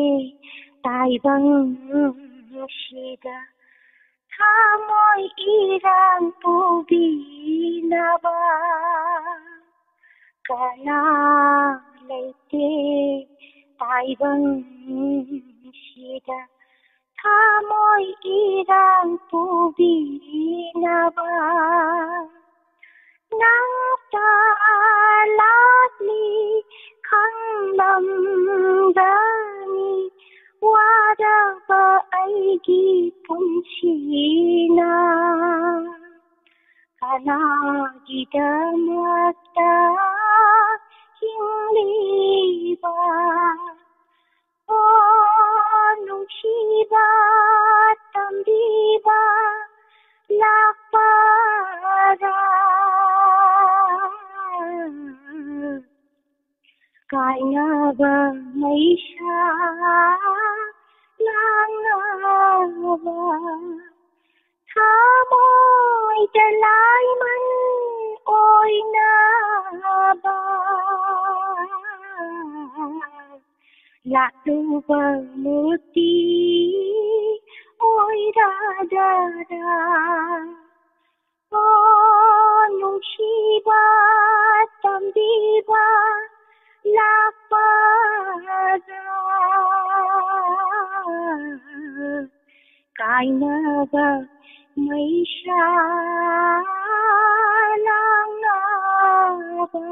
taibang shida thamoi irang pubinaba kana laite taibang shida thamoi irang pubinaba nang talatli khanglam dani wadaba aigi punchina kanagi damata hingliba nungsiba tambiba lakpara kainaba maisha lanaba thamoi dalai man oinaba latluba murti oiradara nungsiba tambiba lakpara kainaba maisha lanaba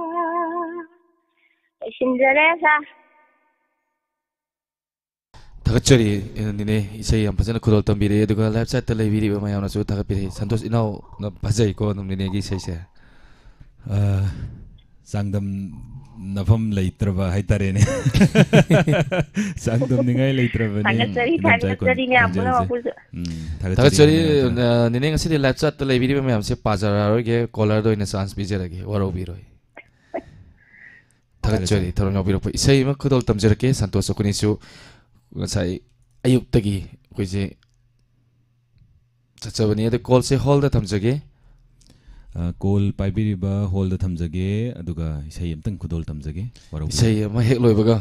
Cinderella Thakachari nine isai yam phajana khudol tambire aduga live chat ta leibiri ba mayamna chu thakapire Santosh inau na bhajai ko nine gi isai se sangdam nafam leitraba haitarene sangdam ningai leitraba ne thakachari nine ngasi de live chat ta leibiri ba mayam se pajara ro ge caller do ina chance bijara ge waro biroi thakachari thorong biro po isai ma khudol tamjara ke Santosh kuni chu ngasai ayuk tagi koise chachabani ade call se hall da thamjage call paibiriba hall da thamjage aduga isai amtang khudol tamjage waro isai ma hek loibaga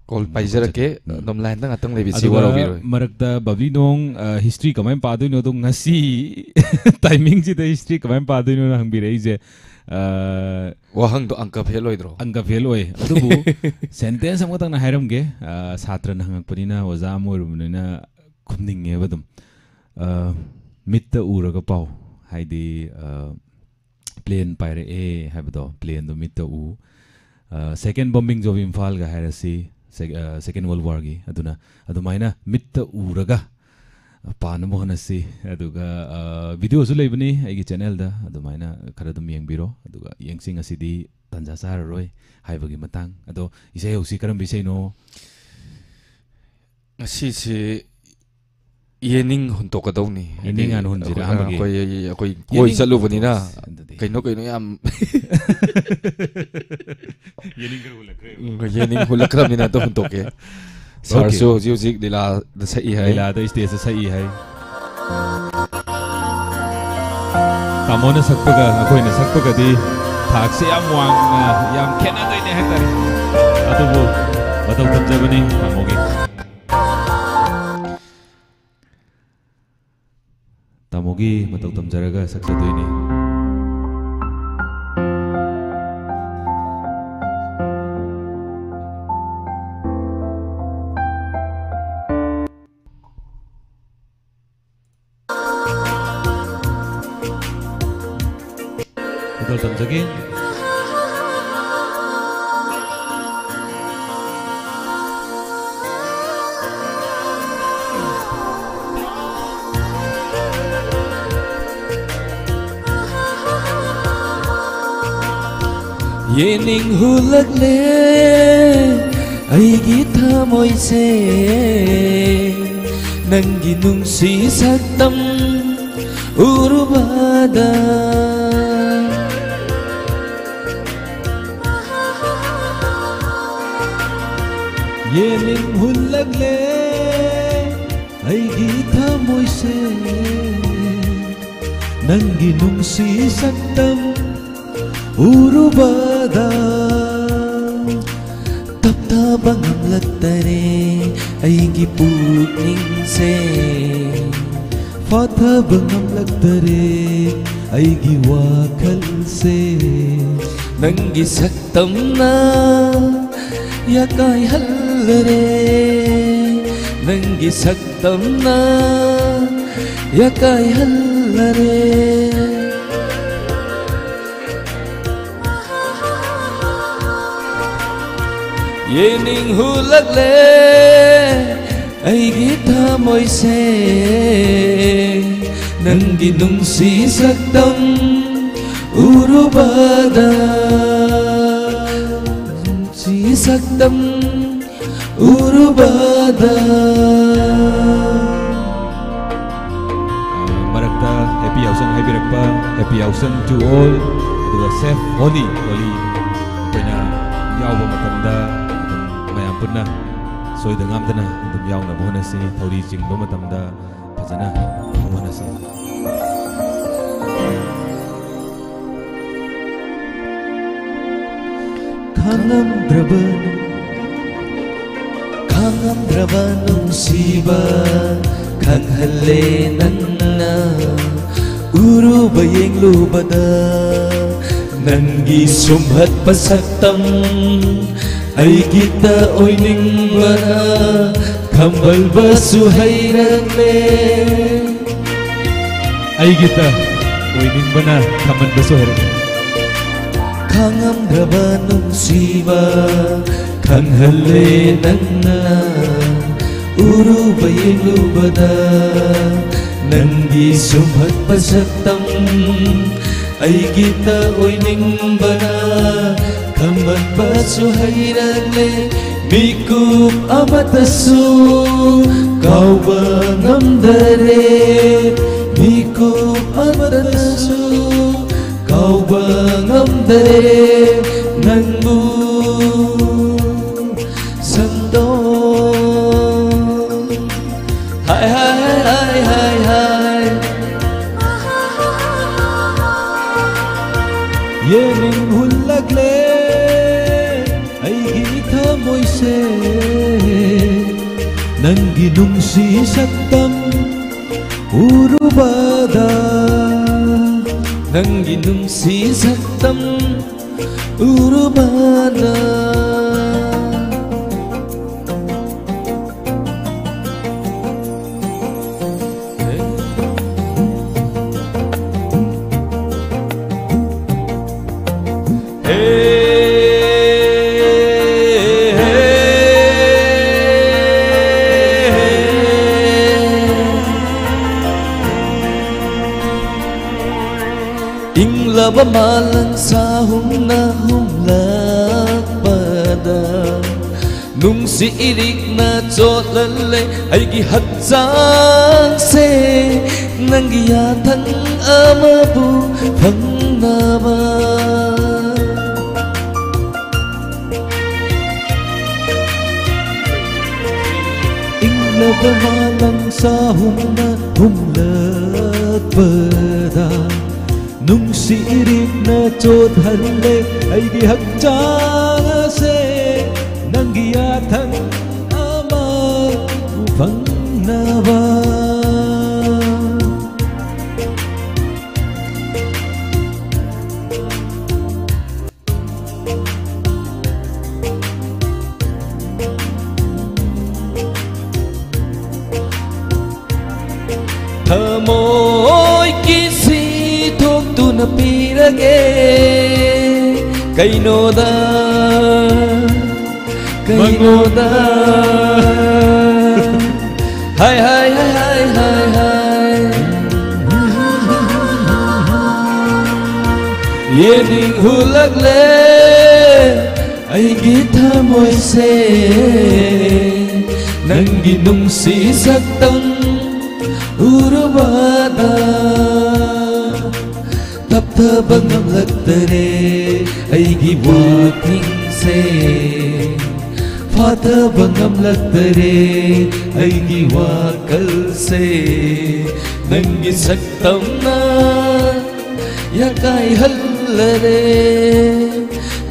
call paijara ke nom line da ngatang lebi si waro biro marakta babinong history kamai paduino dong ngasi timing ji da history kamai paduino na hangbirei je wahang do angka pheloi adubu sentence amgatang na hairamge satra na hangakpanina oja moirumnina khumninge badum mitta uraga pau haidi plane paire e habdo plane do mitta u second bombing job Imphal ga hairasi second world war gi aduna adumaina mitta uraga पान मोहन से video लेबनी channel अदुमाइना खर दम येंबिरो अदुगा येंसिंग असिदी तंजा साररोय हाइबगी मतंग अदो इसे हौसी करम बिसेनो असिसे येनिंग हुंतोकदौनी येनिंग आन हुंजिरा हमगी कोई कोई चलुबनिना कइनो कइनो याम येनिंग हुलक्रमिना तो हुंतोके सरसो जी लीला सही है लीला द स्टेज सही है तामोने सकपगा अखोइने सकपगदी थाकसे याम वांगना याम खेना दोइने हेतरे अदुबो बदल तमजबनी तामोगी मतौ तमजरगा सकसदोइने समझगे ये निंगु लगले अइगी थामोइसे नंगी नुंसी सक्तम उरुबादा ये निंगु लगले अइगी थामोइसे नंगी नुंसी सक्तम उरुबादा तप्ता बंगम लत्तरे अइगी पुकनिंग से फाथा बंगम लत्तरे अइगी वाखल से नंगी सक्तम ना या काय हल्लरे नंगी सक्तम ना या काय हल्लरे ये निंगु लगले अइगी थामोइसे नंगी नुंसी सक्तम उरुबादा नुंसी सक्तम उरुबादा मरक्ता हैप्पी याउसन हाइबिरक्पा हैप्पी याउसन टू ऑल अदुगा सेफ होली होली कोइना यावबा मतमदा पुनः सोईदंगामदना अदुम यावना बोनसी थौरी चिंगबा मतमदा फजना बोनसी खांगमद्रबा नुंसीबा खंगहल्ले नन्ना उरुबा येंगलुबदा नंगी सुम्हत्पा सक्तम अइगिता ओइनिंगबना खंबलबा सुहैरंगले अइगिता ओइनिंगबना खंबलबा सुहैरंगले खांगमद्रबा नुंसीबा खंगहल्ले नन्ना उरुबा येंगलुबदा नंगी सुम्हत्पा सक्तम अइगिता ओइनिंगबना खंबलबा सुहैरंगले मिकुप अमतसु काउबा नमदरे मिकुप अमतसु काउबा नमदरे नंगु संदो हाय हाय हाय हाय हाय ये निंगु लगले मोइसे नंगी नुंसी सक्तम उरुबादा नंगी नुंसी सक्तम उरुबादा Inglaba malang sa humlak pada Nung si irik na chotlale ay gihatsang se Nanggiyatan amabu pangnaman Inglaba malang sa humlak pada Nung si irik na chotlale ay gihatsang se Nanggiyatan amabu pangnaban Thamoy kisi thok tu na pirage kainoda Kainoda Hai hai hai hai hai hai Yening hulak le Aigi thamoy se Nanggi nung si saktang Urubada Tapta bangam lagtare Aigi waking se Fata bangam lagtare Aigi wakal se Nanggi saktam na Yakai hallare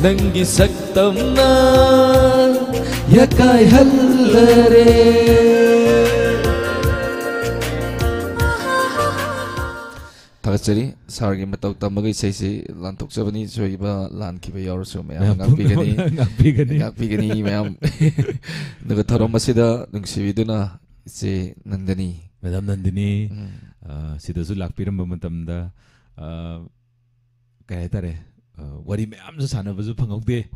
Nanggi saktam na Yakai hallare Tagachari sargi matau tamagai seisi lantok sabani soiba lan kiba yaursu mayam ngakpigani mayam naga tharom masida nungsividuna se Nandini Madam Nandini sidasu lakpiram matamda kaya tare wari mayam su sanabasu phangokde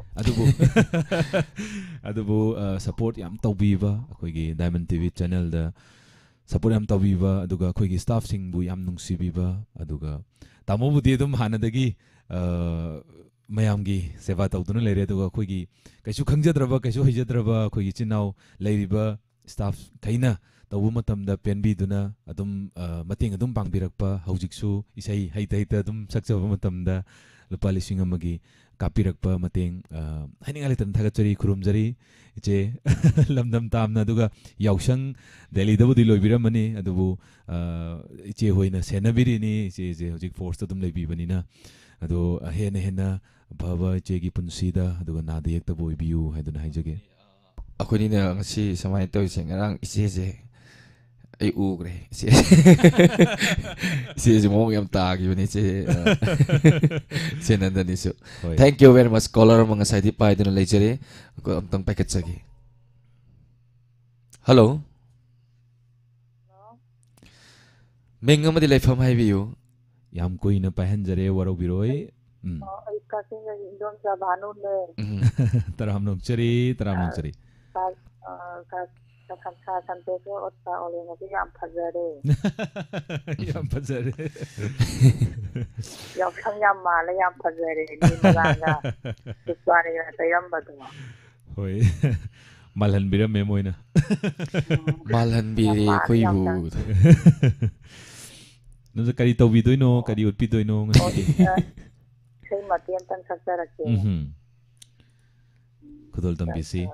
adubu support yam tawbiba akoigi Diamond TV channel da support yam tawbiba aduga akoigi staff singbu yam nungsibiba aduga tamobudi adum hanadagi mayamgi seva tawduna leire aduga akoigi kaisu khangjadraba kaisu hijadraba akoigi chinau leiriba staff kaina tawbu matamda penbiduna adum mating adum pangbirakpa haujiksu isai haita adum sakchaba matamda lupa lising amagi kapirakpa mating haningali tan thagachari khurumjari iche lamdam tamna aduga yausang Delhi dabu diloibiramani adubu iche hoina senabirini iche je hojik force adum leibibanina adu hena baba iche gi punsida aduga nadiyek tabu ibiu haiduna haijage akoni na ngasi samai tawise ngarang iche ai ugre si mo yam tagi bani se Nandini so thank you very much caller mga saidi pai dun lejere ko amtang packet sagi hello menga madi life ham hai biu yam koi na pahanjare waro biroi kasinga indom sa bhanu le taram nokchari Kamsa santoso otta olena ki yam phajare yam yam mala yam phajare ni malanga tuswani na tayam badu hoi malhan biram me moina malhan biri koi bu no kari tawbi doino kari utpi doino ngasi sei matiam tan sakara ke kudol tam bisi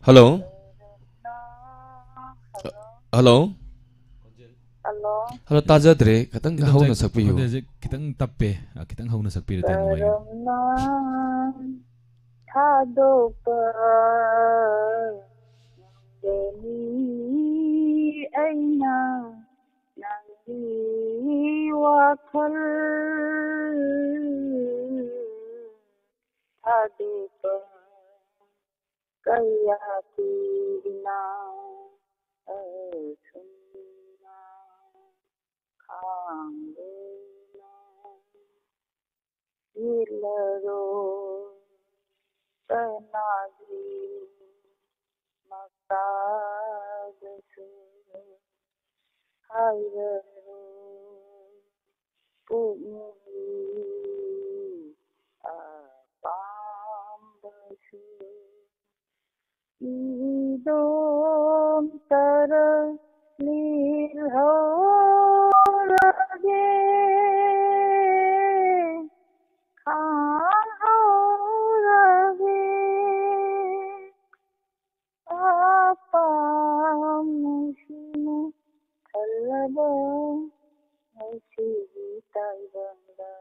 hello hello hello hello ताजद्रे खतंग हौना सकपियो खितंग तप्पे खितंग हौना सकपियो ते नुंगाई थादोक देनी ऐना नंगी वाखल थादोक कया तीना सुना खांगना हिलरो तनागी मकादसु हायरो पुनी अपाम्बसु idom tara lil horage khan horage apam shinu thalaba aisi taibanda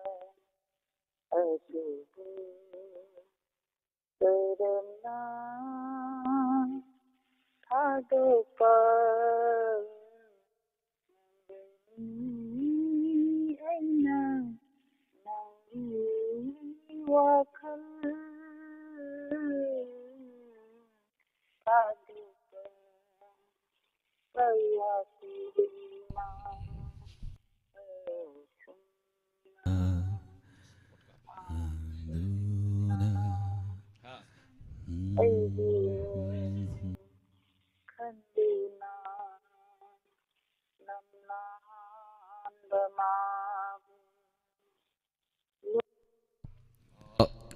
asubu terna थादोका ऐना नंगी वाखल थादोका कया तीना Kandina namnan bama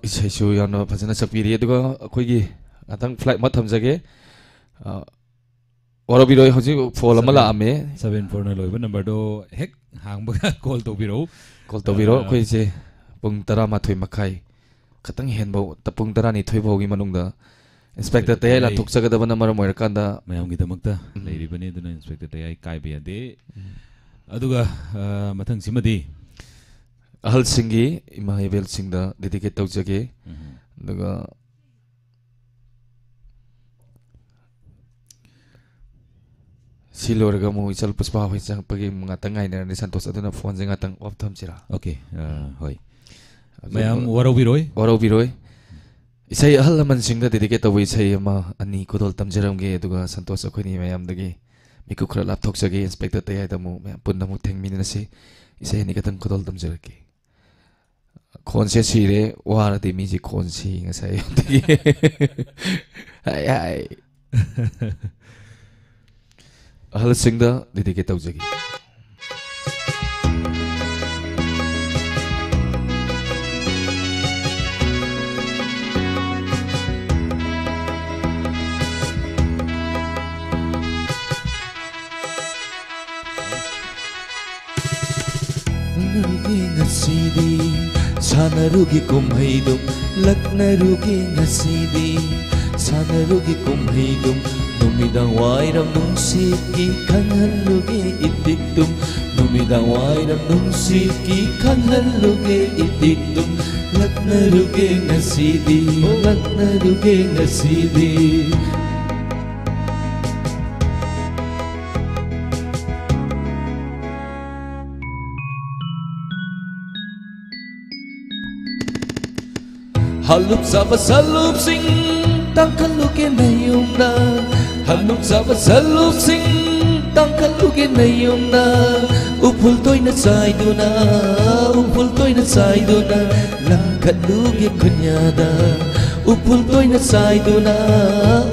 isaisu yana phajana sakpiri aduga akhoi atang flight ma thamjage warabiroi hoji phone ama la ame 74 na loiba number do hek hangba call to biro akhoi je pung 12 makhai khatang henbo tapung 12 bogi manungda Inspector Tay la thuksa kada bana mara moira kanda mayam gi damakta leiri bane duna Inspector Tay ai kai be ade aduga mathang simadi ahal singi ima hebel singda dedicate tawjage daga silorga mu ichal puspa hoi chang pagi ngatangai na ni santos aduna phone je ngatang off thamchira okay hoi mayam warobiroi isai ahal laman singda dedicate tawi isai ama ani kodol tamjaramge aduga santos akhoni mayam dagi miku khra lap thokjage Inspector Tay da mu punna mu thengmin na si isai ni katang kodol tamjarake khon se sire wara de mi ji khon si ngasai dagi ai ahal singda dedicate tawjage Ngasidi sanarugi kumhaidum laknarugi ngasidi sanarugi kumhaidum numidang wairam nungsiki kanhalugi itiktum numidang wairam nungsiki kanhalugi itiktum laknarugi ngasidi laknarugi ngasidi Halup saba salup sing tangkan luke nayum na Halup saba salup sing tangkan luke nayum na Upul toy na sayduna upul toy na sayduna langkat luke kunyada Upul toy na sayduna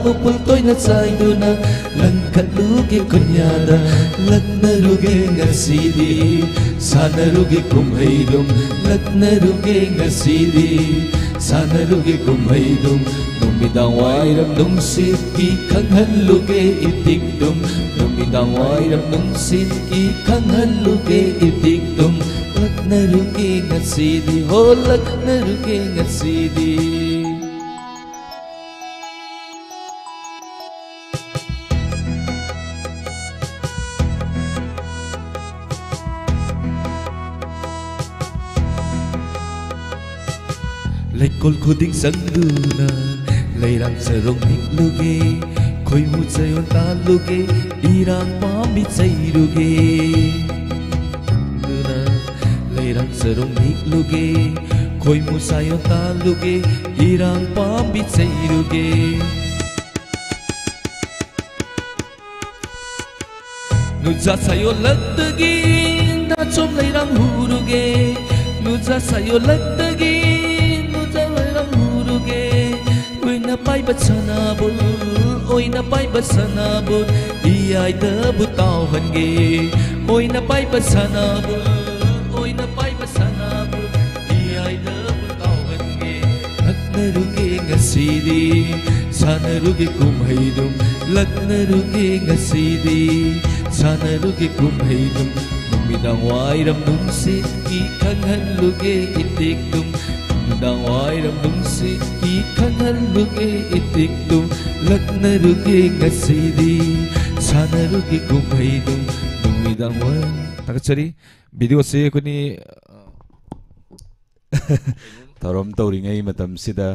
upul toy na sayduna langkat luke kunyada Lakna luke ngasidi sana luke kumhaidum Lakna luke ngasidi Sanarugi kumhaidum numidang wairam nungsiki kanghaluge itikdum numidang wairam nungsiki kanghaluge itikdum laknarugi ngasidi ho laknarugi ngasidi lekol khuding sangduna leirang sarong nikluge khoi mu chayon taluge irang pami chairuge duna leirang sarong nikluge khoi mu sayon taluge irang pami chairuge nuja sayo lagdagi na chom leirang huruge nuja sayo lagdagi nuja leirang huruge oina pai basanabul oina pai basanabul iai da butau hange oina pai basanabul oina pai basanabul iai da butau hange laknaruge ngasidi sanaruge kumhaidum laknaruge ngasidi sanaruge kumhaidum numidang wairam nungsit ki khanghaluge itikdum numidang wairam nungsit ki khanghaluge itikdum laknaruge ngasidi sanaruge kumhaidum numidang wai takachari video se kuni tarom tauringai matam sida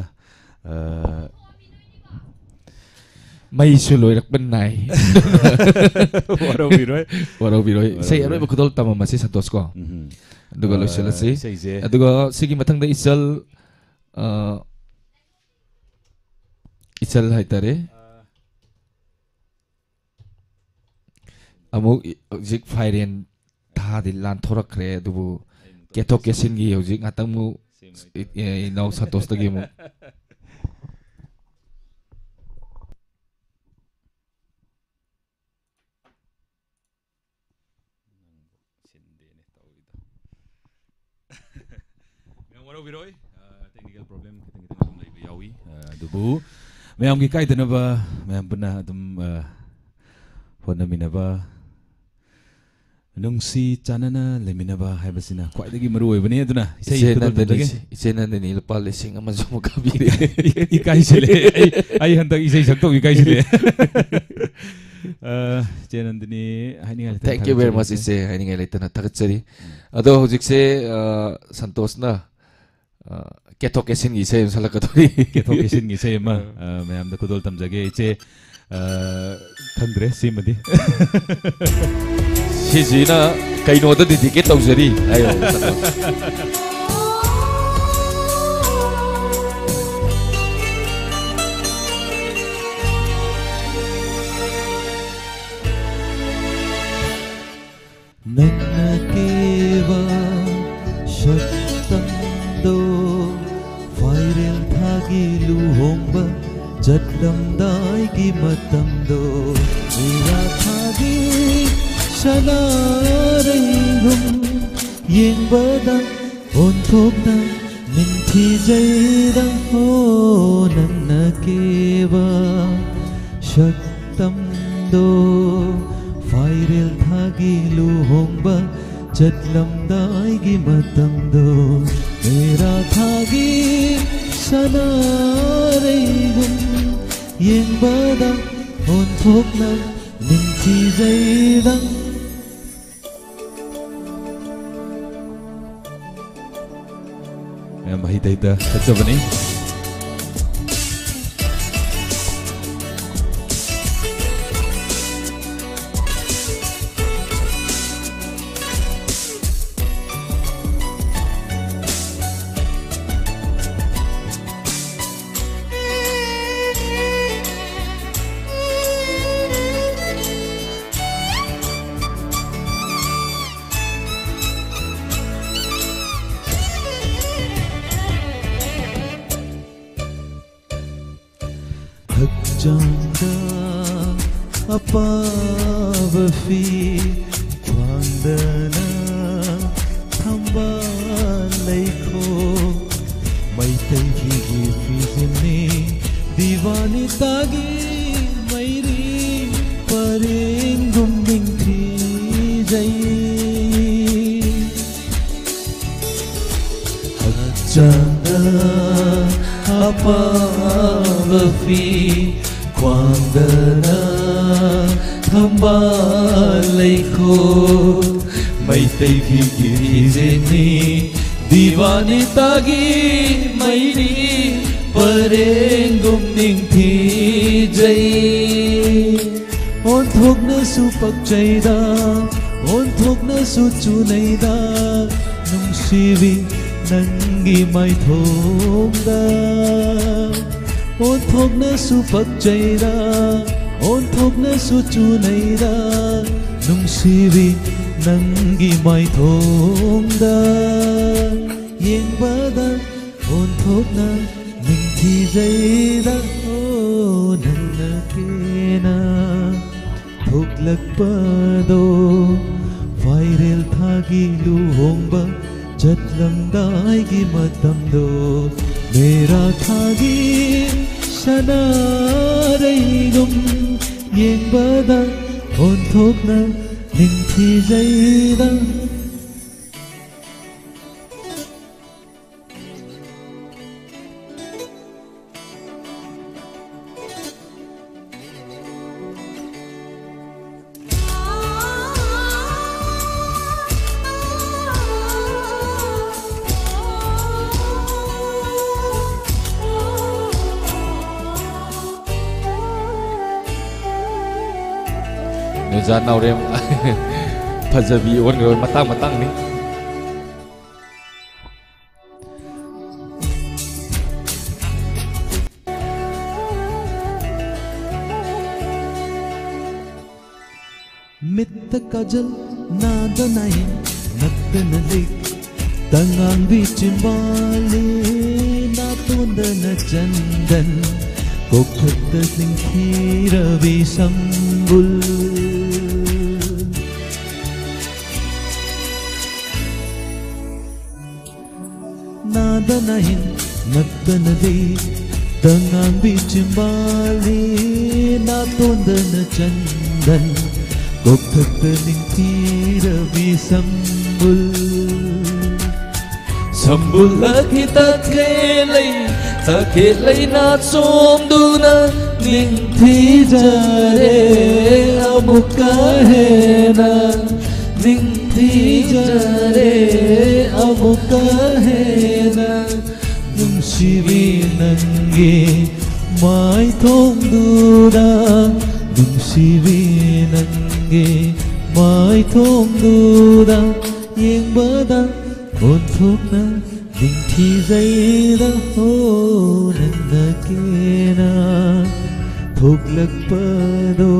May suloy rakban nai. Waraw biroy. Say ano ba kudol tama masi Santos ko. Aduga lo sila si. Aduga sige matang da isal isal hay tare. Amo jik fairen ta di lan thorak kre adubu ketok kesin gi jik ngatang mu inaw Santos tagi mo. Technical problem kita dum lay yawi dubu mayam gi kai tana ba mayam puna dum hona minaba nungsi chanana lemina ba haibasina kwai dagi maru oi bani aduna isena ni lupa lesing ama jomo kabi ikai sile ai hantak isai sakto ikai sile jenandini haninga thank you very much ise haninga letana takachari ado hojik se Santos na ketok kesin gi se salakatori ketok kesin gi se ma mayam da kudol tamjage iche khandre simadi sijina kaino da didike tawjari ayo Santos Nagnakewa Shaktando Viral thagi luhongba Jatlamdai ki matamdo Mera thagi Sanarai Yengbada Onthokna Ninthi jairang ho Nagnakewa Shaktando Viral thagi luhongba Jatlamdai gi matamdo Mera thagi sanarai yengbada onthokna ningthi jairang mahita ita tajabani Janda apawafi kwandana thamba laiko maitai ki fizne diwani tagi mairi parengum ningthi jai janda apawafi kwandana thamba laiko maitai ki gizeni Diwani tagi maini parengum ningthi jai On thok na su pak jaida On thok na su chunaida Nung sivi nangi mai thokda On thok na su pak jaida On thok na su chunaida Nung sivi nangi mai thokda Yeng bada on thok na ning thi jaida O nanna kena thok lakpado viral thagi lu hongba chatlamdai gi matamdo mera thagi sanareigum yeng bada on thok na ning thi jaida Nuzan naurem Pajabi on gawin matang ni Mitta kajal nada nahi natta nalik tangang bichimbali na tunda na chandan kokhatta singkhira visambul nada nahi natta nalik tangang bichimbali na tunda na chandan Kokhatta ningthira visambul Sambul kita thelai na somduna ningthi jare amuka hena ningthi jare amuka hena nungsivi nange mai thongduna nungsivi nange mai thongduna yeng bada on thokna ningthi jaida ho nanna kena thoklakpado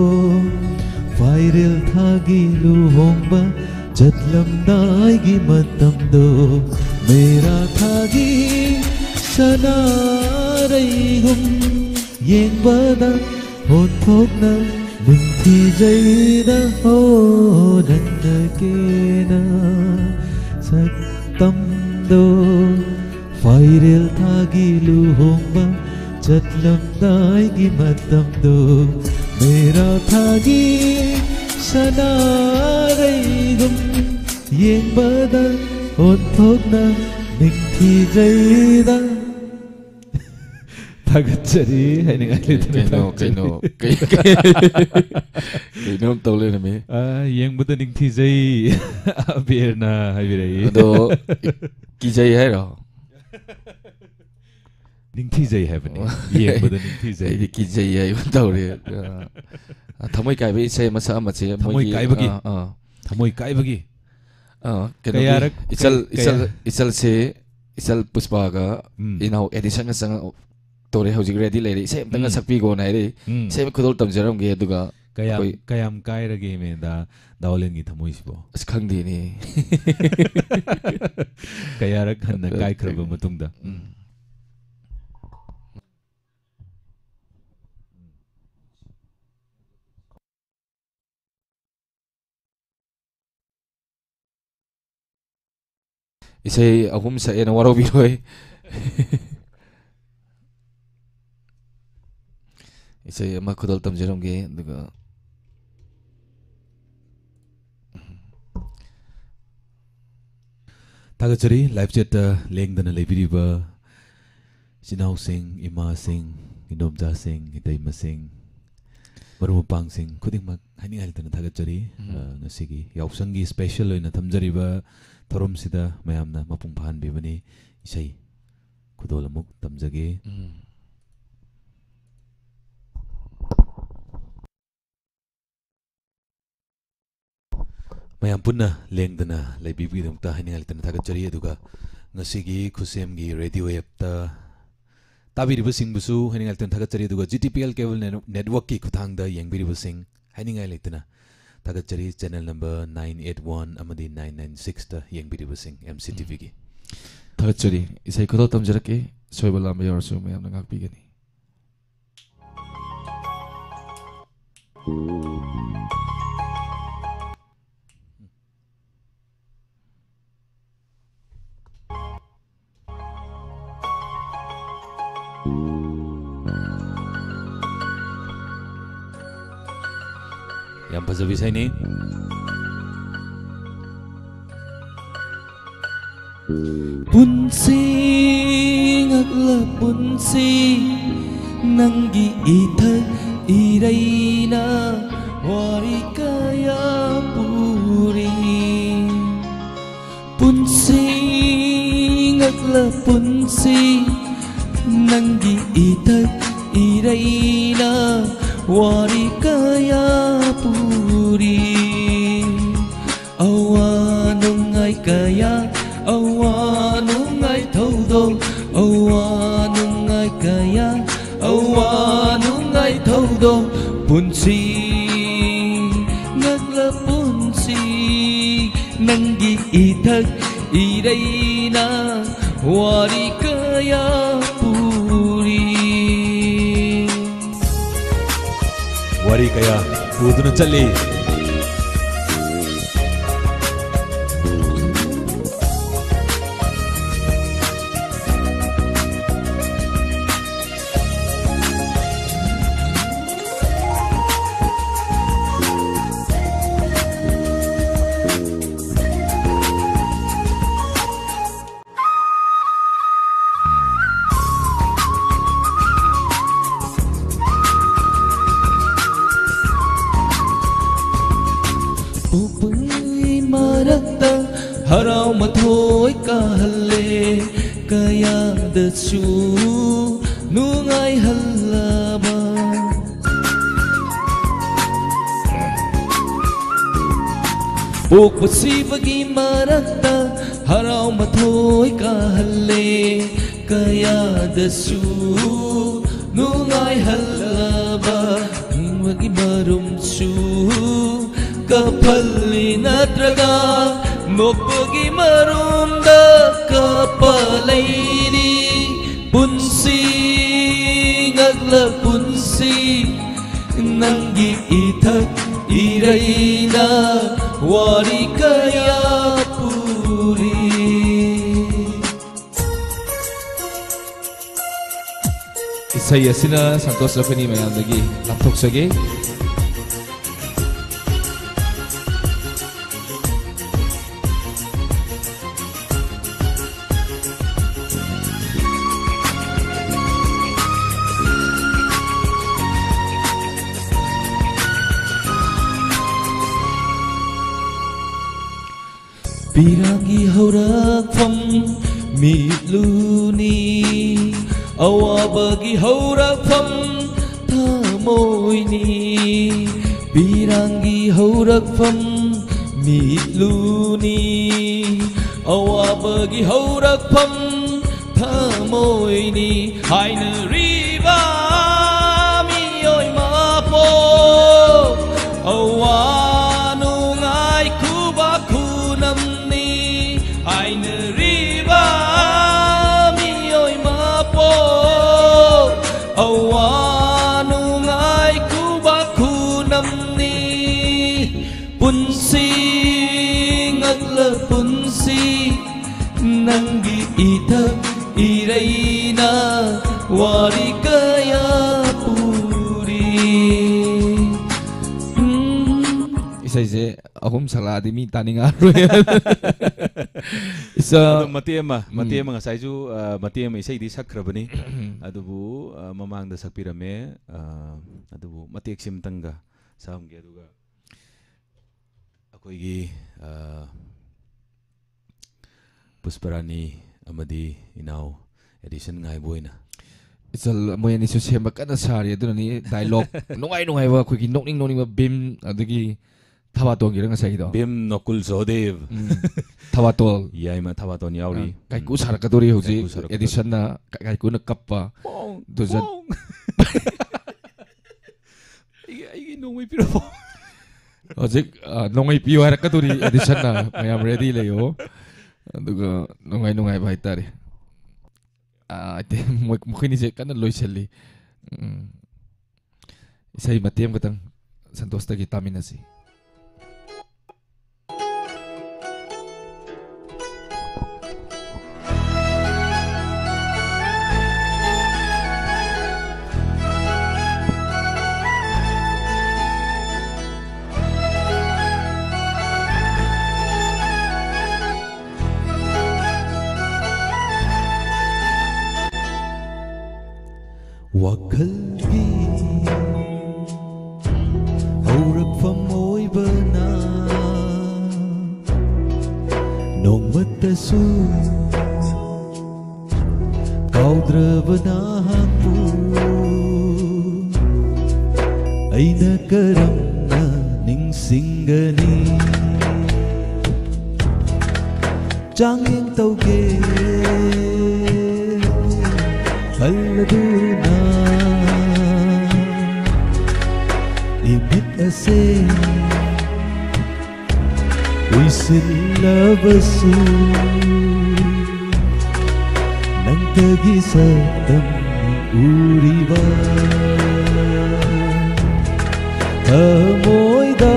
viral thagi lu hongba chatlamdai gi matamdo mera thagi sanareigum yeng bada on thokna ningthi jaida ho nanna kena saktamdo viral thagi lu hongba chatlamdai gi matamdo mera thagi sanareigum yeng bada on thokna ningthi jaida Thagachari haningai kaino tole na me yeng bada ningthi jai abirna habirai ado kijai hai ro ningthi jai habani yeng bada ningthi jai kijai hai tawre thamoi kai bai sei masa ma che thamoi kai bagi kayarak isal se isal puspa ga inau edition ga sang tore hojik ready le ri sem tanga sakpi go nai ri sem khudol tamjaram ge aduga kayam kai rage me da dawlen gi thamoi sibo as khangdi ni kayarak hanna kai khraba matungda isai ahum sa ena waro biroi isai ama khudol tamjaram ge aduga Thagachari live chat lengdana leibiriba Sinau Singh, Ima Singh, Inomja Singh, Idaima Singh Maru pangsing khudingmak haningal tana thagachari ngasigi yausanggi special oina thamjariba thorom sida mayamna mapung phan bibani isai khudol amuk tamjage mayam punna lengdana laibibi dongta haningal tana thagachari aduga ngasigi khusemgi radio app ta Tabiriba sing busu haningal tana thagachari aduga GTPL cable network ki khuthangda yengbiriba sing haningal litana thagachari channel number 981 amadi 996 ta yengbiriba sing MCTV gi thagachari isai khudol tamjarake soibala ma yorsu mayam na ngakpi gani Yang pasabi sa ini Punsing agla punsing nanggi ithar iraina wari kaya puri Punsing agla punsing nanggi ithar iraina wari kaya puri awanungai kaya awanungai thodo awanungai kaya awanungai thodo punsi ngakla punsi nanggi ithak iraina wari kaya puri wari kaya puduna chali harau mathoi kahalle kaya dasu nungai hallaba pokpasi bagi marakta harau mathoi kahalle kaya dasu nungai hallaba bagi marum su kapalli natraga Nopagi marunda kapalaini punsi ngagla punsi nanggi ithak iraina wari kaya puri Isai asina Santos Rafani mayam lagi laptop sage Pirangi haurakfam mitluni awabagi haurakfam thamoini Pirangi haurakfam mitluni awabagi haurakfam thamoini haina riba mioi mapo awanungai kubaku namni aina riba mioi mapo awanungai kubaku namni punsi ngakla punsi nanggi ita iraina wari kaya puri Isai se ahum saladi mi taning arroy mati ama ngasai ju mati ama isai di sakrabani adubu mamang da sakpirame adubu mati eksim tanga samge aduga akoigi Pusparani amadi inau edition ngai boina Isal mo yan isu siyempre ka na sari doon ni dialogue nungay ba kuki nokning ba bim adagi tabatol gira nga sa ito bim nokul sodev tabatol yay ma tabatol yauri kay ku sar ka dori hoji edition na kay ku nakappa doon ay nungay piro hoji nungay piyo har ka dori edition na mayam ready layo aduga nungay ba itari ate mungkin ni kan loy seli isay matiam katang santos tagi taminasi Wakalgi Aurak famoy bana Nong matasu Kaudra bana hapu Ay nakaram na ning singgani Janging tauge Kaladuna Imit ase Uisila basu Nang tagisatang uriba Amoy da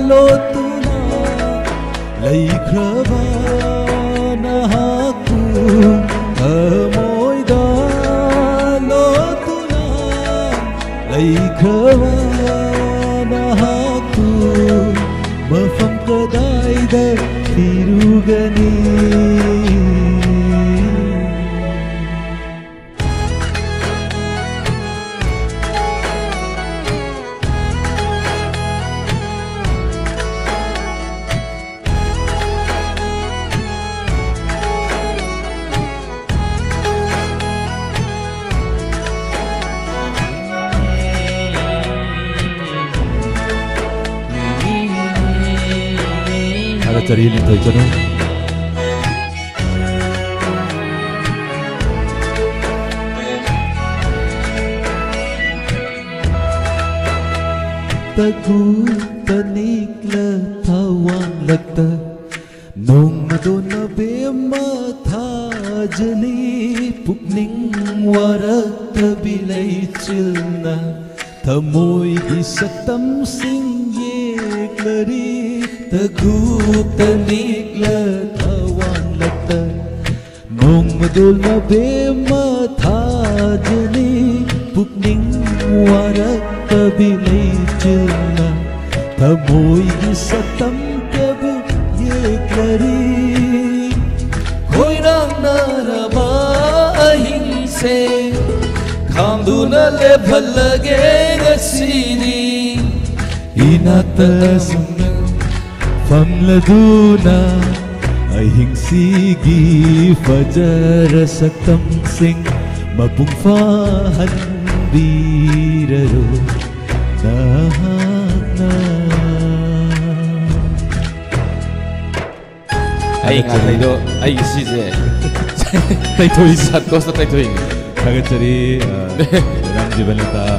lotuna Laikraba na haku Amoy da lotuna Laikraba na haku Mafam kadai da tirugani Cari ini tu channel. Tagu tanikla thawang lagta nong madona bema thajani pukning warak tabilay chilna thamoy isatam sing yeklari Tagu tanikla thawan lagta Nong madul na bema thajani Pukning warak kabilay chilna Thamoy isatam kabu yeklari Koy rang naraba ahing se Khamduna le bhalage gasini Inata sumna Famladuna ay hingsigi fajar saktam sing mapungfahan biraro nahana ay ngatay do ay sije tay toy santos na tay toy kagat cari ram jibanata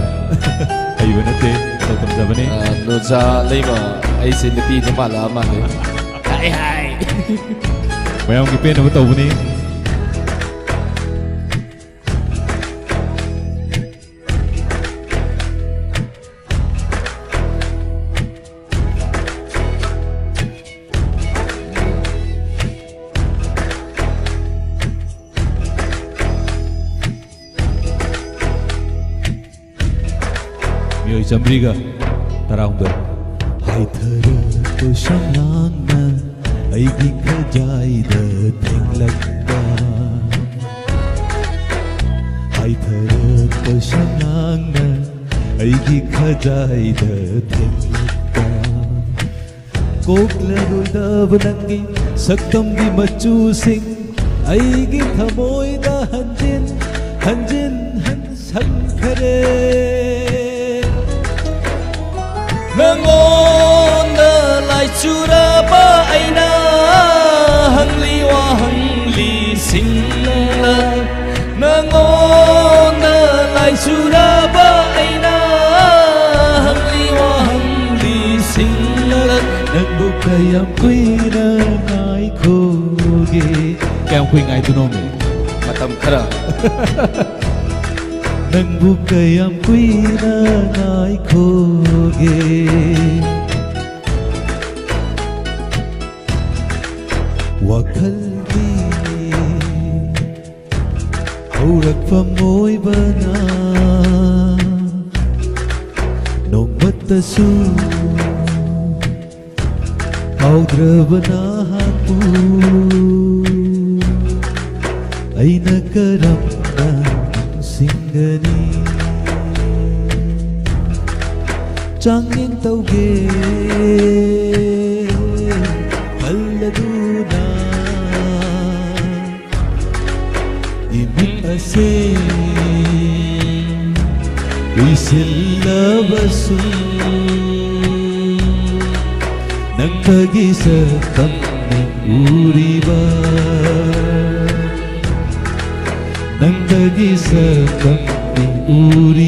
ay banate sautam jabane no sa lema ay sinapi na malaman eh hi mayang gipen na bataw ni Mioy Chambriga Tarahunda Hai thara to shamlang na ꯑꯩꯒꯤ ꯈꯖꯥꯏꯗ ꯊꯦꯡꯂꯛꯄ ꯍꯥꯏꯊꯔꯛꯄ ꯁꯝꯂꯥꯡꯅ ꯑꯩꯒꯤ ꯈꯖꯥꯏꯗ ꯊꯦꯡꯂꯛꯄ ꯀꯣꯛꯂꯔꯣꯏꯗꯕ ꯅꯪꯒꯤ ꯁꯛꯇꯝꯒꯤ ꯃꯆꯨꯁꯤꯡ ꯑꯩꯒꯤ ꯊꯃꯣꯏꯗ ꯍꯟꯖꯤꯟ ꯍꯟꯖꯤꯟ ꯍꯟꯈꯔꯦ ꯅꯉꯣꯟꯗ ꯂꯥꯏꯆꯨꯔꯕ ꯑꯩꯅ ꯍꯪꯂꯤ ꯋꯥꯍꯪꯂꯤꯁꯤꯡꯅ ꯅꯉꯣꯟꯗ ꯂꯥꯏꯆꯨꯔꯕ ꯑꯩꯅ ꯍꯪꯂꯤ ꯋꯥꯍꯪꯂꯤꯁꯤꯡꯅ ꯅꯪꯕꯨ ꯀꯌꯥꯝ ꯀꯨꯏꯅ ꯉꯥꯏꯈꯣꯒꯦ ꯀꯌꯥꯝ ꯀꯨꯏ ꯉꯥꯏꯗꯣꯏꯅꯣꯃꯦ ꯃꯇꯝ ꯈꯔ ꯅꯪꯕꯨ ꯀꯌꯥꯝ ꯀꯨꯏꯅ ꯉꯥꯏꯈꯣꯒꯦ ꯋꯥꯈꯜꯒꯤ ꯍꯧꯔꯛꯐꯝ ꯑꯣꯏꯕꯅ ꯅꯣꯡꯃꯇꯁꯨ ꯀꯥꯎꯗ꯭ꯔꯕꯅ ꯍꯥꯟꯕꯨ ꯑꯩꯅ ꯀꯔꯝꯅ ꯅꯤꯡꯁꯤꯡꯒꯅꯤ ꯆꯥꯡꯌꯦꯡ ꯇꯧꯒꯦ ꯈꯜꯂꯗꯨꯅ 이미 아세 위슬러버수 난 거기서 걷는 우리 난 거기서 걷는 우리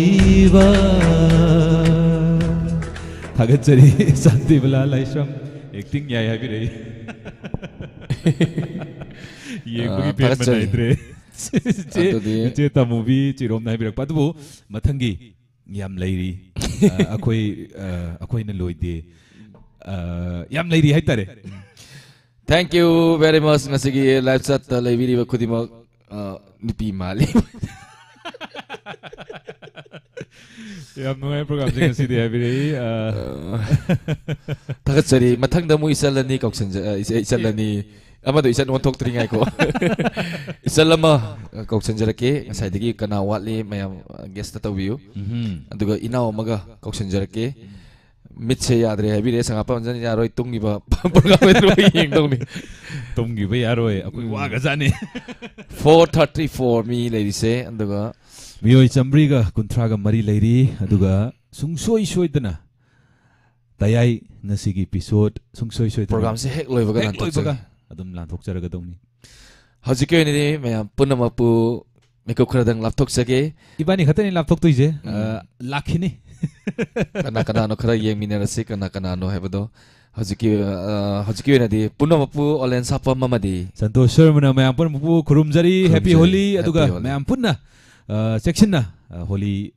다같이 산티블라 라이션 액팅 야야 그래 예쁘게 변만 나이드래 제 무비 지롬 나이비락 빠두부 마탕기 얌 레이리 아코이는 로이디 얌 레이리 하이따래 Thank you very much ngasigi live chat leibiri ba khudima nipi mali ꯌꯥꯝ ꯅꯨꯡꯉꯥꯏ ꯄ꯭ꯔꯣꯒ꯭ꯔꯥꯝꯁꯤꯡ ꯑꯁꯤꯗꯤ ꯍꯥꯏꯕꯤꯔꯛꯏ ꯊꯥꯒꯠꯆꯔꯤ ꯃꯊꯪꯗ ꯑꯃꯨꯛ ꯏꯆꯜꯂꯅꯤ ꯏꯆꯜꯂꯅꯤ ꯑꯃꯗꯣ ꯏꯆꯟ ꯑꯣꯟꯊꯣꯛꯇ꯭ꯔꯤꯉꯥꯏꯀꯣ ꯏꯆꯜ ꯑꯃ ꯀꯧꯁꯟꯖꯔꯛꯀꯦ ꯉꯁꯥꯏꯗꯒꯤ ꯀꯅꯥ ꯋꯥꯠꯂꯤ ꯃꯌꯥꯝ ꯒꯦꯁꯇ ꯇꯧꯕꯤꯌꯨ ꯑꯗꯨꯒ ꯏꯅꯥꯎ ꯑꯃꯒ ꯀꯧꯁꯟꯖꯔꯛꯀꯦ ꯃꯤꯠꯁꯦ ꯌꯥꯗ꯭ꯔꯦ ꯍꯥꯏꯕꯤꯔꯦ ꯁꯉꯥꯄꯝꯖꯟ ꯌꯥꯔꯣꯏ ꯇꯨꯡꯒꯤꯕ ꯄ꯭ꯔꯣꯒ꯭ꯔꯥꯝ ꯑꯣꯏꯅ ꯌꯦꯡꯗꯧꯅꯤ ꯇꯨꯡꯒꯤꯕ ꯌꯥꯔꯣꯏ ꯑꯩꯈꯣꯏ ꯋꯥꯒꯖꯥꯠꯅꯤ 434 ꯃꯤ ꯂꯩꯔꯤꯁꯦ ꯑꯗꯨꯒ 미오이 짬브리가 군트라가 머리 레이리 아두가 숭소이 소이드나 다야이 나시기 에피소드 숭소이 소이드나 프로그램세 핵 로이버가 난 독자가 아둠 난 독자라가 동니 하지케니 매야 뿌나마뿌 메이크업 크라당 laptop사게 이반이 같은 laptop도 이제 라키니 까나까나노 크라 예미네라시 까나까나노 해보도 하지키 왜나디 뿌나마뿌 얼렌 사파 마마디 산토 셔머나 매야 뿌나마뿌 구름자리 해피 홀리 아두가 매야 뿌나 섹션나 홀리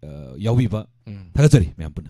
야위바 다가저리 매한 분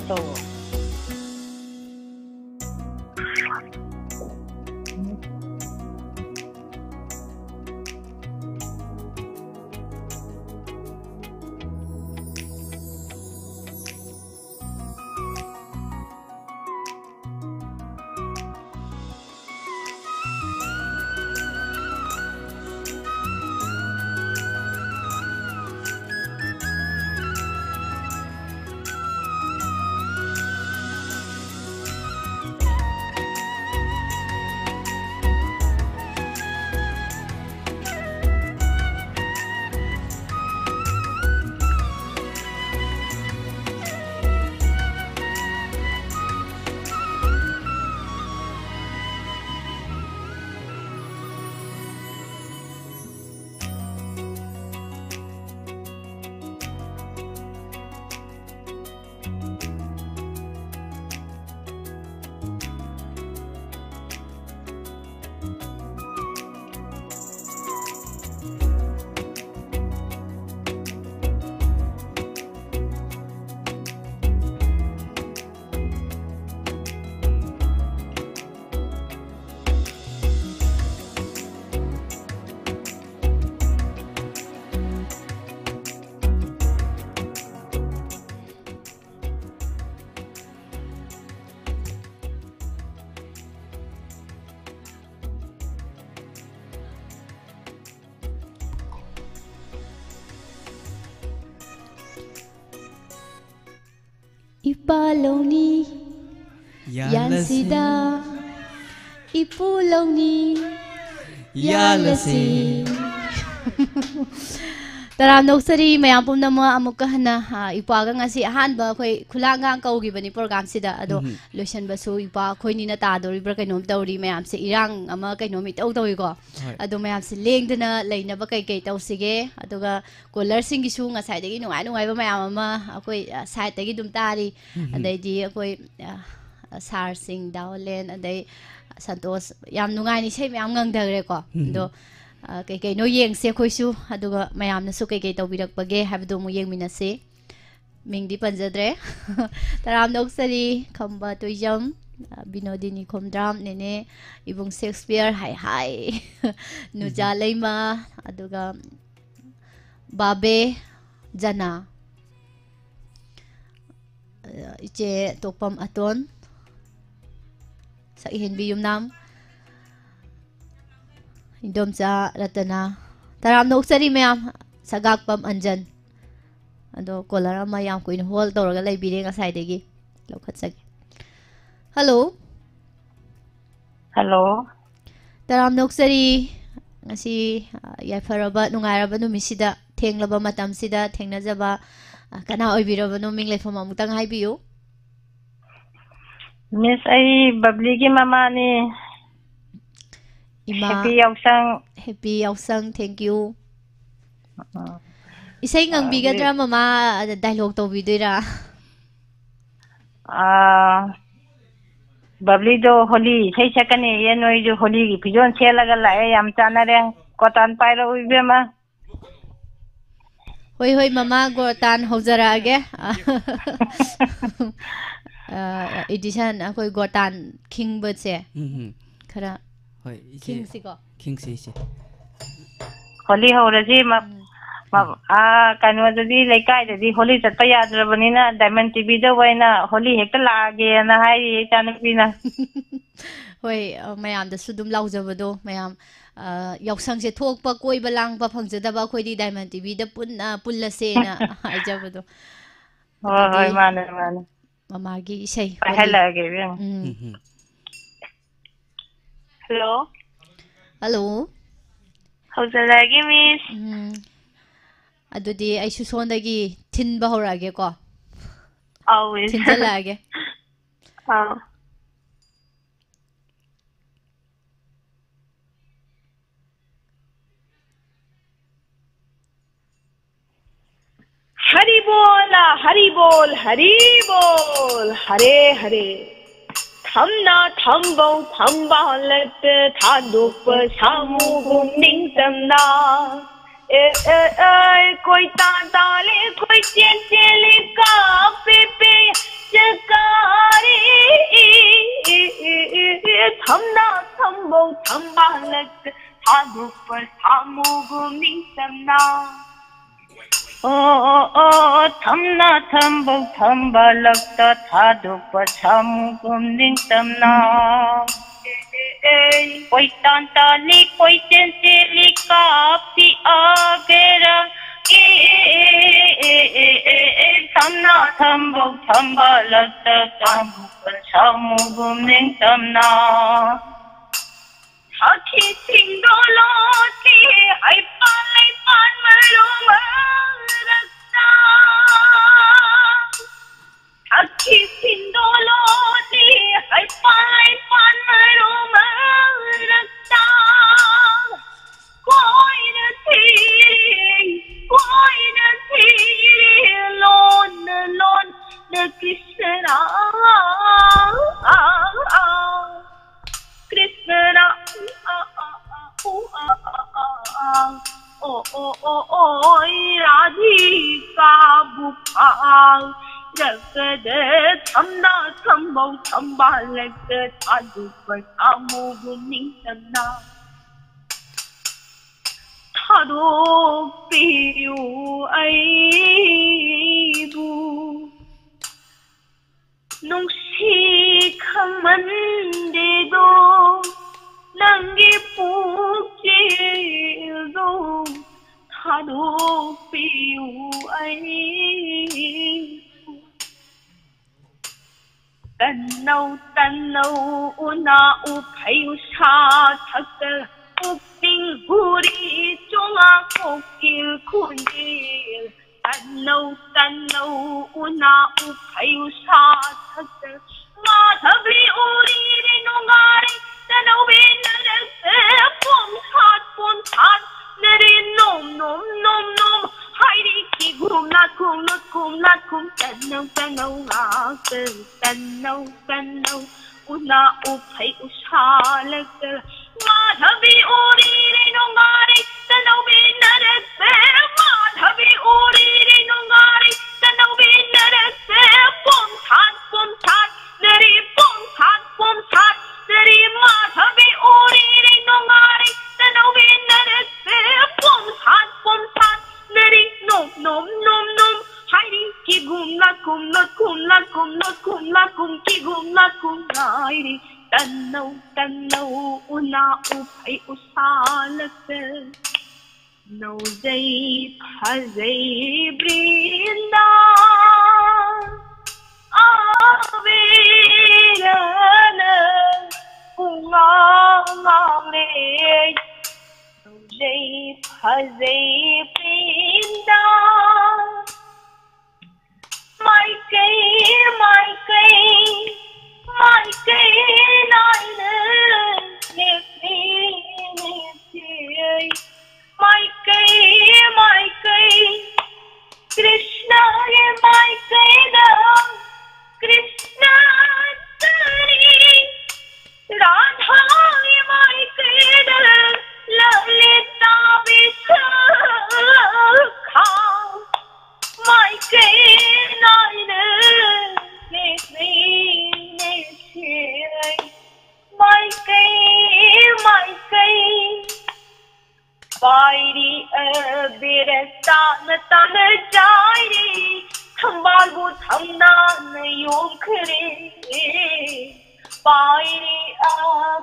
तो Ipalauni Yansida Ipulauni Yalasi Taram noksari mayam pumnama amuka hana ipaga ngasi ahanba khoi khulangang kaugi bani program sida ado lotion basu ipa khoi ni na ta dori bra kainom tawri mayam se irang ama kainom mi taw tawi ko ado mayam se lengdana leina ba kai kai tawsige aduga color sing gi su ngasai dagi nungai nungai ba mayam ama khoi side dagi dum tari adai di khoi sar sing dawlen adai santos yam nungai ni sei mayam ngang dagre ko do kay no yeng se khoisu aduga mayam na su kay tawbirak page habdo mo yeng minase mingdi panjadre taram noksari khamba toijam binodini khomdram nene ibung Shakespeare hai hai nuja leima aduga babe jana iche topam aton sa ihin bi yumnam Indomsa Ratana Taram noksari mayam sagakpam anjan ado kolara mayam ko in hol toraga lay bire nga side gi lokhat sagi Hello Hello Taram noksari ngasi yafaraba nungaraba numisida thenglaba matam sida thengnajaba kana oibiraba no minglefam amutang haibiyo Miss ai babli gi mama ni Happy Yausang. Happy Yausang, thank you. Isay ngang bigadra mama dialogue to bidira. Babli do holi say sakani yan oy do holi pijon sela gala e am chana re kotan paira uibe ma. Hoy hoy mama gotan hojara age. Edition akoy gotan king bird se. Khara King sigo. King si. Holi ho raji ma kanu jadi lekai jadi holi chatta yadrabani na Diamond TV da waina holi hekta lage na hai chanupi na. Hoi mayam da sudum laujabado mayam yausang se thokpa koi balang pa phangjadaba khoi di Diamond TV da pullase na haijabado. Hoi mane mama gi isai. Hala ge. Hello. Hello. Howzalagi miss? Adudi ay susondagi tinba horage ko. Always. Tinjalage. Hari bol, Hari bol, Hari bol, Hare Hare. Thamna thambau thamba let thadup samu gumning tamna koi ta le koi chen chen ka pe pe Thamna thambau thamba lakta thadukpa chamugum ningtamna Koi tantali koi tentili kapi agera Thamna thambau thamba lakta thadukpa chamugum ningtamna Haki singdolo ti hai palai pan maluma Haki sindolo di hai palai pan maluma rakta koi na thi lon na Krishna Krishna Radhika Bhupal Jagade Thamna Thambau Thamba Lekte Thadupa Thamuguning Tamna Thadupiyu Aibu Nungsi Khamandedo Nangi Pukildo Thadupiyu Aibu Tanau una upayu sa thakal Upting huri chunga kokil kundil Tanau una upayu sa thakal Madhavi uri rinungari Tanau binarase pom sát Nari nom Hairi ki ghumna Tanau ngakal Tanau una upai ushalakal Madhavi uri rinungari Tanau binarase Madhavi uri rinungari Tanau binarase pom sát Nari pom sát Nari Madhavi uri rinungari Tanau binarase pom sát Nari nom Hairi ki ghumna ki ghumna hairi Tanau una upai usalakal Nauzai phazai brinda Avirana Ungamamle Nauzai phazai brinda My kay naine My kay Krishna ye my kay da Krishna tari Radha ye my kay da Lalita Vishakha My kay naine My kay Bairi birasta na jairi Thambalu thamna na yomkhre Bairi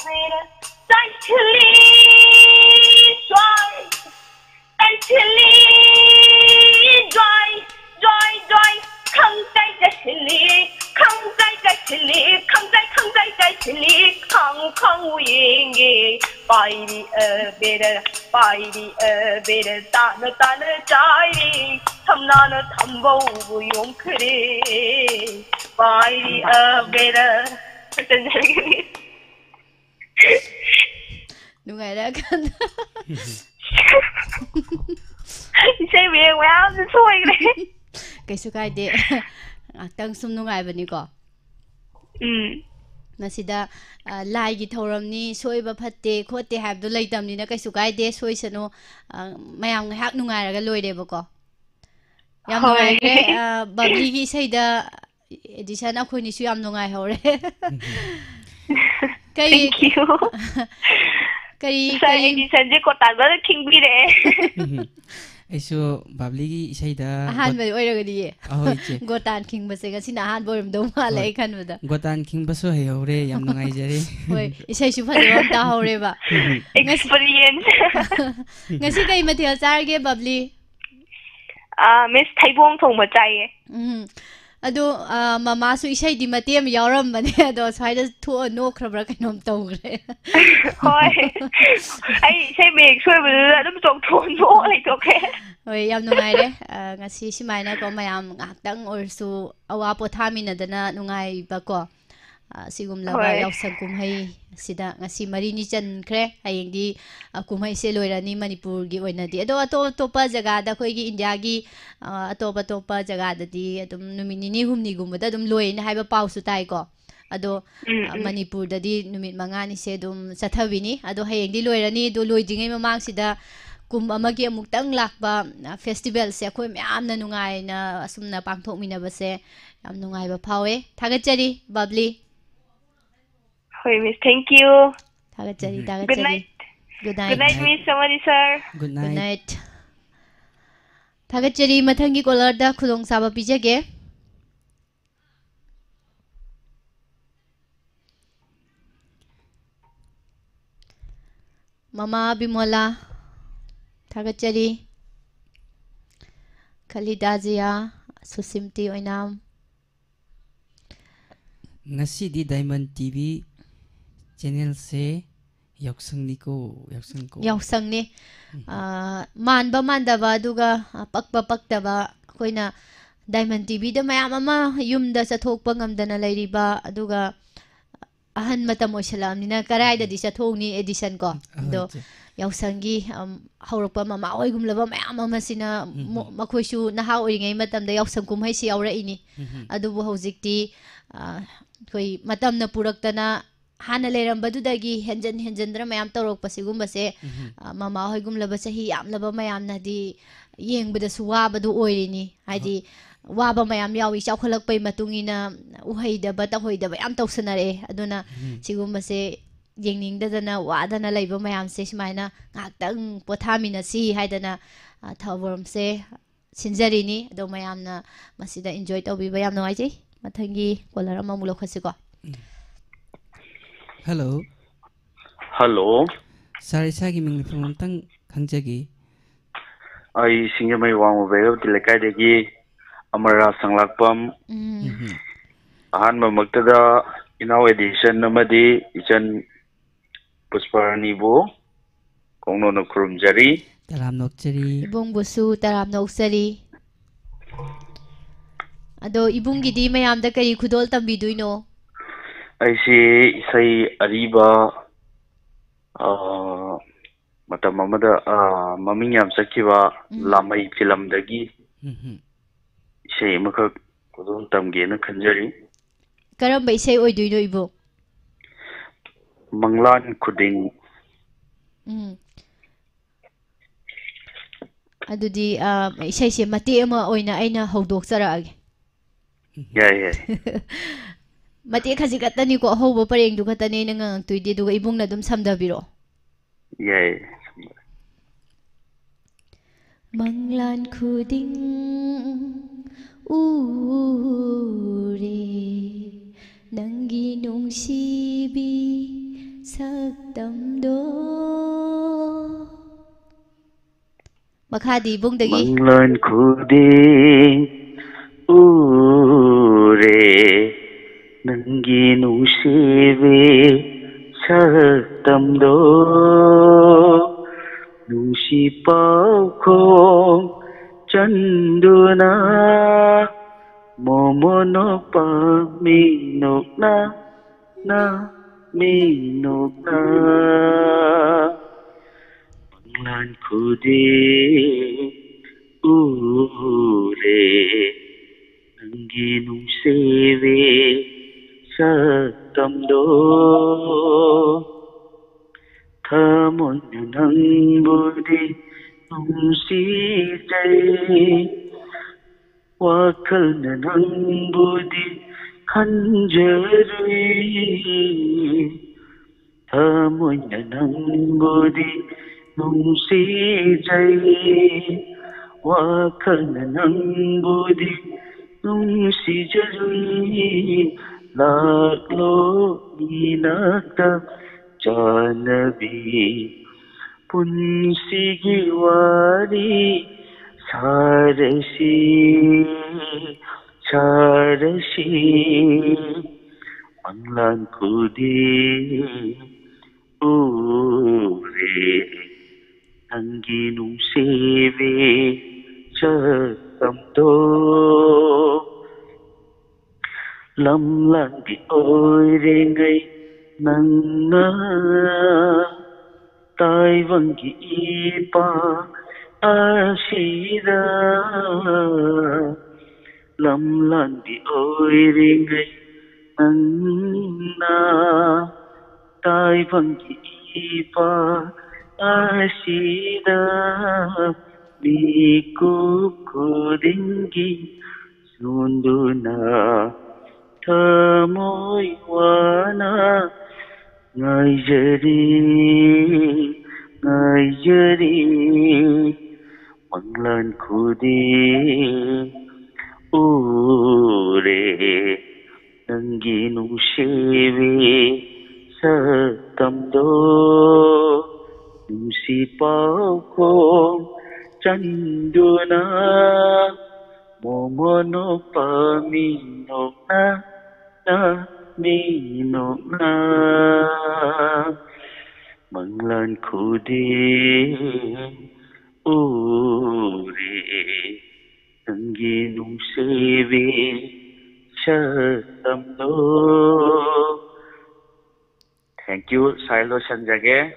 birasta chli joy Khang dai chli khang uyenge Bairi ta na jairi Thamna na thambau bu yomkhre Bairi Nungai ra kan Isai beng maya na soi kre Kaisu kaide Ngakhtang sum nungai bani ko Nasida lai gi thoramni soiba phatte khote habdu leitamni na kaisu kaide soisanu mayam ngahak nungai raga loire bako Yam nungai re babli gi saida edition akhoi ni su yam nungai hore Thank you Sai edition je ko tan ba thing bi re ꯑꯩꯁꯨ ꯕꯥꯕ꯭ꯂꯤꯒꯤ ꯏꯁꯩꯗ ꯑꯍꯥꯟꯕ ꯑꯣꯏꯔꯒꯗꯤ ꯑꯍꯣꯏ ꯆꯦ ꯒꯣꯇꯥꯟ ꯈꯤꯡꯕꯁꯦ ꯉꯁꯤꯅ ꯑꯍꯥꯟꯕ ꯑꯣꯏꯔꯝꯗꯧ ꯃꯥꯜꯂꯦ ꯑꯩ ꯈꯟꯕꯗ ꯒꯣꯇꯥꯟ ꯈꯤꯡꯕꯁꯨ ꯍꯩꯍꯧꯔꯦ ꯌꯥꯝ ꯅꯨꯡꯉꯥꯏꯖꯔꯦ ꯍꯣꯏ ꯏꯁꯩꯁꯨ ꯐꯖꯕ ꯑꯃ ꯇꯥꯍꯧꯔꯦꯕ experience ngasi kay mathil charge babli miss thaibong thongba chaiye ado mama su isai di matem yauram bane ado swaida thu nokhrabra kainom tawgre hoi ai isai meg soibu adum chok thon no lai tokhe hoi yam nungai re ngasi simaina ko mayam ngaktang orsu awa pothamina dana nungai ba ko sigum laba yausang kumhai sida ngasi mari ni chankhre hayengdi kumhai se loirani manipur gi oinadi ado atopa jaga da khoi gi india gi atopa jaga da di adum numini ni humni gumda adum loina haiba pausu tai ko ado manipur da di numit manga ni se dum chathabini ado hayengdi loirani do loidingai mamang sida kum amagi amuktang lakba festival se khoi myam na nungai na asumna pangthok mina ba se yam nungai ba phawe thagachari babli Hoi miss, thank you. Thagachari. Good night. Good night, miss Samari sir. Good night. Thagachari mathangi caller da khudong saba pijage. Mama Bimola. Thagachari. Khalidazia Susimti oinam. Ngasi di Diamond TV channel se yausang ni manba mandaba aduga pakba koina Diamond TV da mayam ama yumda chathokpa ngamdana lairiba aduga ahan matam oisalamnina karai da di chathokni edition ko do yausangi haurakpa mama oigumlaba mayam ama sina makhoisu naha oringai matamda yausang kumhai si auraini adubu hojikti koi matamna puraktana hana leirambadudagi henjandra mayam tawrokpasigumba se mama hoigumlaba sahi yamlaba mayamna di yengbada su wabadu oirini haidi waba mayam yawi chawkhalakpai matungina uhaidaba tahoidaba yam tawsanare aduna sigumba se yengningdadana wadana leiba mayam se simaina ngaktang pothamina si haidana thaworam se sinjarini ado mayamna masida enjoy tawbiba yam nuaijai mathangi caller ama mulokhasiko Hello. Hello. Sorry, sagi ming pamantang khangjagi. Ai singamai wangu bego tilekai degi amara sanglakpam. Ahan maktada inau edition namadi ichan Pusparani bo kongno no kurumjari. Taram nokjari. Ibung busu taram nokjari. Ado ibung gidi mayam da kari khudol tambiduino. Aisi isai ariba matam amada maming yam sakiwa lamai film dagi isai makak kudol tamge na khanjari karamba isai oiduino ibo manglan khuding adudi isai se mate ama oina aina hawdokcharaage yai mate khaji katani ko hobo pareng du katani nang tuidi du ibung na dum samdabiro yai manglan khuding ure nangi nungsibi saktamdo makhadi ibung dagi manglan khuding ure Nangi nungsibe saktamdo nungsi paukong chanduna momono paminokna na minokna manglan kude ure nangi nungsibe saktamdo thamon nangbudi nungsijai wakal nangbudi khanjarui thamon nangbudi nungsijai wakana nangbudi nungsijarui laklo inakta janabi punsigi wari sarasi sarasi manglan kudi ure nangi nungsibi chatamdo lamlan di oire ngai nangna taiwangi ipa asida lamlan di oire ngai nangna taiwangi ipa asida mikup kudingi sunduna thamoy wana ngaijari manglan khudi ure nangi nungsibi satamdo nungsi pau kong canduna momono paminok na minok na manglan khudi uri nangi nungsibi chatamdo. Thank you. Sailo sanjage.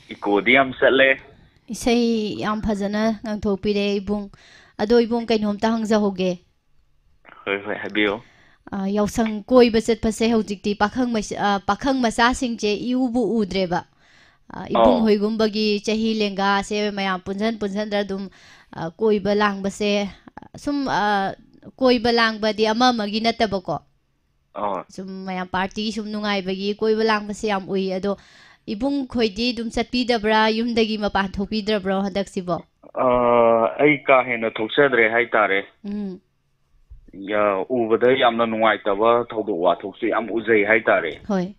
Ikodiam sale. Isay yam phajana ngangthokpire ibung ado ibung kainomta hangjahoge. Hoi habiyo. Yausang koiba chatpase hojikti pakhang macha singche iubu udreba. Ibung hoigumbagi chahi lenga se mayam punjan dra dum koiba langbase sum koiba langbadi ama magi natabako. Sum mayam party sum nungai bagi koiba langbase yam ui ado ibung khoidi dum chatpidabra yumdagi mapan thopidabra hadaksibo. Ai ka hena thoksadre haitare. Ya ubada yamna nungaitaba thodu wa thoksu yam uzai haitare. Hoi.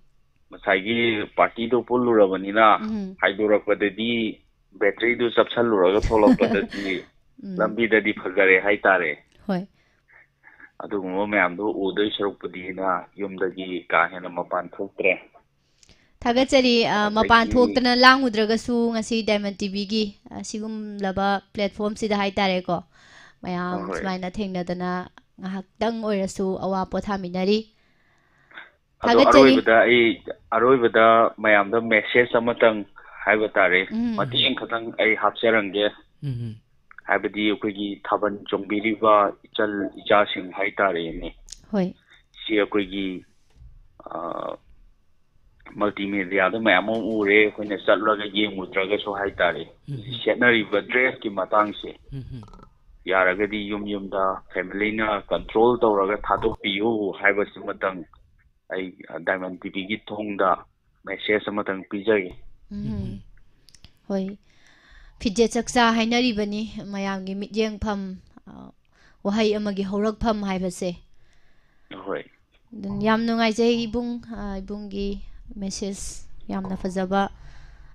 Masagi party do pulurabani na haidorakpadadi battery do chapsaluraga tholokpadadi lambi dadi phagare haitare. Hoi. Adugumba mayam do udai sarukpadi na yumdagi ka hena mapan thoktre. Thagachari mapan thoktana langudragasu ngasi Diamond TV gi sigum laba platform sida haitare ko mayam smaina thengnadana ngahaktang oirasu awa pothaminari. Aroibada mayamda message amatang haibatare mateng khatang ai hapsarange haibadi akoigi thaban jongbiriba ichal icha sing haitare ni hoi si akoigi multimedia da mayam ure koina chalraga yengudraga so haitare setnariba dress ki matang se yaragadi yumda family na control tawraga thadokpiyu haibasi matang ai Diamond TV gi thongda message amatang pijage. Hoi phije chaksa hainari bani mayamgi mityeng pham wahai amagi horak pham haibase. Hoi yam nungai jai ibunggi message yamna fajaba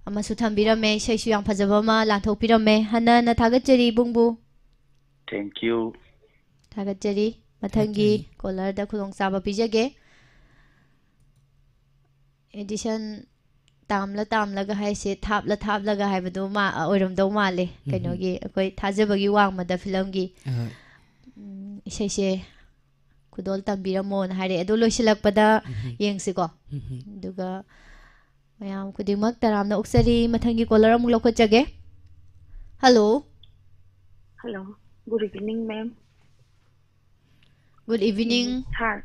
amasu thambirame saisu yam fajaba ma lanthokpirame hana na thagachari ibungbu. Thank you. Thagachari mathangi caller da khudong saba pijage. Edition tamla ga hai se thapla ga hai badu ma oiram do male kainogi akoi thajabagi wangmada film gi isai se kudol tambiramo na hare ado loisilakpada yengsiko duga mayam kudimak taramna uksari mathangi caller amuk lokhachage. Hello. Good evening, ma'am. Good evening. Hi.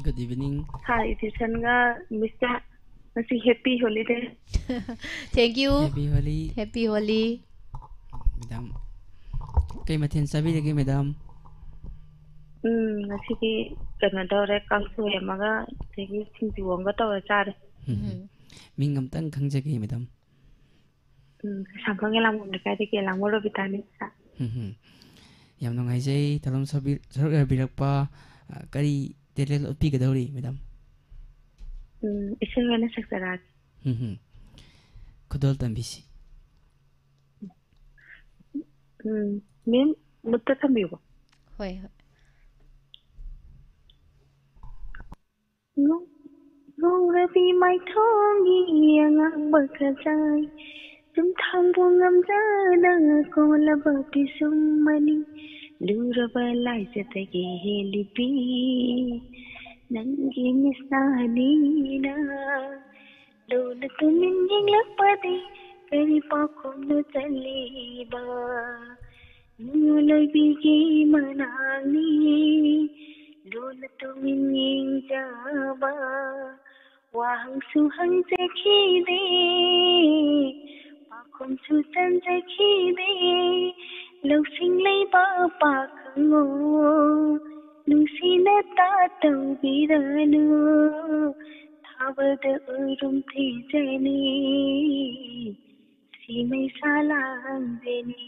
Good evening. Hi, edition ga Mr. Nasi happy holiday. Thank you. Happy Holi. Happy Holi. Madam. Kay mathen sabi lagi madam. Nasi ki Canada re kangso yamaga tegi singjuanga tawa chare. Mingam tang khangjagi madam. Sampang elang mun dekai tegi elang moro bitani sa. ꯌꯥꯝ ꯅꯨꯡꯉꯥꯏꯖꯩ ꯊꯧꯔꯝ ꯁꯔꯨꯛ ꯌꯥꯕꯤꯔꯛꯄ ꯀꯔꯤ talent ꯎꯠꯄꯤꯒꯗꯧꯔꯤ madam ꯏꯁꯩ ꯑꯣꯏꯅ ꯁꯛꯆꯔꯛꯑꯒꯦ ꯈꯨꯗꯣꯜ ꯇꯝꯕꯤꯁꯤ ꯃꯦꯝ ꯃꯨꯠꯇ ꯊꯝꯕꯤꯌꯨ ꯍꯣꯏ ꯍꯣꯏ ꯉꯧꯔꯕꯤ ꯃꯥꯏꯊꯣꯡꯒꯤ ꯑꯉꯥꯡꯕ ꯈꯖꯥꯏ ꯆꯨꯝꯊꯥꯡꯕꯨ ꯉꯝꯖꯅ ꯀꯣꯜꯂꯕ ꯄꯤꯁꯨꯝꯃꯅꯤ ꯂꯨꯔꯕ ꯂꯥꯏꯖꯗꯒꯤ ꯍꯦꯜꯂꯤꯕꯤ ꯅꯪꯒꯤ ꯃꯤꯠꯁꯅꯥꯅꯤꯅ ꯂꯨꯅ ꯇꯨꯃꯤꯟ ꯌꯦꯡꯂꯛꯄꯗꯤ ꯀꯔꯤ ꯄꯥꯎꯈꯨꯝꯅ ꯆꯜꯂꯤꯕ ꯂꯣꯏꯕꯤꯒꯤ ꯃꯅꯥꯛꯅꯤ ꯂꯨꯅ ꯇꯨꯃꯤꯟ ꯌꯦꯡꯖꯕ ꯋꯥꯍꯪꯁꯨ ꯍꯪꯖꯈꯤꯗꯦ ꯄꯥꯈꯨꯝꯁꯨ ꯆꯟꯖꯈꯤꯗꯦ ꯂꯧꯁꯤꯡ ꯂꯩꯕ ꯄꯥꯈꯪꯉꯣ ꯅꯨꯡꯁꯤꯅ ꯇꯧꯕꯤꯔꯅꯨ ꯊꯥꯕꯗ ꯎꯔꯨꯝ ꯊꯤꯖꯅꯤ ꯁꯤꯃꯩꯁꯥ ꯂꯥꯡꯖꯅꯤ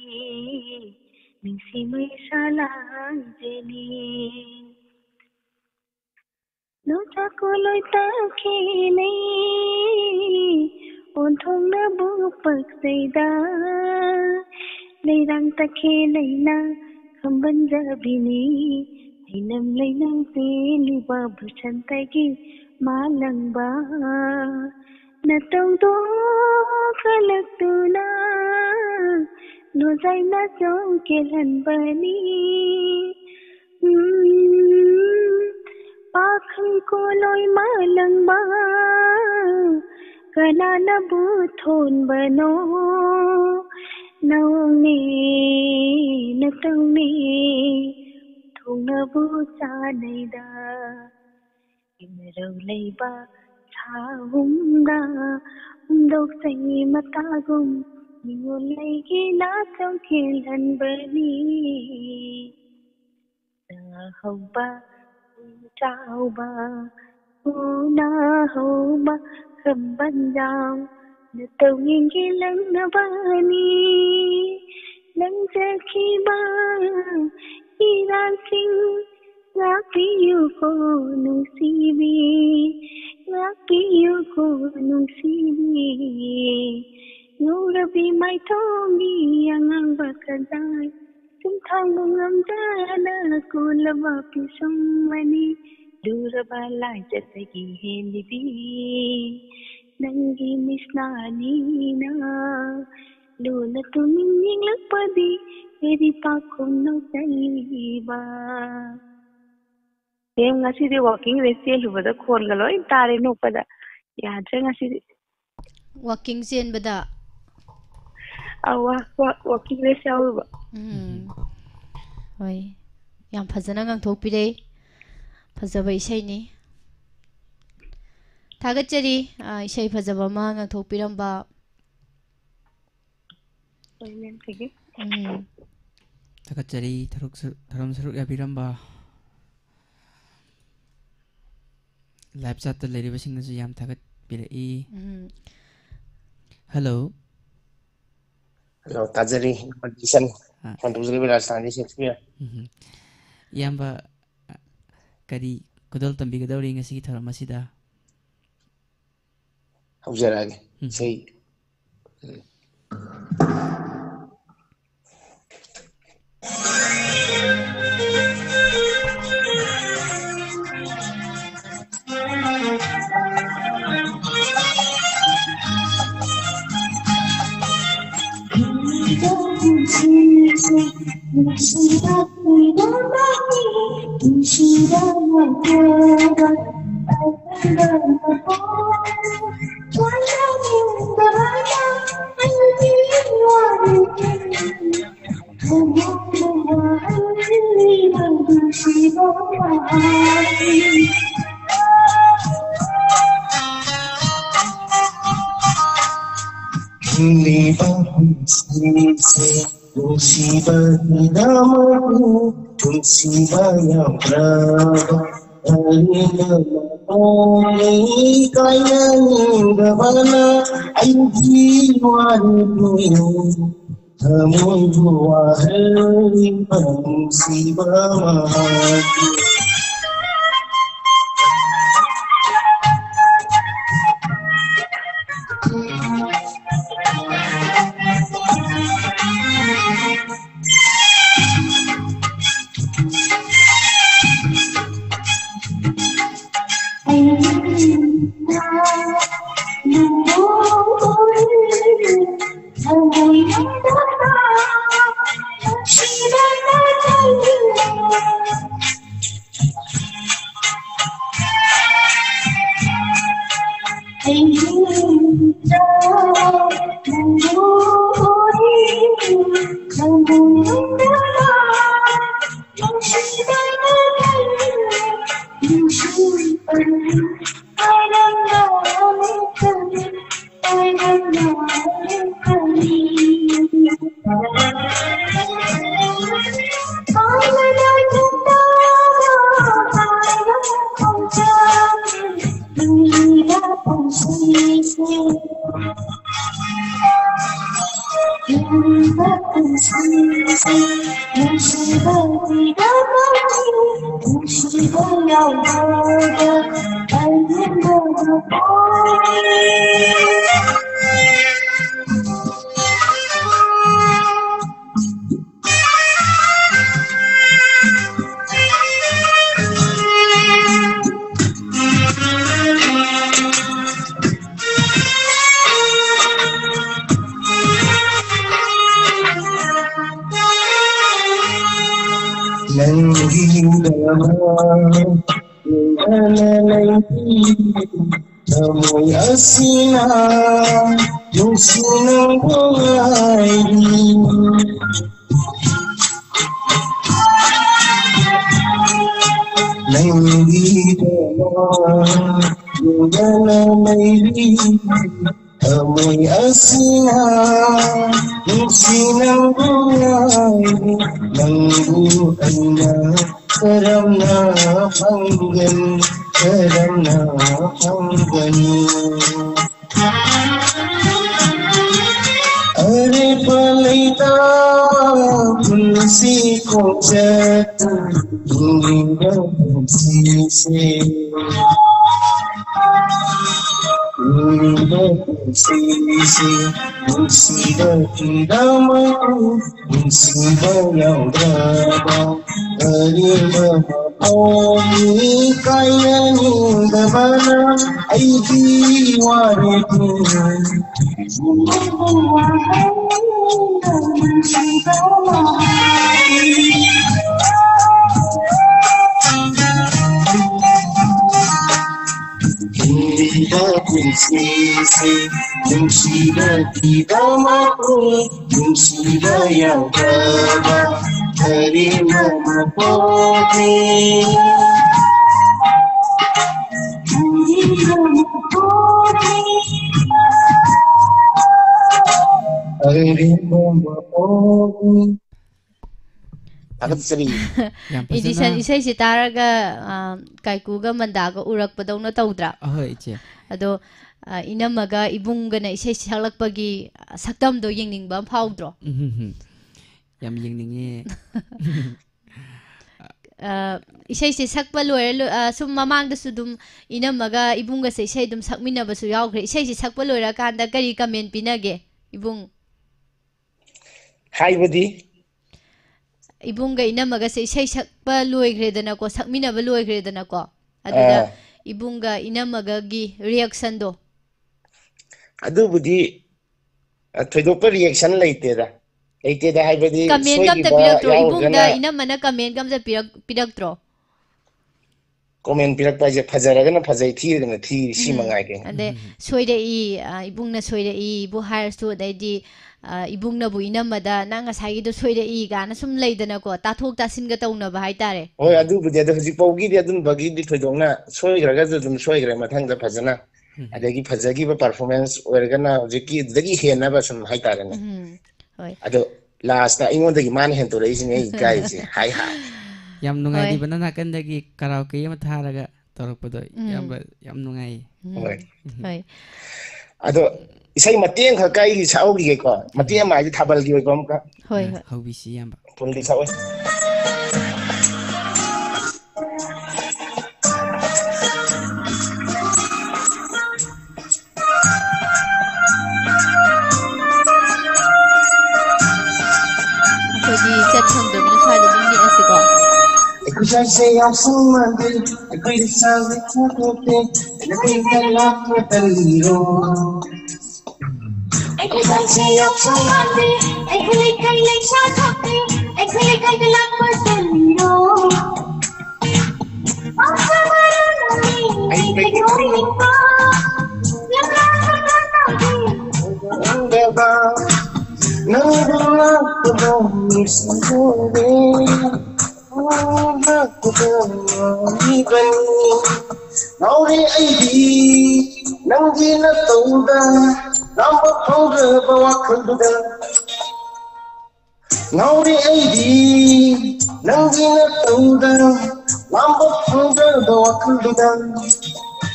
ꯅꯤꯡꯁꯤꯃꯩꯁꯥ ꯂꯥꯡꯖꯅꯤ ꯅꯣꯡꯆꯥꯛꯀꯣꯂꯣꯏ ꯇꯈꯤꯅꯩ ꯑꯣꯟꯊꯣꯛꯅꯕꯨ ꯄꯛꯆꯩꯗ ꯂꯩꯔꯥꯡ ꯇꯈꯦ ꯂꯩꯅ ꯈꯝꯕꯟꯖꯕꯤꯅꯤ ꯍꯩꯅꯝ ꯂꯩꯅꯝ ꯄꯦꯜꯂꯤꯕ ꯕꯁꯟꯇꯒꯤ ꯃꯥꯂꯪꯕ ꯅꯇꯧꯗꯣ ꯈꯜꯂꯛꯇꯨꯅ ꯅꯣꯖꯥꯏꯅ ꯆꯣꯡꯀꯦꯜꯍꯟꯕꯅꯤ पाखं को लोई मालंबा कनाना बुथोन बनो नौने नतौने थोंना बुचा नैदा इमरौ लेबा छाहुंदा उंदोक सही मतागुम नियो लेगी ना चौकेलन बनी हौबा Chauba, una homa, khambanjang, na tawing gilang na bani, nang jakiba, iransing, ngapiyo ko nung sibi, ngapiyo ko nung sibi, ngurabi may tongi ang bakadai. Tumthang ngamjana kulaba pisumani duraba laijatagi hendibi nangi misnani na luna tumin yinglakpadi eri pakhum no chaliba em ngasi de walking race lubada khon galoi tare nopada yadre ngasi walking zen bada awa walking race yawa ꯍꯣꯏ ꯌꯥꯝ ꯐꯖꯅ ꯉꯥꯡꯊꯣꯛꯄꯤꯔꯦ ꯐꯖꯕ ꯏꯁꯩꯅꯤ ꯊꯥꯒꯠꯆꯔꯤ ꯏꯁꯩ ꯐꯖꯕ ꯑꯃ ꯉꯥꯡꯊꯣꯛꯄꯤꯔꯝꯕ ꯊꯥꯒꯠꯆꯔꯤ ꯊꯧꯔꯝ ꯁꯔꯨꯛ ꯌꯥꯕꯤꯔꯝꯕ ꯂꯥꯏꯞ ꯆꯥꯠꯇ ꯂꯩꯔꯤꯕꯁꯤꯡꯅꯁꯨ ꯌꯥꯝ ꯊꯥꯒꯠꯄꯤꯔꯛꯏ hello Hello, Tajari, audition. Conductor Rajasthani Shakespeare. Iyamba kari kudol tambigadawri ngasigi tharam asida. Haujarage. Sei. Edition isai si taraga kaikuga mandaga urak padawna tawdra. Ahoy iche. Ado inamaga ibunga na isai saklakpagi sakdam do yengningba phawdro. Yam yengninge. Isai si sakpa loira sum mamangda sudum inamaga ibunga se isai dum sakminaba su yawgre. Isai si sakpa loira kanda kari comment pinage ibung. Haibadi Ibunga inamaga se isai sakpa loigredana ko sakminaba loigredana ko aduda ibunga inamaga gi reaction do adubudi thoidokpa reaction leiteda haibadi comment gam ta pirakro ibunga inamana comment gam ta pirakro comment pirakpa je fajaragana fajai thirgana thi simangai ke ade soide ibungna soide bu harsu daidi ibungna bu inamada nanga sagi do soide gana sum leidana ko tathok tasinga taunaba haitare oi adu budi adu hiji paugi di adun bagi di thoidongna soigraga dum soigra mathangda fajana adagi fajagi ba performance oirgana hojiki dagi hena ba sum haitare na hoi adu last na ingondagi man hen to reisine gai je hai yam nungai di banana kandagi karaoke ma tharaga torokpado yam nungai hoi अदो इसै मतेंग ख काई gi साउ gi को मतेंग माइ थाबल gi ओइ बम का होय हौबिसि याम पुलि साउ कोई चट संग दम साइ दम नि असि को Kusa say I'm so mad, I breathe sound like something, and I think I love with the hero. Kusa say I'm so mad, I breathe like something, I think I love with the hero. I'm so mad, I think you're no, Nauri aidi nangi na tauda namba phauga bawa khanduda Nauri aidi nangi na tauda namba phauga bawa khanduda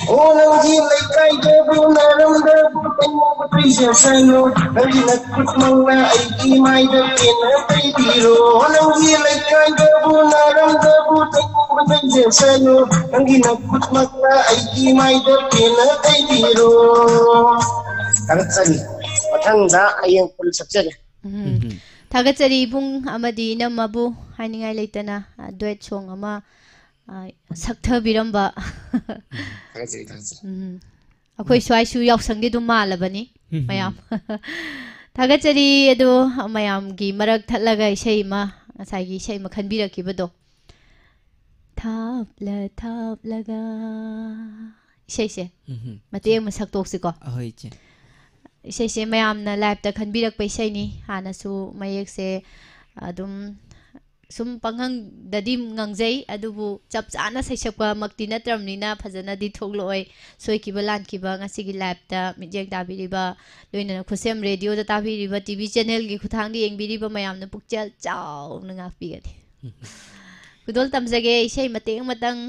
O nangi laikai da bunaram da butenga patricia sano nangi na kutmanga aidi mai da kena taidiro nangi laikai da bunaram da butenga patricia sano nangi na kutmanga aidi mai da kena taidiro Tagatsari matangda ayang pul sakjage Tagatsari bung amadi namabu haningai leitana duet song ama sakta biramba akhoi swai su yaw sangdi du malabani mayam thagachari edu mayam gi marak thatlaga isai ma asai gi isai ma khanbira kibado thapla isai se mate ma saktok se ko ahoi che isai se mayam na live ta khanbirak pe isai ni hana su mayek se adum sum panghang dadim ngangjai adubu chap chana saisakwa makti natramnina phajana di thogloi soikiba lankiba ngasigi live ta mijek dabiriba loina khusem radio da tabiriba tv channel gi khuthang di engbiriba mayamna pukchal chaw na ngakpi gani kudol tamjage isai mateng matang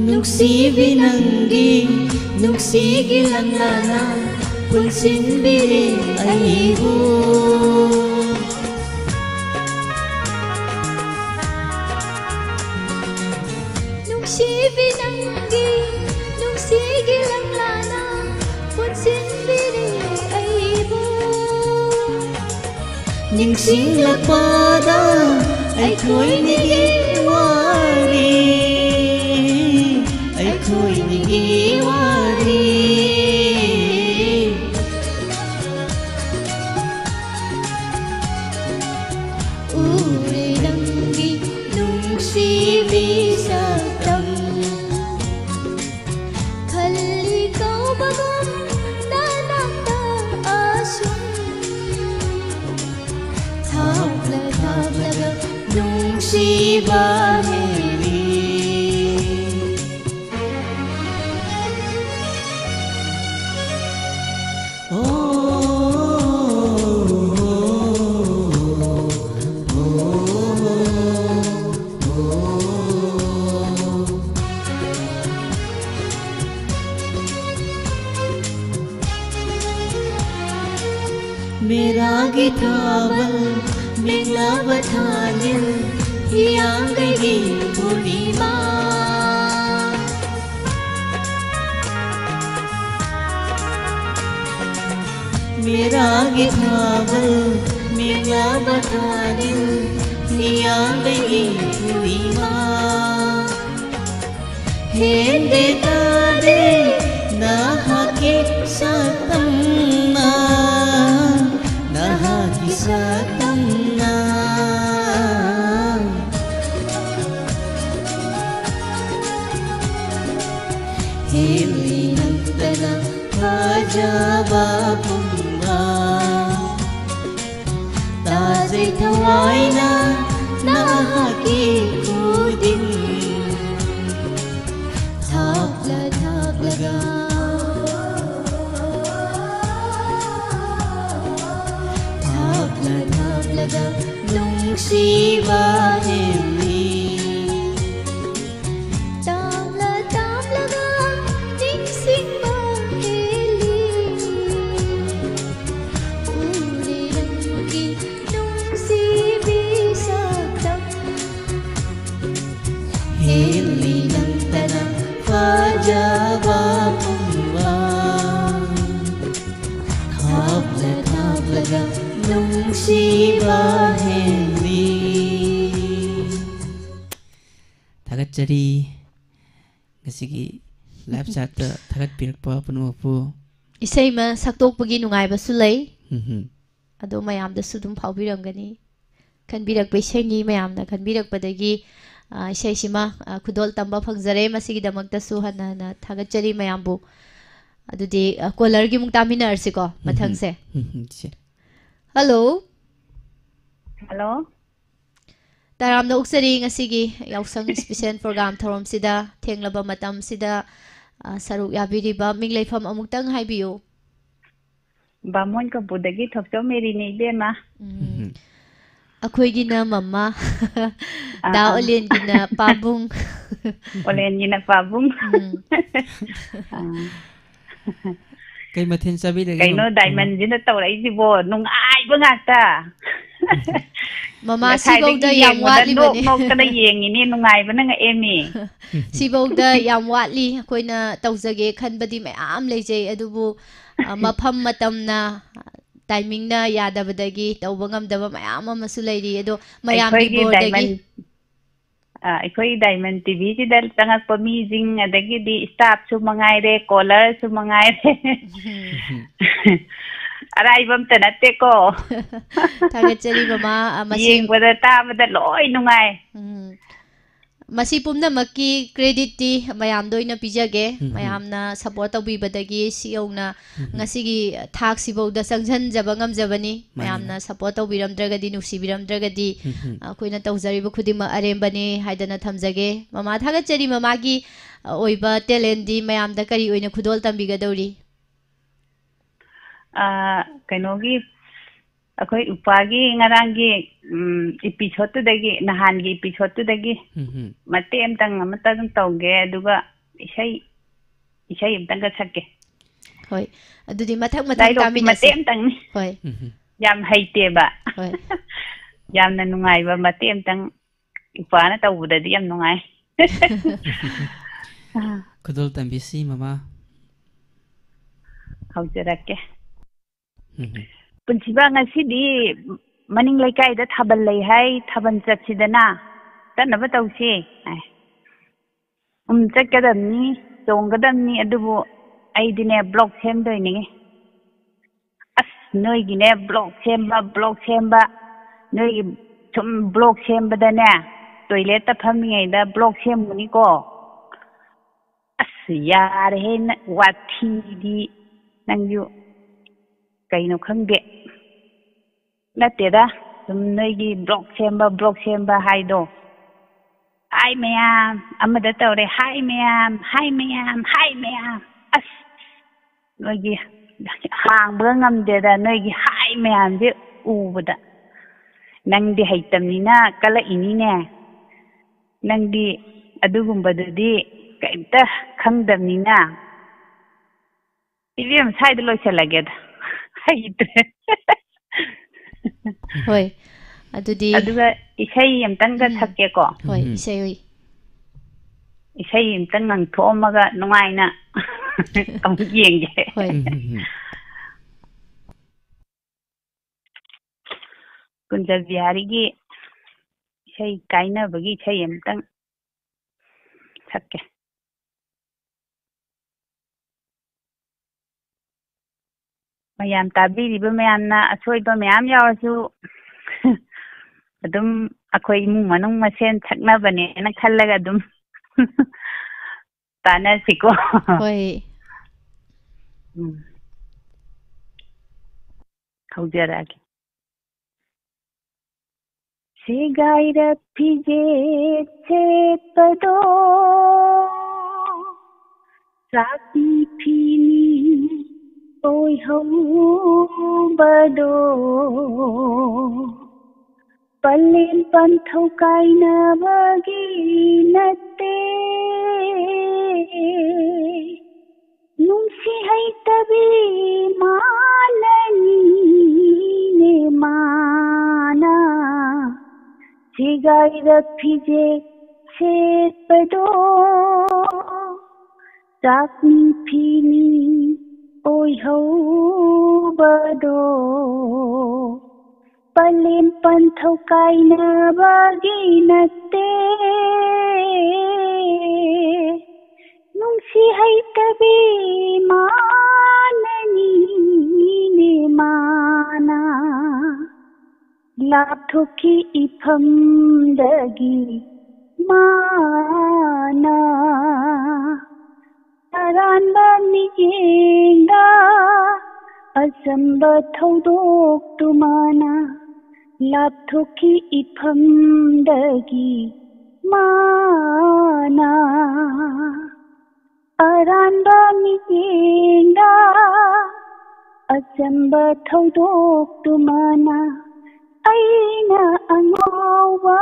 Nuksibi nangi, nuksigi lanana, pulsinbiri aibu. Nuksibi nangi, nuksigi lanana, pulsinbiri aibu. Ningsing lakpada, ay ko'y nigiwari. Ako'y nigiwari Uri nanggi nung sibi sa tam Kalikaw bagam nanakta asun Tabla nung siba मेरा गिटावल मेघला बथानिल हियांगगी पूर्णिमा मेरा गिटावल मेघला बथानिल हियांगगी पूर्णिमा हेंदे तारे nahaki satamna nahaki satamna hili nantana hajaba punga tazai tawaina nahaki kudin thapla thaplaga laga nung siwa hili tamla tamlaga ding singwa hili uri rangi nung sibi sakam hili nantana fajaba pumwa thapla thaplaga nung siwa hili Tagajari ngasigi live chat tagat pirakpa panuapu isai ma saktok pagi nungai basu lay ado mayam da sudum phawbirangani kanbirak beisai ni mayam da kanbirak padagi isai sima khudol tamba phangjare masigi damakta su hana na tagajari mayam bu adudi caller gi muktamina arsiko mathang se Hello. Hello. Taram na uksari ngasigi yausang special program thorom sida thenglaba matam sida saruk yabiriba mingleifam amuktang haibiyo. Bamon ka budagi thokso meri nei bema. Akhoi gina mama da olen gina pabung. Olen gina pabung. Kay mathin sabi de kay no diamond jina tawrai jibo nung ai ba ngata mama sibauda yam watli bani nok kana yengi ni nungai ba nga emi sibauda yam watli koina tawjage khanbadi mayam leijai adubu mapham matamna timing na yadabadagi tawba ngamdaba mayam amasu leiri ado mayam di bordagi ꯑꯩꯈꯣꯏ diamond ꯇꯤꯚꯤꯁꯤꯗ ꯆꯪꯉꯛꯄ ꯃꯤꯁꯤꯡ ꯑꯗꯒꯤꯗꯤ ꯁ꯭ꯇꯥꯐꯁꯨ ꯃꯉꯥꯏꯔꯦ ꯀꯣꯂꯔꯁꯨ ꯃꯉꯥꯏꯔꯦ ꯑꯔꯥꯏꯕ ꯑꯝꯇ ꯅꯠꯇꯦꯀꯣ ꯊꯥꯒꯠꯆꯔꯤ ꯃꯃꯥ ꯌꯦꯡꯕꯗ ꯇꯥꯕꯗ ꯂꯣꯏ ꯅꯨꯡꯉꯥꯏ masi pumnamakki credit ti mayamda oina pijage mayamna support tawbibadagi siyauna ngasigi thak sibauda sangjan jaba ngamjabani mayamna support tawbiramdragadi nusibiramdragadi akoina tawjariba khudima arembani haidana thamjage mama thagachari mamagi oiba talent di mayamda kari oina khudol tambigadori kainogi akoi upagi ngarangi episode dagi nahangi episode dagi mate amtang amatang tawge aduga isai amtang ga sakke hoi adudi mathak mathak tami mate amtang hoi yam haite ba hoi yam na nungai ba mate amtang ipana tawudadi yam nungai khudol tambisi mama haujarakke Punchiba ngasidi maning laikai da thabal lai hai thaban chatsidana tanaba tawsi chakadamni chonggadamni adubu aidine block semdoini as noigine block semba noi sum block semba dane toilet ta phamingai da block semmuni ko as yar he wathi di nangyu kaino khangde lateda sum noigi block semba haido hai mayam amada tawre hai mayam as noigi hang bangam deda noigi hai mayam de ubada nangdi haitamnina kala inine nangdi adugumbadudi kaita khangdamnina ivem side loisalageda haidre ꯍꯣꯏ ꯑꯗꯨꯗꯤ ꯑꯗꯨꯒ ꯏꯁꯩ ꯑꯝꯇꯪꯒ ꯁꯛꯀꯦꯀꯣ ꯍꯣꯏ ꯏꯁꯩ ꯏꯁꯩ ꯑꯝꯇꯪ ꯉꯪꯊꯣꯛꯑꯝꯃꯒ ꯅꯨꯡꯉꯥꯏꯅ ꯑꯃꯨꯛ ꯌꯦꯡꯒꯦ ꯍꯣꯏ ꯀꯨꯟꯖ ꯕꯤꯍꯥꯔꯤꯒꯤ 이세이 까이너버기 이세이 엄청 삭게 ꯃꯌꯥꯝ ꯇꯥꯕꯤꯔꯤꯕ ꯃꯌꯥꯝꯅ ꯑꯁꯣꯏꯕ ꯃꯌꯥꯝ ꯌꯥꯎꯔꯁꯨ ꯑꯗꯨꯝ ꯑꯩꯈꯣꯏ ꯏꯃꯨꯡ ꯃꯅꯨꯡ ꯃꯁꯦꯟ ꯊꯛꯅꯕꯅꯦꯅ ꯈꯜꯂꯒ ꯑꯗꯨꯝ ꯇꯥꯟꯅꯁꯤꯀꯣ ꯍꯣꯏ ꯍꯧꯖꯔꯛꯑꯒꯦ 세가이라 피제 세빠도 사티 피니 오이호바도 빨린 반토 까이나바기 나때 नुंसीहैतबी मालनी ने माना सिगाई रफिजे सेपदो जाकनी फीनी ओय हो बदो पलेन पंथौ काइना बागी नते नुंसीहैतबी माननी ने माना लाथोकी इफमदगी माना तरानबा मिजेंगा असंबा थौदोक तुमाना लाथोकी इफमदगी माना अरानबा मिजेंगा अचंबा थौदोक तुमाना ऐना अंगौबा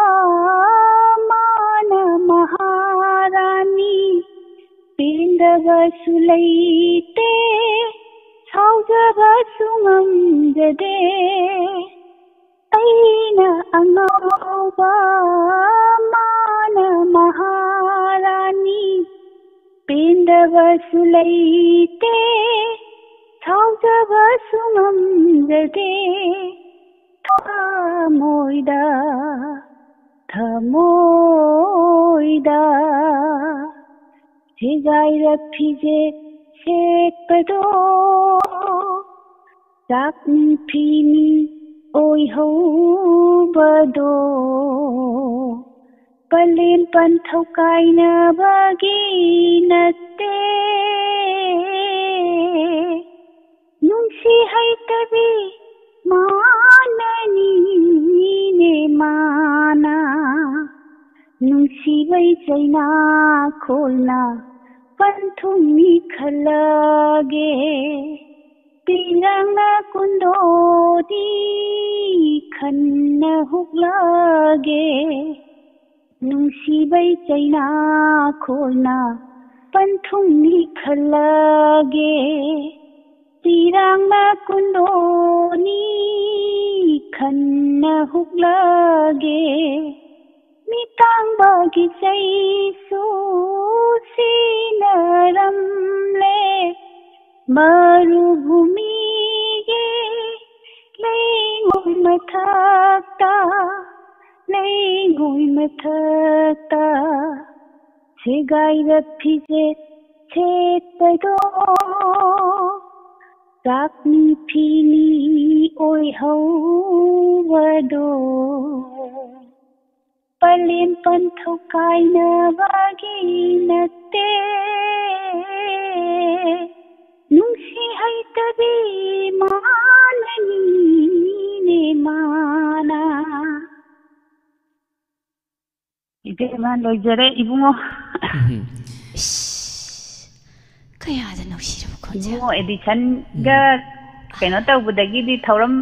माना महारानी पेंदबा सुलैते साउजबा सुंगमजदे ऐना अंगौबा माना महारानी पेंदबा सुलैते साउजबा सुंगमजदे थमोइदा थमोइदा सिगाइरा फिजे सेपदो जाकनी फीनी ओय हो बदो पलेन पंथौ काइना बागी नते नुंसीहैतबी माननी ने माना नुंसीबै चैना खोलना पंथुमी खलगे तिरंगा कुंदोदी खन्न हुक्लगे नुंसीबै चैना खोलना पंथुमी खलगे तिरंगा कुंदोनी खन्न हुक्लगे मितांगबगी चैसु सिनरमले मरुभूमिगे लैंगोय मथक्ता लैंगोय मथक्ता सिगाइरा फिजे सेपदो जाकनी फीनी ओय हो बदो पलेन पंथौ काइना बागी नते नुंसीहैतबी माननी ने माना इबेमा लोइजरे इबुंगो ꯀꯌꯥꯗ ꯅꯨꯡꯁꯤꯔꯕ ꯈꯣꯟꯖꯦꯜ 이모 에디션가 ꯀꯩꯅꯣ ꯇꯧꯕꯗꯒꯤꯗꯤ ꯊꯧꯔꯝ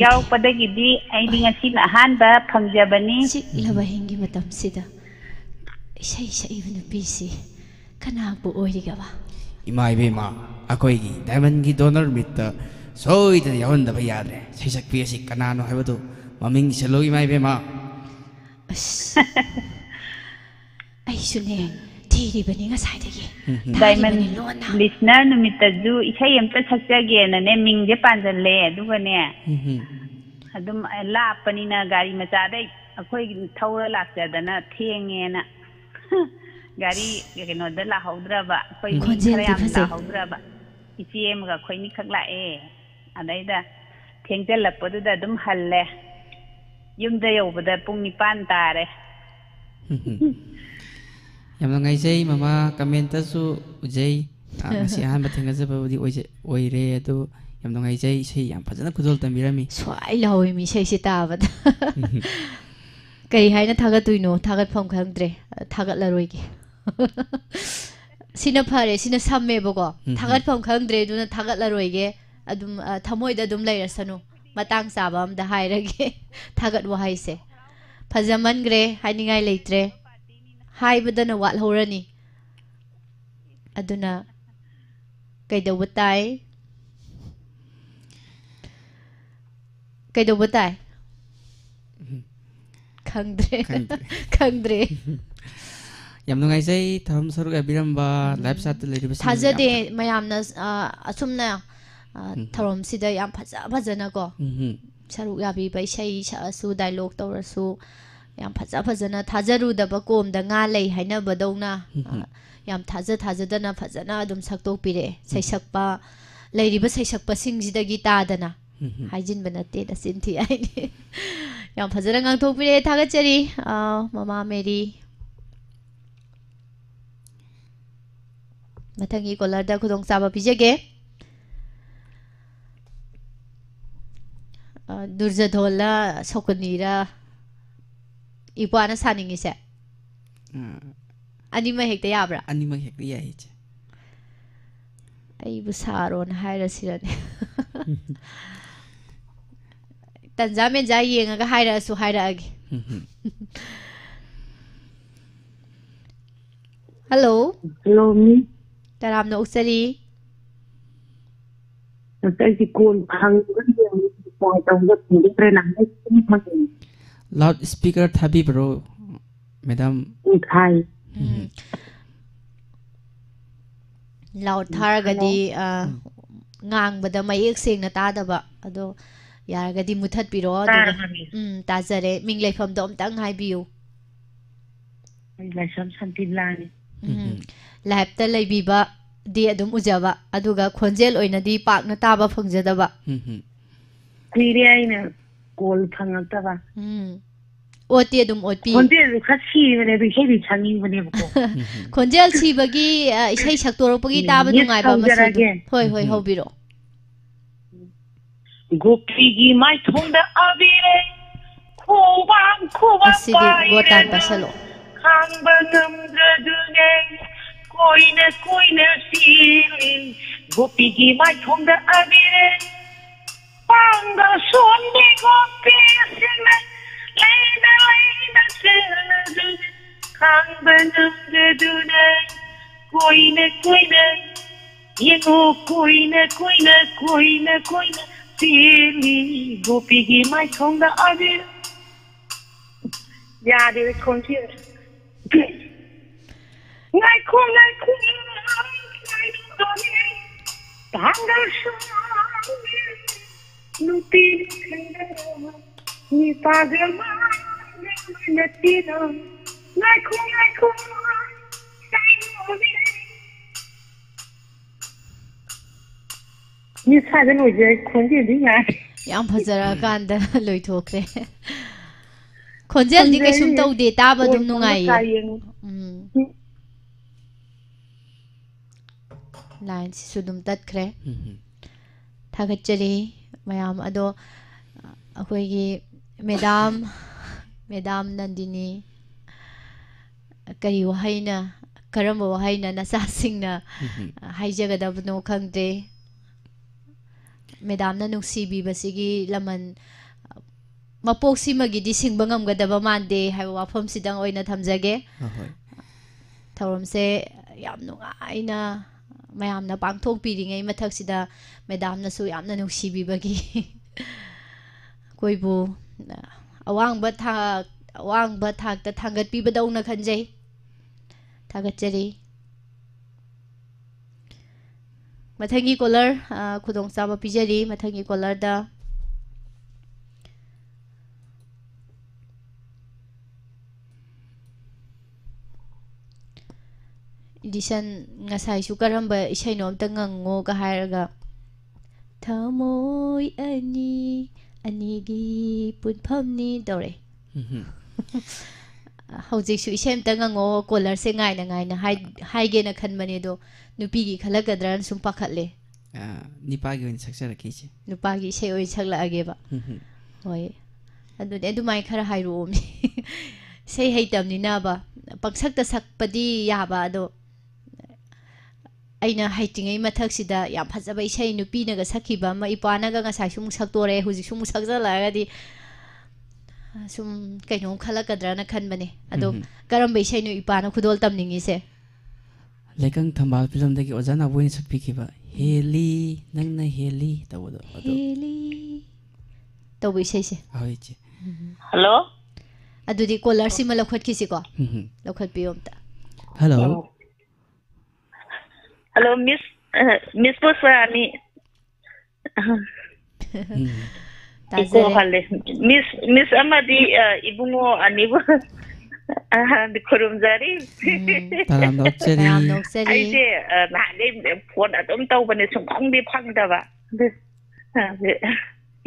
ꯌꯥꯎꯔꯛꯄꯗꯒꯤꯗꯤ ꯑꯩꯗꯤ ꯉꯁꯤꯅ ꯑꯍꯥꯟꯕ ꯐꯪꯖꯕꯅꯤ ꯆꯤꯛꯂꯕ ꯍꯤꯡꯒꯤ ꯃꯇꯝꯁꯤꯗ ꯏꯁꯩ ꯁꯛꯏꯕ ꯅꯨꯄꯤꯁꯤ ꯀꯅꯥꯕꯨ ꯑꯣꯏꯔꯤꯒꯕ ꯏꯃꯥ ꯏꯕꯦꯝꯃ ꯑꯩꯈꯣꯏꯒꯤ ꯗꯥꯏꯃꯟꯒꯤ ꯗꯣꯅꯔ ꯃꯤꯠꯇ soidana yahondaba yadre seisakpi asi kanano haibadu maming isalogi mai bema aisune tiri bani ngasai Diamond listener numitaju isai amta sakjage na ne mingje panjalle adugane adum lappanina gari macada akhoi thaura lakjadana thengena gari kenoda la haudraba akhoi khara yam la haudraba ichem ga khoi ni khakla e adaida thengjalappaduda adum halle yumda yobada pung 9 tare yamna ngai jai mama comment ta su ujai ngasi han bathenga jabudi oire adu yamna ngai jai sei yam phajana khudol tambirami swai lawi mi sei si tabada kai haina thagat tuino thagat phom khangdre thagat laroi gi sina phare sina samme bogo thagat phom khangdre duna thagat laroi ge adum thamoi da dum lairasanu matang sabam da hairage thagat wahai se phajaman gre hainingai leitre haibadana wat horani aduna kaidawatai khangdre yamno ngai jai tham saruk abiramba live chat leriba thajade mayamna asumna tharom sida yam phajana ko saruk yabi bai sei su dialogue tawrasu yam phajana thajaru daba kom da nga lei haina badona yam thajadana phajana adum saktok pire saisakpa leiriba saisakpa singsidagi tadana haijin banate da sinthi aini yam phajana ngang thok pire thagachari mama meri mathangi kolar da khudong saba pijage durjadhola sokonira Ipuana saning ise. Anima hekta yabra. Anima hekta yai. Ai busaron haira sirane. Tanzamen jai yenga haira su haira agi. Hello. Hello mi. Taram no usari. Sai di kon hang gani poi tong gat ni trena ni loud speaker thabi bro madam thai loud tharagadi ngang bada mayek sengna tadaba ado yaragadi muthat piro tajare ming leifam dom tang hai biu laisam santilani lab ta leibiba di adum ujaba aduga khonjel oina di pak na taba phangjadaba tiri aina Gold phangakta oti adum oti khonjel khachi bane bi hebi changi bane ko khonjel chi bagi isai saktorpagi taba dungai ba masu hoi hobiro gopi gi mai thonda abire khobang asidi gotan pasalo khangbanam dradune koine silin gopi gi mai thonda abire Panga sonde gopi sina leina sina khangbanam dradune koine yenu koine Sili gopi gi mai thonda abire ya de konti ngai khong tanga nuti khanda ni pagama natina ngai khong ni saben oje khonje dinga yam phajara kanda loi thokre khonjel di kai sum tau de ta ba dum nungai line si sudum tat khre thagachari mayam ado akoi gi madam Nandini kari wahaina karamba wahaina nasa singna haijagadabno khangde Madam na nungsibi basigi laman mapoksi magidi singbangam gadaba mande haiwa wafam sidang oina thamjage thawram se yam nungaina ꯃꯌꯥꯝꯅ ꯄꯥꯡꯊꯣꯛꯄꯤꯔꯤꯉꯩ ꯃꯊꯛꯁꯤꯗ ꯃꯦꯗꯥꯝꯅꯁꯨ ꯌꯥꯝꯅ ꯅꯨꯡꯁꯤꯕꯤꯕꯒꯤ ꯑꯩꯈꯣꯏꯕꯨ ꯑꯋꯥꯡꯕ ꯊꯥꯛꯇ ꯊꯥꯡꯒꯠꯄꯤꯕꯗꯧꯅ ꯈꯟꯖꯩ ꯊꯥꯒꯠꯆꯔꯤ ꯃꯊꯪꯒꯤ colour ꯈꯨꯗꯣꯡꯆꯥꯕ ꯄꯤꯖꯔꯤ ꯃꯊꯪꯒꯤ ꯀꯣꯂꯔꯗ ꯏꯗꯤꯁꯟ ꯉꯁꯥꯏꯁꯨ ꯀꯔꯝꯕ ꯏꯁꯩꯅꯣ ꯑꯝꯇ ꯉꯪꯉꯣꯒ ꯍꯥꯏꯔꯒ ꯊꯃꯣꯏ ꯑꯅꯤꯒꯤ ꯄꯨꯟꯐꯝꯅꯤ ꯇꯧꯔꯦ ꯍꯧꯖꯤꯛꯁꯨ ꯏꯁꯩ ꯑꯝꯇ ꯉꯪꯉꯣ ꯀꯣꯂꯔꯁꯦ ꯉꯥꯏꯅ ꯍꯥꯏꯒꯦꯅ ꯈꯟꯕꯅꯦ ꯑꯗꯣ ꯅꯨꯄꯤꯒꯤ ꯈꯜꯂꯛꯀꯗ꯭ꯔꯅ ꯁꯨꯝ ꯄꯥꯈꯠꯂꯦ ꯅꯨꯄꯥꯒꯤ ꯑꯣꯏꯅ ꯁꯛꯆꯔꯛꯀꯦ ꯅꯨꯄꯥꯒꯤ ꯏꯁꯩ ꯑꯣꯏꯅ ꯁꯛꯂꯛꯑꯒꯦꯕ ꯍꯣꯏ ꯑꯗꯨꯗꯤ ꯑꯗꯨꯃꯥꯏꯅ ꯈꯔ ꯍꯥꯏꯔꯛꯑꯣ ꯏꯁꯩ ꯍꯩꯇꯕꯅꯤꯅꯕ ꯄꯪꯁꯛꯇ ꯁꯛꯄꯗꯤ ꯌꯥꯕ ꯑꯗꯣ ꯑꯩꯅ ꯍꯩꯇ꯭ꯔꯤꯉꯩ ꯃꯊꯛꯁꯤꯗ ꯌꯥꯝ ꯐꯖꯕ ꯏꯁꯩ ꯅꯨꯄꯤꯅꯒ ꯁꯛꯈꯤꯕ ꯑꯃ ꯏꯄꯥꯅꯒ ꯉꯁꯥꯏꯁꯨ ꯑꯃꯨꯛ ꯁꯛꯇꯣꯔꯦ ꯍꯧꯖꯤꯛꯁꯨ ꯑꯃꯨꯛ ꯁꯛꯆꯜꯂꯛꯑꯒꯗꯤ ꯁꯨꯝ ꯀꯩꯅꯣꯝ ꯈꯜꯂꯛꯀꯗ꯭ꯔꯅ ꯈꯟꯕꯅꯦ ꯑꯗꯣ ꯀꯔꯝꯕ ꯏꯁꯩꯅꯣ ꯏꯄꯥꯅ ꯈꯨꯗꯣꯜ ꯇꯝꯅꯤꯡꯉꯤꯁꯦ ꯂꯩꯀꯪ ꯊꯝꯕꯥꯜ ꯐꯤꯂꯝꯗꯒꯤ ꯑꯣꯖꯥ ꯅꯥꯎꯕꯣꯏꯅ ꯁꯛꯄꯤꯈꯤꯕ ꯍꯦꯜꯂꯤ ꯅꯪꯅ ꯍꯦꯜꯂꯤ ꯇꯧꯕꯗꯣ ꯍꯦꯜꯂꯤ ꯇꯧꯕ ꯏꯁꯩꯁꯦ ꯍꯣꯏ ꯏꯆꯦ ꯍꯜꯂꯣ ꯑꯗꯨꯗꯤ ꯀꯣꯂꯔꯁꯤꯃ ꯂꯧꯈꯠꯈꯤꯁꯤꯀꯣ ꯂꯧꯈꯠꯄꯤꯌꯣ ꯑꯝꯇ ꯍꯜꯂꯣ ꯍꯜꯂꯣ ꯃꯤꯁ ꯄꯨꯁꯄꯔꯥꯅꯤ ꯏꯀꯣ ꯍꯜꯂꯦ ꯃꯤꯁ ꯑꯃꯗꯤ ꯏꯕꯨꯡꯉꯣ ꯑꯅꯤꯕꯨ ꯈꯨꯔꯨꯝꯖꯔꯤ ꯑꯩꯁꯦ ꯅꯍꯥꯟꯗꯩ ꯐꯣꯟ ꯑꯗꯨꯝ ꯇꯧꯕꯅꯦ ꯁꯨꯡꯐꯪꯗꯤ ꯐꯪꯗꯕ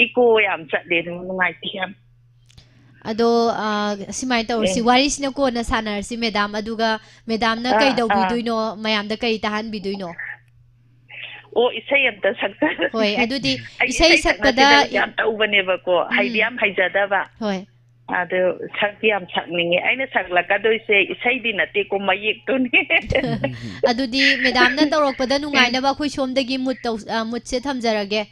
ꯏꯀꯣ ꯌꯥꯝ ꯆꯠꯂꯦ ꯅꯨꯡꯉꯥꯏꯇꯦ ꯌꯥꯝ ꯑꯗꯣ ꯁꯨꯃꯥꯏꯅ ꯇꯧꯔꯁꯤ ꯋꯥꯔꯤꯁꯤꯅ ꯀꯣꯟꯅ ꯁꯥꯟꯅꯔꯁꯤ ꯃꯦꯗꯥꯝ ꯑꯗꯨꯒ ꯃꯦꯗꯥꯝꯅ ꯀꯩ ꯇꯧꯕꯤꯗꯣꯏꯅꯣ ꯃꯌꯥꯝꯗ ꯀꯩ ꯇꯥꯍꯟꯕꯤꯗꯣꯏꯅꯣ ꯑꯣ ꯏꯁꯩ ꯑꯝꯇ ꯁꯛꯆ ꯍꯣꯏ ꯑꯗꯨꯗꯤ ꯏꯁꯩ ꯁꯛꯄꯗ ꯌꯥꯝ ꯇꯧꯕꯅꯦꯕꯀꯣ ꯍꯩꯗꯤ ꯌꯥꯝ ꯍꯩꯖꯗꯕ ꯍꯣꯏ ꯑꯗꯨ ꯁꯛꯇꯤ ꯌꯥꯝ ꯁꯛꯅꯤꯡꯉꯦ ꯑꯩꯅ ꯁꯛꯂꯛꯀꯗꯣꯏꯁꯦ ꯏꯁꯩꯗꯤ ꯅꯠꯇꯦꯀꯣ ꯃꯌꯦꯛꯇꯨꯅꯤ ꯑꯗꯨꯗꯤ ꯃꯦꯗꯥꯝꯅ ꯇꯧꯔꯛꯄꯗ ꯅꯨꯡꯉꯥꯏꯅꯕ ꯑꯩꯈꯣꯏ ꯁꯣꯝꯗꯒꯤ ꯃꯨꯠꯁꯦ ꯊꯝꯖꯔꯒꯦ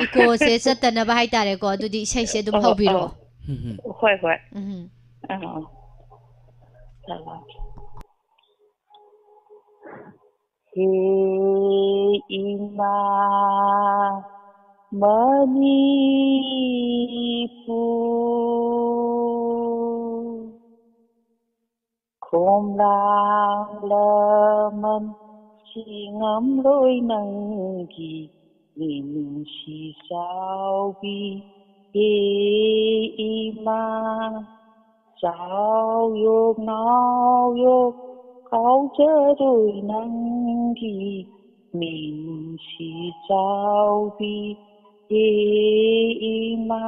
ꯏꯀꯣꯁꯦ ꯆꯠꯇꯅꯕ ꯍꯥꯏꯇꯥꯔꯦꯀꯣ ꯑꯗꯨꯗꯤ ꯏꯁꯩꯁꯦ ꯑꯗꯨꯝ ꯍꯧꯕꯤꯔꯛꯑꯣ ꯍꯣꯏ ꯍꯣꯏ ꯍꯦ ꯏꯃꯥ ꯃꯅꯤꯄꯨꯔ ꯈꯣꯝꯂꯥꯡꯂꯃꯟ ꯁꯤꯉꯝꯂꯣꯏ ꯅꯪꯒꯤ ꯃꯤꯅꯨꯡꯁꯤ ꯆꯥꯎꯕꯤ ꯍꯦ ꯏꯃꯥ ꯆꯥꯎꯌꯣꯛ ꯅꯥꯎꯌꯣꯛ ꯀꯥꯎꯖꯔꯣꯏ ꯅꯪꯒꯤ ꯃꯤꯅꯨꯡꯁꯤ ꯆꯥꯎꯕꯤ ꯍꯦ ꯏꯃꯥ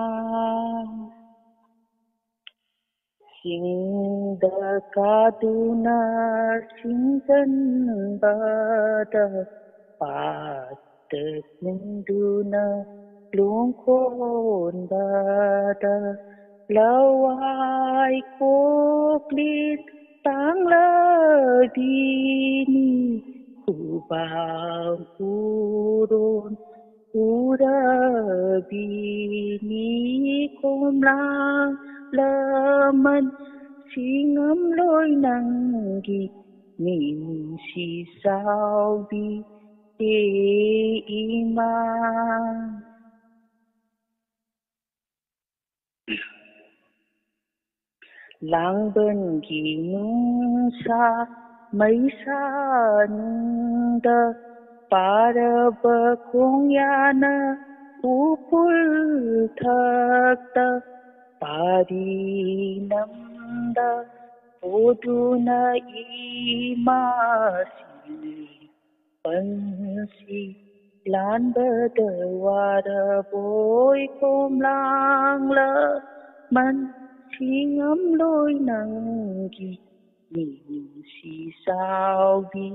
ꯆꯤꯡꯗ ꯀꯥꯗꯨꯅ ꯆꯤꯡꯖꯟꯕꯗ ꯄꯥꯠꯇ ꯀꯨꯝꯗꯨꯅ ꯂꯣꯡꯈꯣꯟꯕꯗ ꯂꯋꯥꯏ ꯀꯣꯛꯂꯤꯠ ꯇꯥꯡꯂꯕꯤꯅꯤ ꯈꯨꯕꯥꯡ ꯈꯨꯔꯣꯟ ꯎꯔꯕꯤꯅꯤ ꯈꯣꯝꯂꯥꯡ ꯂꯃꯟ ꯁꯤꯉꯝꯂꯣꯏ ꯅꯪꯒꯤ ꯃꯤꯅꯨꯡꯁꯤ ꯆꯥꯎꯕꯤ ꯍꯦ ꯏꯃꯥ ꯂꯥꯡꯕꯟꯒꯤ ꯅꯨꯡꯁꯥ ꯃꯩꯁꯥꯅꯨꯡꯗ ꯄꯥꯔꯕ ꯈꯣꯡꯌꯥꯅ ꯎꯐꯨꯜꯊꯛꯇ ꯄꯥꯔꯤ ꯂꯝꯗ ꯄꯣꯗꯨꯅ ꯏꯃꯥꯁꯤ ꯄꯟꯁꯤ ꯂꯥꯟꯕꯗ ꯋꯥꯔꯕꯣꯏ ꯈꯣꯝꯂꯥꯡꯂꯃꯟ ꯁꯤꯉꯝꯂꯣꯏ ꯅꯪꯒꯤ ꯃꯤꯅꯨꯡꯁꯤ ꯆꯥꯎꯕꯤ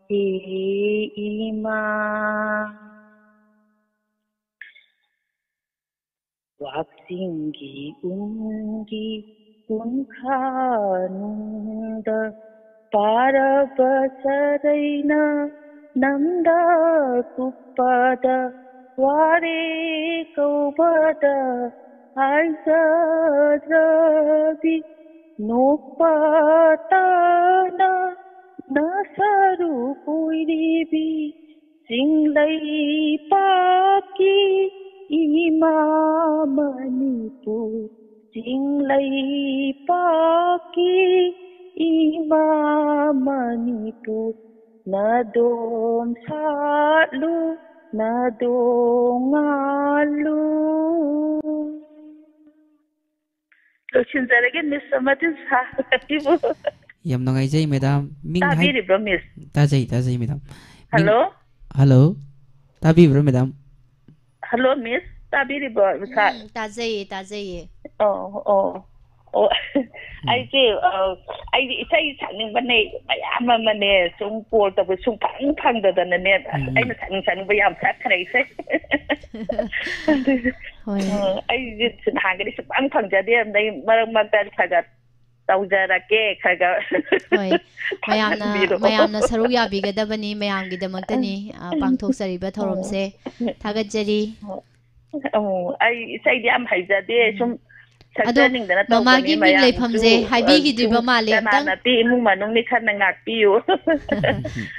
ꯍꯦ ꯏꯃꯥ ꯋꯥꯛꯆꯤꯡꯒꯤ ꯎꯟꯒꯤ ꯎꯟꯈꯥꯅꯨꯡꯗ ꯄꯥꯔꯕ ꯆꯔꯩꯅ ꯅꯝꯗ ꯀꯨꯞꯄꯗ ꯋꯥꯔꯦ ꯀꯧꯕꯗ ꯍꯥꯏꯖꯗ꯭ꯔꯕꯤ ꯅꯣꯛꯄꯇꯅ ꯅꯁꯔꯨ ꯑꯣꯏꯔꯤꯕꯤ ꯆꯤꯡꯂꯩꯄꯥꯛꯀꯤ ꯏꯃꯥ ꯃꯅꯤꯄꯨꯔ ꯆꯤꯡꯂꯩꯄꯥꯛꯀꯤ ꯏꯃꯥ ꯃꯅꯤꯄꯨꯔ ꯅꯗꯣꯝ ꯁꯥꯠꯂꯨ ꯅꯗꯣꯝ ꯉꯥꯜꯂꯨ ꯂꯣꯏꯁꯤꯟꯖꯔꯒꯦ ꯃꯤꯁ ꯑꯃꯗꯤ ꯁꯥꯕꯤꯕꯨ ꯌꯥꯝ ꯅꯨꯡꯉꯥꯏꯖꯩ ꯃꯦꯗꯥꯝ ꯃꯤꯡ ꯇꯥꯕꯤꯔꯤꯕ꯭ꯔꯣ ꯃꯤꯁ ꯇꯥꯖꯩ ꯃꯦꯗꯥꯝ ꯍꯜꯂꯣ ꯍꯜꯂꯣ ꯇꯥꯕꯤꯕ꯭ꯔꯣ ꯃꯦꯗꯥꯝ ꯍꯜꯂꯣ ꯃꯤꯁ ꯇꯥꯕꯤꯔꯤꯕ꯭ꯔꯣ ꯇꯥꯖꯩꯌꯦ ꯑꯣ ꯑꯩꯗꯤ ꯏꯁꯩ ꯁꯛꯅꯤꯡꯕꯅꯦ ꯃꯌꯥꯝ ꯑꯃꯅꯦ ꯁꯨꯝ ꯀꯣꯜ ꯇꯧꯕ ꯁꯨꯡꯐꯪ ꯐꯪꯗꯗꯅꯅꯦ ꯑꯩꯅ ꯁꯛꯅꯤꯡꯕ ꯌꯥꯝ ꯁꯛꯈ꯭ꯔꯦ ꯏꯁꯩ ꯑꯩꯁꯦ ꯅꯍꯥꯟꯒꯗꯤ ꯁꯨꯡꯐꯪ ꯐꯪꯖꯗꯦ ꯑꯗꯩ ꯃꯔꯛ ꯃꯔꯛꯇ ꯈꯔ ꯇꯧꯖꯔꯛꯀꯦ ꯈꯔ ꯍꯣꯏ ꯃꯌꯥꯝꯅ ꯁꯔꯨꯛ ꯌꯥꯕꯤꯒꯗꯕꯅꯤ ꯃꯌꯥꯝꯒꯤꯗꯃꯛꯇꯅꯤ ꯄꯥꯡꯊꯣꯛꯆꯔꯤꯕ ꯊꯧꯔꯝꯁꯦ ꯊꯥꯒꯠꯆꯔꯤ ꯑꯩ ꯏꯁꯩꯗꯤ ꯌꯥꯝ ꯍꯩꯖꯗꯦ ꯁꯨꯝ ꯑꯗꯣ ꯃꯃꯥꯒꯤ ꯃꯤꯡ ꯂꯩꯐꯝꯁꯦ ꯍꯥꯏꯕꯤꯈꯤꯗ꯭ꯔꯤꯕ ꯃꯥꯜꯂꯦ ꯀꯅꯥꯅꯗꯤ ꯏꯃꯨꯡ ꯃꯅꯨꯡꯅꯤ ꯈꯔꯅ ꯉꯥꯛꯄꯤꯌꯨ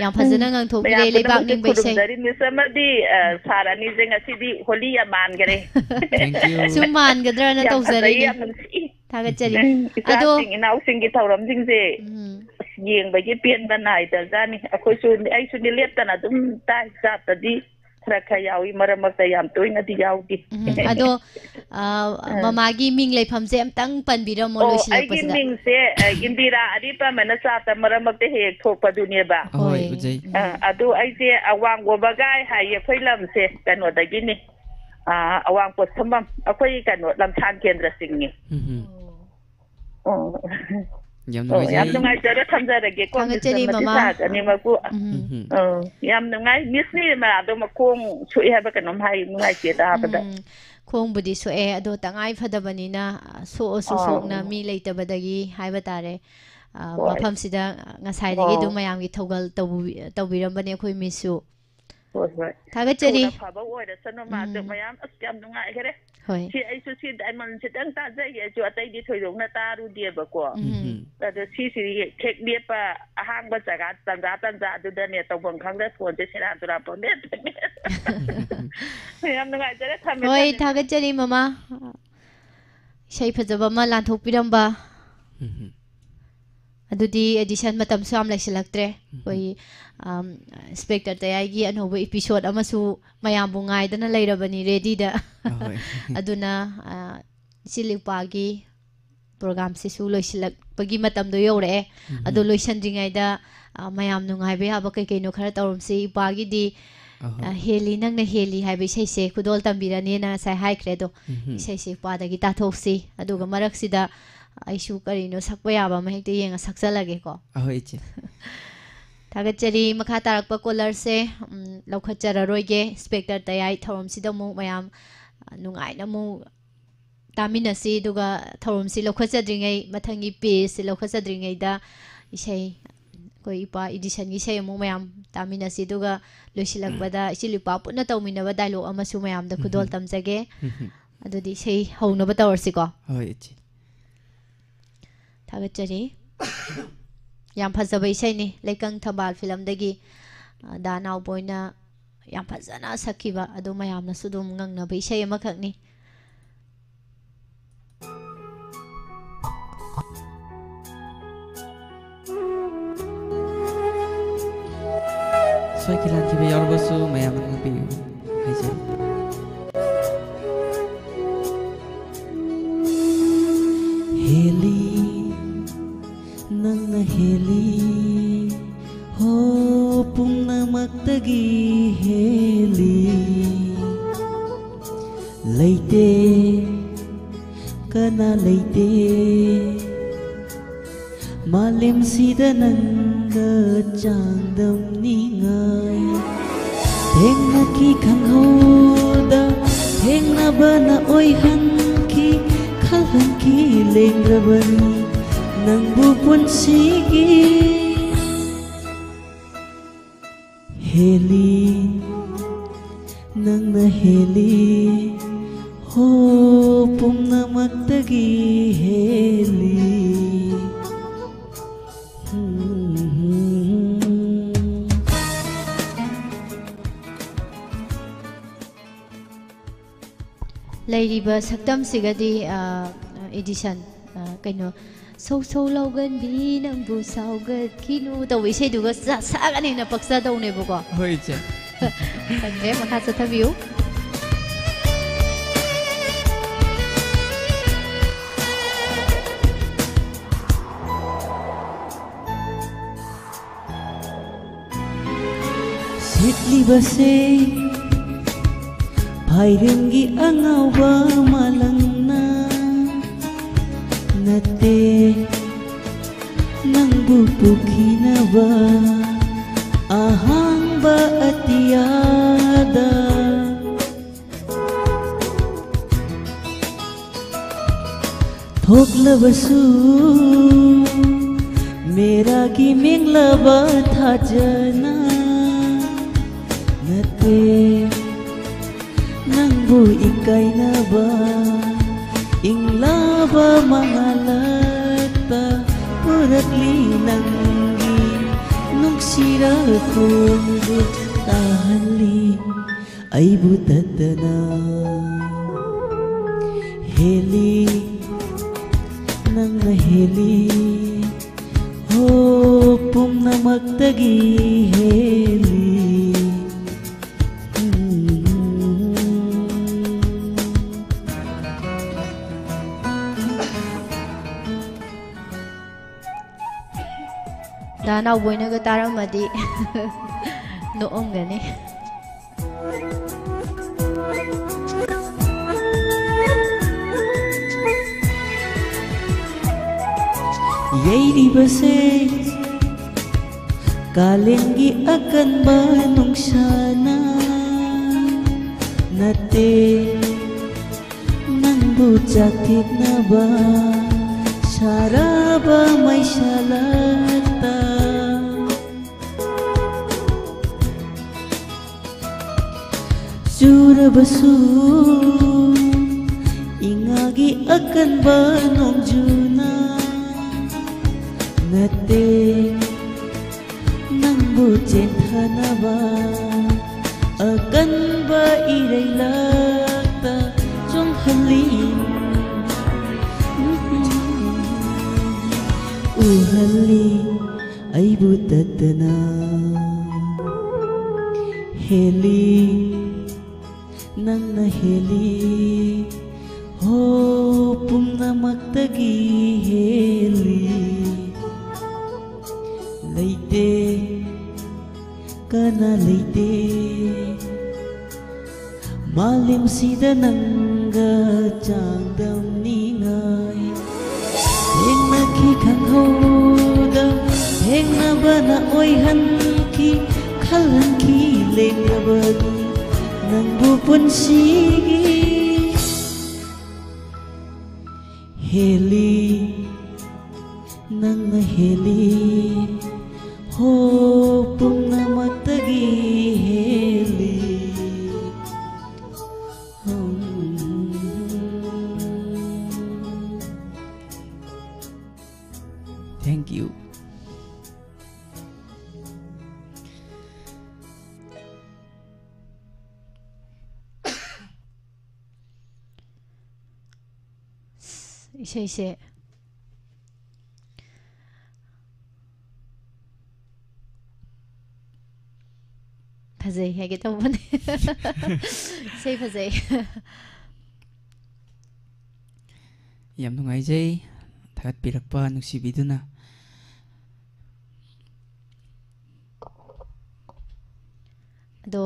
ꯌꯥꯝ ꯐꯖꯅ ꯉꯥꯡꯊꯣꯛꯄꯤꯔꯦ ꯂꯩꯕꯥꯛ ꯅꯤꯡꯕ ꯏꯁꯩ ꯃꯤꯁ ꯑꯃꯗꯤ ꯁꯥꯔ ꯑꯅꯤꯁꯦ ꯉꯁꯤꯗꯤ ꯍꯣꯂꯤ ꯌꯥꯝ ꯃꯥꯟꯈꯔꯦ ꯁꯨꯝ ꯃꯥꯟꯒꯗ꯭ꯔꯅ ꯇꯧꯖꯔꯤꯅꯤ ꯊꯥꯒꯠꯆꯔꯤ ꯑꯗꯣ ꯏꯆꯥꯁꯤꯡ ꯏꯅꯥꯎꯁꯤꯡꯒꯤ ꯊꯧꯔꯝꯁꯤꯡꯁꯦ ꯌꯦꯡꯕꯒꯤ ꯄꯦꯟꯕ ꯅꯥꯏꯗꯕꯖꯥꯠꯅꯤ ꯑꯩꯁꯨꯅꯤ ꯂꯦꯞꯇꯅ ꯑꯗꯨꯝ ꯇꯥꯏ ꯆꯥꯠꯇꯗꯤ ꯈꯔ ꯌꯥꯎꯏ ꯃꯔꯛ ꯃꯔꯛꯇ ꯌꯥꯝ ꯇꯣꯏꯅꯗꯤ ꯌꯥꯎꯗꯦ ꯑꯗꯣ ꯃꯃꯥꯒꯤ ꯃꯤꯡ ꯂꯩꯐꯝꯁꯦ ꯑꯝꯇꯪ ꯄꯟꯕꯤꯔꯝꯃꯣ ꯂꯣꯏꯁꯤꯜꯂꯛꯄꯁꯤꯗ ꯑꯩꯒꯤ ꯃꯤꯡꯁꯦ ꯏꯟꯗꯤꯔꯥ ꯑꯔꯤꯄꯃꯅ ꯆꯥꯠꯇ ꯃꯔꯛ ꯃꯔꯛꯇ ꯍꯦꯛ ꯊꯣꯛꯄꯗꯨꯅꯦꯕ ꯑꯗꯨ ꯑꯩꯁꯦ ꯑꯋꯥꯡꯒꯣꯕꯒꯥꯏ ꯍꯥꯏꯌꯦ ꯑꯩꯈꯣꯏ ꯂꯝꯁꯦ ꯀꯩꯅꯣꯗꯒꯤꯅꯤ ꯑꯋꯥꯡ ꯄꯣꯠꯁꯝꯕꯝ ꯑꯩꯈꯣꯏ ꯀꯩꯅꯣ ꯂꯝꯁꯥꯡ ꯀꯦꯟꯗ꯭ꯔ ꯆꯤꯡꯉꯤ ꯌꯥꯝ ꯅꯨꯡꯉꯥꯏꯖꯔꯦ ꯊꯝꯖꯔꯒꯦꯀꯣ ꯃꯤꯁ ꯌꯥꯝ ꯅꯨꯡꯉꯥꯏ ꯃꯤꯁꯅꯤ ꯑꯗꯣ ꯃꯈꯣꯡ ꯁꯣꯛꯏ ꯍꯥꯏꯕ ꯀꯩꯅꯣꯝ ꯍꯥꯏ ꯅꯨꯡꯉꯥꯏꯇꯦ ꯇꯥꯕꯗ ꯈꯣꯡꯕꯨꯗꯤ ꯁꯣꯛꯑꯦ ꯑꯗꯣ ꯇꯉꯥꯏ ꯐꯗꯕꯅꯤꯅ ꯁꯣꯛꯑꯁꯨ ꯁꯣꯛꯅ ꯃꯤ ꯂꯩꯇꯕꯗꯒꯤ ꯍꯥꯏꯕ ꯇꯥꯔꯦ ꯃꯐꯝꯁꯤꯗ ꯉꯁꯥꯏꯗꯒꯤ ꯑꯗꯨꯝ ꯃꯌꯥꯝꯒꯤ ꯊꯧꯒꯜ ꯇꯧꯕꯤꯔꯝꯕꯅꯦ ꯑꯩꯈꯣꯏ ꯃꯤꯁꯁꯨ ꯊꯥꯒꯠꯆꯔꯤ ꯐꯕ ꯑꯣꯏꯔꯁꯅꯨ ꯃꯥꯁꯨ ꯃꯌꯥꯝ ꯌꯥꯝ ꯅꯨꯡꯉꯥꯏꯈꯔꯦ ꯑꯩꯁꯨ ꯁꯤ ꯗꯥꯏꯃꯟꯁꯤꯇꯪ ꯇꯥꯖꯩ ꯑꯩꯁꯨ ꯑꯇꯩꯗꯤ ꯊꯣꯏꯗꯣꯛꯅ ꯇꯥꯔꯨꯗꯦꯕꯀꯣ ꯑꯗꯣ ꯁꯤꯁꯤ ꯍꯦꯛ ꯂꯦꯞꯄ ꯑꯍꯥꯡꯕ ꯖꯒꯥ ꯇꯟꯖꯥ ꯑꯗꯨꯗꯅꯦ ꯇꯧꯐꯝ ꯈꯪꯗ ꯐꯣꯟꯁꯦ ꯁꯦꯔꯥꯟ ꯇꯨꯔꯥꯟ ꯄꯪꯃꯦꯠ ꯌꯥꯝ ꯅꯨꯡꯉꯥꯏꯖꯔꯦ ꯊꯝꯃꯦ ꯍꯣꯏ ꯊꯥꯒꯠꯆꯔꯤ ꯃꯃꯥ ꯏꯁꯩ ꯐꯖꯕ ꯑꯃ ꯂꯥꯟꯊꯣꯛꯄꯤꯔꯝꯕ ꯑꯗꯨꯗꯤ ꯑꯦꯗꯤꯁꯟ ꯃꯇꯝꯁꯨ ꯌꯥꯝ ꯂꯩꯁꯤꯜꯂꯛꯇ꯭ꯔꯦ ꯑꯩꯈꯣꯏ ꯏꯟꯁꯄꯦꯛꯇꯔ ꯇꯌꯥꯏꯒꯤ ꯑꯅꯧꯕ ꯏꯄꯤꯁꯣꯠ ꯑꯃꯁꯨ ꯃꯌꯥꯝꯕꯨ ꯉꯥꯏꯗꯅ ꯂꯩꯔꯕꯅꯤ ꯔꯦꯗꯤꯗ ꯑꯗꯨꯅ ꯏꯆꯤꯜ ꯏꯄ꯭ꯋꯥꯒꯤ ꯄ꯭ꯔꯣꯒꯥꯝꯁꯤꯁꯨ ꯂꯣꯏꯁꯤꯜꯂꯛꯄꯒꯤ ꯃꯇꯝꯗꯣ ꯌꯧꯔꯛꯑꯦ ꯑꯗꯣ ꯂꯣꯏꯁꯤꯟꯗ꯭ꯔꯤꯉꯩꯗ ꯃꯌꯥꯝ ꯅꯨꯡꯉꯥꯏꯕ ꯌꯥꯕ ꯀꯩꯀꯩꯅꯣ ꯈꯔ ꯇꯧꯔꯝꯁꯤ ꯏꯄ꯭ꯋꯥꯒꯤꯗꯤ ꯍꯦꯜꯂꯤ ꯅꯪꯅ ꯍꯦꯜꯂꯤ ꯍꯥꯏꯕ ꯏꯁꯩꯁꯦ ꯈꯨꯗꯣꯜ ꯇꯝꯕꯤꯔꯅꯤꯅ ꯉꯁꯥꯏ ꯍꯥꯏꯈ꯭ꯔꯦ ꯑꯗꯣ ꯏꯁꯩꯁꯦ ꯏꯄ꯭ꯋꯥꯗꯒꯤ ꯇꯥꯊꯣꯛꯁꯤ ꯑꯗꯨꯒ ꯃꯔꯛꯁꯤꯗ ꯑꯩꯁꯨ ꯀꯔꯤꯅꯣ ꯁꯛꯄ ꯌꯥꯕ ꯑꯃ ꯍꯦꯛꯇ ꯌꯦꯡꯉ ꯁꯛꯆꯜꯂꯒꯦꯀꯣ ꯊꯥꯒꯠꯆꯔꯤ ꯃꯈꯥ ꯇꯥꯔꯛꯄ ꯀꯣꯂꯔꯁꯦ ꯂꯧꯈꯠꯆꯔꯔꯣꯏꯒꯦ ꯏꯟꯁꯄꯦꯛꯇꯔ ꯇꯌꯥꯏ ꯊꯧꯔꯝꯁꯤꯗ ꯑꯃꯨꯛ ꯃꯌꯥꯝ ꯅꯨꯡꯉꯥꯏꯅ ꯑꯃꯨꯛ ꯇꯥꯃꯤꯟꯅꯁꯤ ꯑꯗꯨꯒ ꯊꯧꯔꯝꯁꯤ ꯂꯧꯈꯠꯆꯗ꯭ꯔꯤꯉꯩ ꯃꯊꯪꯒꯤ ꯄꯦꯖꯁꯤ ꯂꯧꯈꯠꯆꯗ꯭ꯔꯤꯉꯩꯗ ꯏꯁꯩ ꯑꯩꯈꯣꯏ ꯏꯄꯥ ꯏꯗꯤꯁꯟꯒꯤ ꯏꯁꯩ ꯑꯃꯨꯛ ꯃꯌꯥꯝ ꯇꯥꯃꯤꯟꯅꯁꯤ ꯑꯗꯨꯒ ꯂꯣꯏꯁꯤꯜꯂꯛꯄꯗ ꯏꯆꯤꯜ ꯏꯄꯥ ꯄꯨꯟꯅ ꯇꯧꯃꯤꯟꯅꯕ ꯗꯥꯏꯂꯣꯛ ꯑꯃꯁꯨ ꯃꯌꯥꯝꯗ ꯈꯨꯗꯣꯜ ꯇꯝꯖꯒꯦ ꯑꯗꯨꯗꯤ ꯏꯁꯩ ꯍꯧꯅꯕ ꯇꯧꯔꯁꯤꯀꯣ ꯊꯥꯒꯠꯆꯔꯤ ꯌꯥꯝ ꯐꯖꯕ ꯏꯁꯩꯅꯤ ꯂꯩꯀꯪ ꯊꯝꯕꯥꯜ ꯐꯤꯂꯝꯗꯒꯤ ꯗꯥ ꯅꯥꯎꯕꯣꯏꯅ ꯌꯥꯝ ꯐꯖꯅ ꯁꯛꯈꯤꯕ ꯑꯗꯨ ꯃꯌꯥꯝꯅꯁꯨ ꯑꯗꯨꯝ ꯉꯪꯅꯕ ꯏꯁꯩ ꯑꯃꯈꯛꯅꯤ ꯁꯣꯏꯈꯤꯕ ꯌꯥꯎꯔꯕꯁꯨ ꯃꯌꯥꯝꯅ ꯉꯥꯛꯄꯤꯌꯨ ꯍꯥꯏꯖꯔꯤ ꯍꯦꯂꯤ ꯅꯪꯅ ꯍꯦꯂꯤ ꯍꯣ ꯄꯨꯝꯅꯃꯛꯇꯒꯤ ꯍꯦꯂꯤ ꯂꯩꯇꯦ ꯀꯅꯥ ꯂꯩꯇꯦ ꯃꯥꯂꯦꯝꯁꯤꯗ ꯅꯪꯒ ꯆꯥꯡꯗꯝꯅꯤꯉꯥꯏ ꯊꯦꯡꯅꯈꯤ ꯈꯪꯍꯧꯗ ꯊꯦꯡꯅꯕꯅ ꯑꯣꯏꯍꯟꯈꯤ ꯈꯜꯍꯟꯈꯤ ꯂꯦꯡꯗ꯭ꯔꯕꯅꯤ ꯅꯪꯕꯨ ꯄꯨꯟꯁꯤꯒꯤ ꯍꯦꯂꯤ ꯅꯪꯅ ꯍꯦꯂꯤ ꯍꯣ ꯄꯨꯝꯅꯃꯛꯇꯒꯤ ꯍꯦꯂꯤ ꯂꯩꯔꯤꯕ ꯁꯛꯇꯝꯁꯤꯒꯗꯤ 에디션 ꯀꯩꯅꯣ ꯁꯧ ꯁꯧ ꯂꯧꯒꯟꯕꯤ ꯅꯪꯕꯨ ꯁꯥꯎꯒꯠꯈꯤꯅꯨ ꯇꯧꯕ ꯏꯁꯩꯗꯨꯒ ꯁꯥꯒꯅ ꯍꯦꯟꯅ ꯄꯛꯆꯗꯧꯅꯦꯕꯀꯣ. ꯍꯣꯏ ꯏꯆꯦ. ꯈꯪꯗ꯭ꯔꯦ ꯃꯈꯥ ꯆꯠꯊꯕꯤꯌꯨ. ꯁꯦꯠꯂꯤꯕꯁꯦ ꯐꯥꯏꯔꯦꯟꯒꯤ ꯑꯉꯥꯎꯕ ꯃꯥꯂꯪꯅ ꯅꯠꯇꯦ ꯅꯪꯕꯨ ꯄꯨꯈꯤꯅꯕ ꯑꯍꯥꯡꯕ ꯑꯇꯤꯌꯥꯗ ꯊꯣꯛꯂꯕꯁꯨ ꯃꯦꯔꯥꯒꯤ ꯃꯦꯡꯂꯕ ꯊꯥꯖꯅ ꯅꯠꯇꯦ ꯅꯪꯕꯨ ꯏꯀꯥꯏꯅꯕ ꯏꯪꯂꯕ ꯃꯉꯥꯜꯂꯛꯇ ꯄꯨꯔꯛꯂꯤ ꯅꯪꯒꯤ ꯅꯨꯡꯁꯤꯔꯛꯄꯕꯨ ꯇꯥꯍꯜꯂꯤ ꯑꯩꯕꯨ ꯇꯠꯇꯅ ꯍꯦꯜꯂꯤ ꯅꯪꯅ ꯍꯦꯜꯂꯤ ꯍꯣ ꯄꯨꯝꯅꯃꯛꯇꯒꯤ ꯍꯦꯜꯂꯤ. 나나보이나가 따라마디 노엉가네. Yairibase kalengi akan banung sana nate nang bujakit na ba saraba may salata Surabasu ingagi akan banong juna nate nang bujen hanaba akan ba iraylata jong halin uhali ay butatana heli nang naheli ho pumnamakdagi heli leite kana leite malim sida nangga changdam ningay heng na ki khang hoda heng na bana oi han ki khalan ki lenabani nang bupunsigi heli nang heli ho pumnamatagi heli Thank you. 이제 파제이 하겠다 보네. 세 파제이. ꯌꯥꯝ ꯅꯨꯡꯉꯥꯏꯖꯩ ꯊꯥꯒꯠꯄꯤꯔꯛꯄ ꯅꯨꯡꯁꯤꯕꯤꯗꯨꯅ ꯑꯗꯣ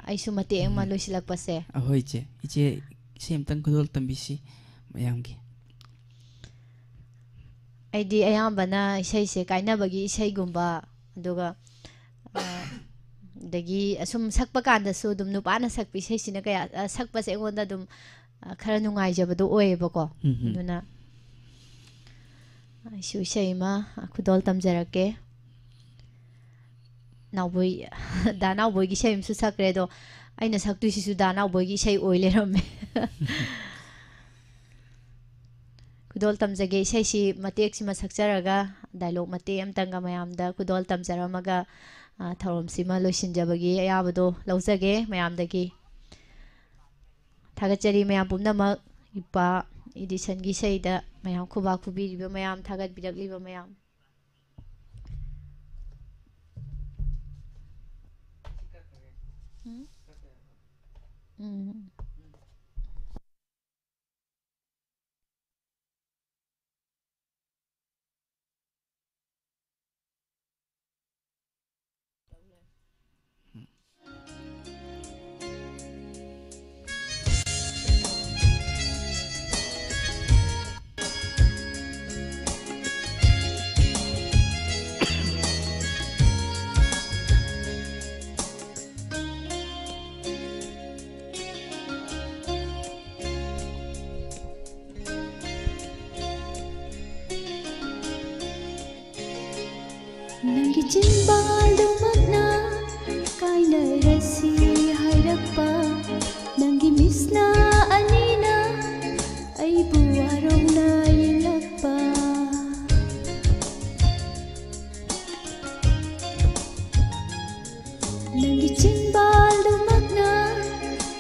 ꯑꯩꯁꯨ ꯃꯇꯦꯛ ꯑꯃ ꯂꯣꯏꯁꯤꯜꯂꯛꯄꯁꯦ ꯑꯍꯣꯏ ꯏꯆꯦ ꯏꯁꯩ ꯑꯃꯇꯪ ꯈꯨꯗꯣꯜ ꯇꯝꯕꯤꯁꯤ ꯃꯌꯥꯝꯒꯤ ꯑꯩꯗꯤ ꯑꯌꯥꯝꯕꯅ ꯏꯁꯩꯁꯦ ꯀꯥꯏꯅꯕꯒꯤ ꯏꯁꯩꯒꯨꯝꯕ ꯑꯗꯨꯒ ꯑꯗꯒꯤ ꯑꯁꯨꯝ ꯁꯛꯄ ꯀꯥꯟꯗꯁꯨ ꯑꯗꯨꯝ ꯅꯨꯄꯥꯅ ꯁꯛꯄ ꯏꯁꯩꯁꯤꯅ ꯀꯌꯥ ꯁꯛꯄꯁꯦ ꯑꯩꯉꯣꯟꯗ ꯑꯗꯨꯝ खरा नुंगाइजबदो ओएबको दुना आइसु इसेमा खुदोल तमजरके नाउबोय दा नाउबोय गी सेम सु सकरे दो आइना सक्तु सिसु दा नाउबोय गी सेई ओइले रमे खुदोल तमजगे सेसी मतेक सिमा सकजरगा डायलॉग मते अमतंगा मयामदा खुदोल तमजरमगा थौरम सिमा लोसिनजबगी अयाबदो लौजगे मयामदगी थागतचरी मैम पुनमक इपा एडिशन की सहीदा मैम खुबा खुबीरिबा मैम थागत बिरकलिबा ma'am Nanggi cimbalu makna kaina rasi hairappa Nanggi misna anina ay buwarong na yelakpa Nanggi cimbalu makna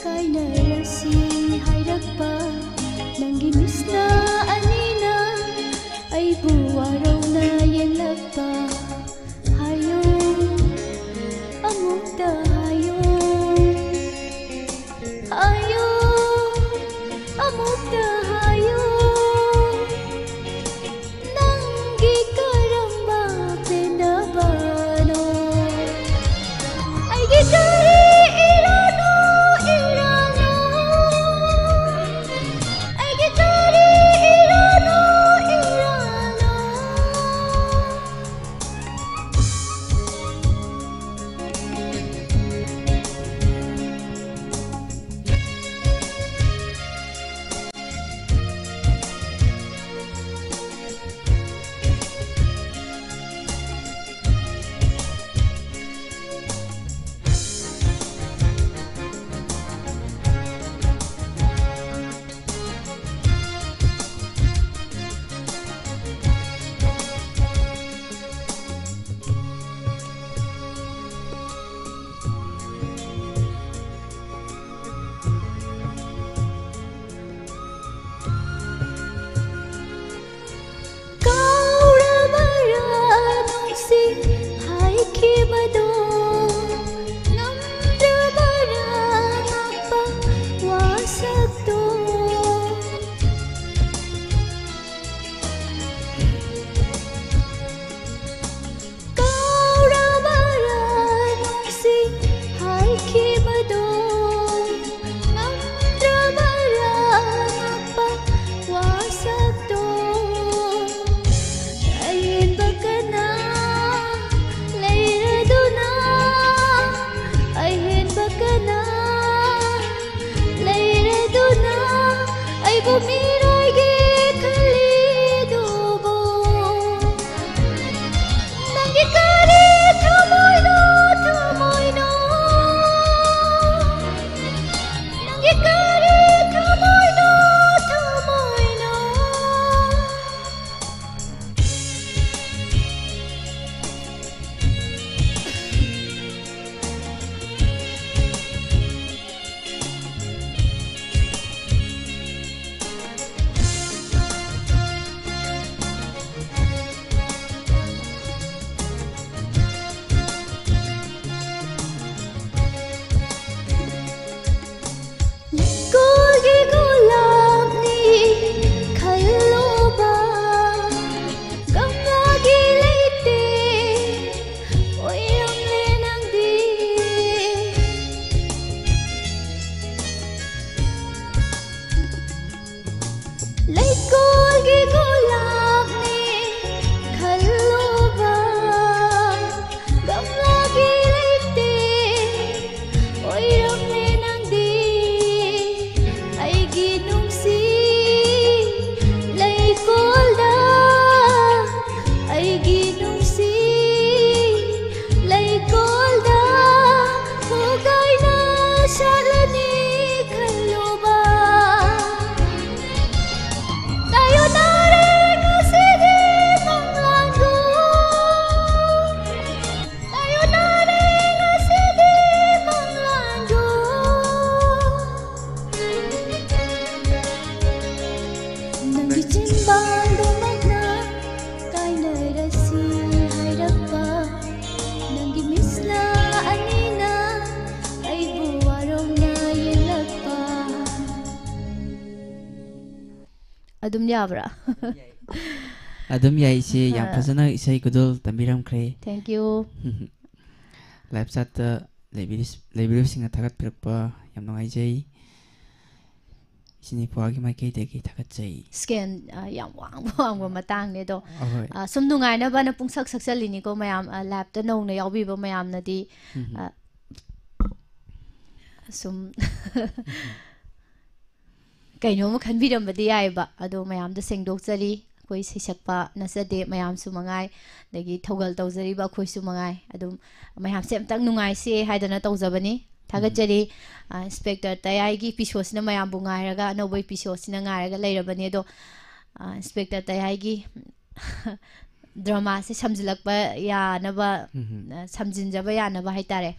kaina rasi hairappa Nanggi misna anina ay buwarong na yelakpa Hayo ꯑꯗꯨꯝ ꯌꯥꯕ꯭ꯔꯥ ꯑꯗꯨꯝ ꯌꯥꯏ ꯏꯆꯦ ꯌꯥꯝ ꯐꯖꯅ ꯏꯁꯩ ꯈꯨꯗꯣꯜ ꯇꯝꯕꯤꯔꯝꯈ꯭ꯔꯦ ꯊꯦꯡꯛ ꯌꯨ ꯂꯥꯏꯞ ꯆꯥꯠꯇ ꯂꯩꯕꯤꯔꯤꯕꯁꯤꯡꯅ ꯊꯥꯒꯠꯄꯤꯔꯛꯄ ꯌꯥꯝ ꯅꯨꯡꯉꯥꯏꯖꯩ ꯏꯆꯤꯟ ꯃꯥꯏꯀꯩꯗꯒꯤ ꯊꯥꯒꯠꯆꯩ ꯁ꯭ꯀꯦꯟ ꯌꯥꯝ ꯋꯥꯡꯕ ꯃꯇꯥꯡꯅꯦ ꯑꯗꯣ ꯁꯨꯝ ꯅꯨꯡꯉꯥꯏꯅꯕꯅ ꯄꯨꯡꯁꯛ ꯁꯛꯆꯜꯂꯤꯅꯤꯀꯣ ꯃꯌꯥꯝ ꯂꯥꯏꯞꯇ ꯅꯧꯅ ꯌꯥꯎꯕꯤꯕ ꯃꯌꯥꯝꯅꯗꯤ ꯁꯨꯝ ꯀꯩꯅꯣꯝꯃ ꯈꯟꯕꯤꯔꯝꯕꯗꯤ ꯌꯥꯏꯑꯕ ꯑꯗꯣ ꯃꯌꯥꯝꯗ ꯁꯦꯡꯗꯣꯛꯆꯔꯤ ꯑꯩꯈꯣꯏ ꯁꯩꯁꯛꯄ ꯅꯠꯆꯗꯦ ꯃꯌꯥꯝꯁꯨ ꯃꯉꯥꯏ ꯑꯗꯒꯤ ꯊꯧꯒꯜ ꯇꯧꯖꯔꯤꯕ ꯑꯩꯈꯣꯏꯁꯨ ꯃꯉꯥꯏ ꯑꯗꯨꯝ ꯃꯌꯥꯝꯁꯦ ꯑꯝꯇꯪ ꯅꯨꯡꯉꯥꯏꯁꯦ ꯍꯥꯏꯗꯅ ꯇꯧꯖꯕꯅꯤ ꯊꯥꯒꯠꯆꯔꯤ ꯏꯟꯁꯄꯦꯛꯇꯔ ꯇꯌꯥꯏꯒꯤ ꯏꯄꯤꯁꯣꯠꯁꯤꯅ ꯃꯌꯥꯝꯕꯨ ꯉꯥꯏꯔꯒ ꯑꯅꯧꯕ ꯏꯄꯤꯁꯣꯠꯁꯤꯅ ꯉꯥꯏꯔꯒ ꯂꯩꯔꯕꯅꯤ ꯑꯗꯣ ꯏꯟꯁꯄꯦꯛꯇꯔ ꯇꯌꯥꯏꯒꯤ ꯗ꯭ꯔꯃꯥꯁꯦ ꯁꯝꯖꯤꯜꯂꯛꯄ ꯌꯥꯅꯕ ꯁꯝꯖꯤꯟꯖꯕ ꯌꯥꯅꯕ ꯍꯥꯏꯇꯥꯔꯦ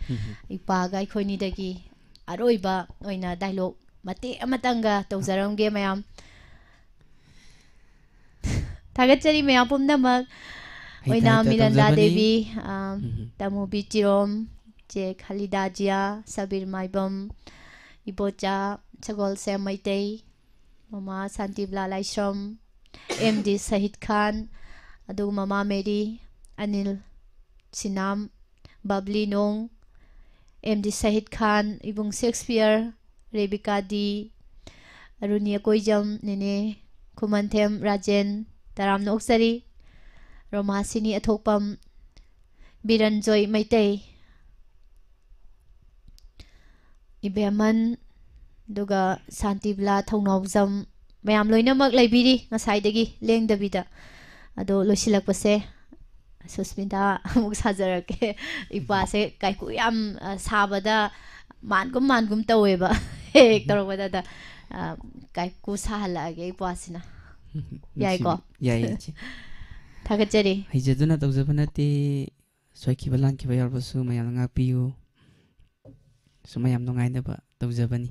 ꯏꯄꯥꯒ ꯑꯩꯈꯣꯏꯅꯤꯗꯒꯤ ꯑꯔꯣꯏꯕ ꯑꯣꯏꯅ ꯗꯥꯏꯂꯣग ꯃꯇꯦꯛ ꯑꯃꯇꯪꯒ ꯇꯧꯖꯔꯝꯒꯦ ꯃꯌꯥꯝ ꯊꯥꯒꯠꯆꯔꯤ ꯃꯌꯥꯝ ꯄꯨꯝꯅꯃꯛ ꯑꯣꯏꯅ ꯃꯤꯂꯟꯗꯥ ꯗꯦꯕꯤ ꯇꯃꯨꯕꯤ ꯆꯤꯔꯣꯝ ꯆꯦ ꯈꯂꯤꯗꯥ ꯖꯤꯌꯥ ꯁꯕꯤꯔ ꯃꯥꯏꯕꯝ ꯏꯕꯣꯆꯥ ꯁꯒꯣꯜꯁꯦꯝ ꯃꯩꯇꯩ ꯃꯃꯥ ꯁꯥꯟꯇꯤꯕꯂꯥ ꯂꯥꯏꯁ꯭ꯔꯝ MD ꯁꯍꯤद खान ꯑꯗꯨꯒ ꯃꯃꯥ ꯃꯦꯔꯤ ꯑꯅꯤꯜ ꯁꯤꯅꯥꯝ ꯕꯕ꯭ꯂꯤ ꯅꯣꯡ MD Sahid Khan Ibung Shakespeare Rebika D Arunia Koijam नेने खुमनथेम राजेन तराम नोक्सरी रोमासिनी अथोकपम बिरनजोय मैतै इबेमन दुगा शांतिबला थौनावजम मैम लोइनमक लेबिरी ngसाइदगी लेंदबिदा अदो लोसिलकपसे सुस्मिता अमुक साजरके इपासे काइकु याम साबदा मानगुम तवेबा एक तरबदा काइकु साहलागे इपासिना याइको याइ थागचरी हिजदुना तौजबनते सोइखिबा लांखिबा यारबसु मयाम ngakpiyu सुमयाम नुंगाइनबा तौजबनी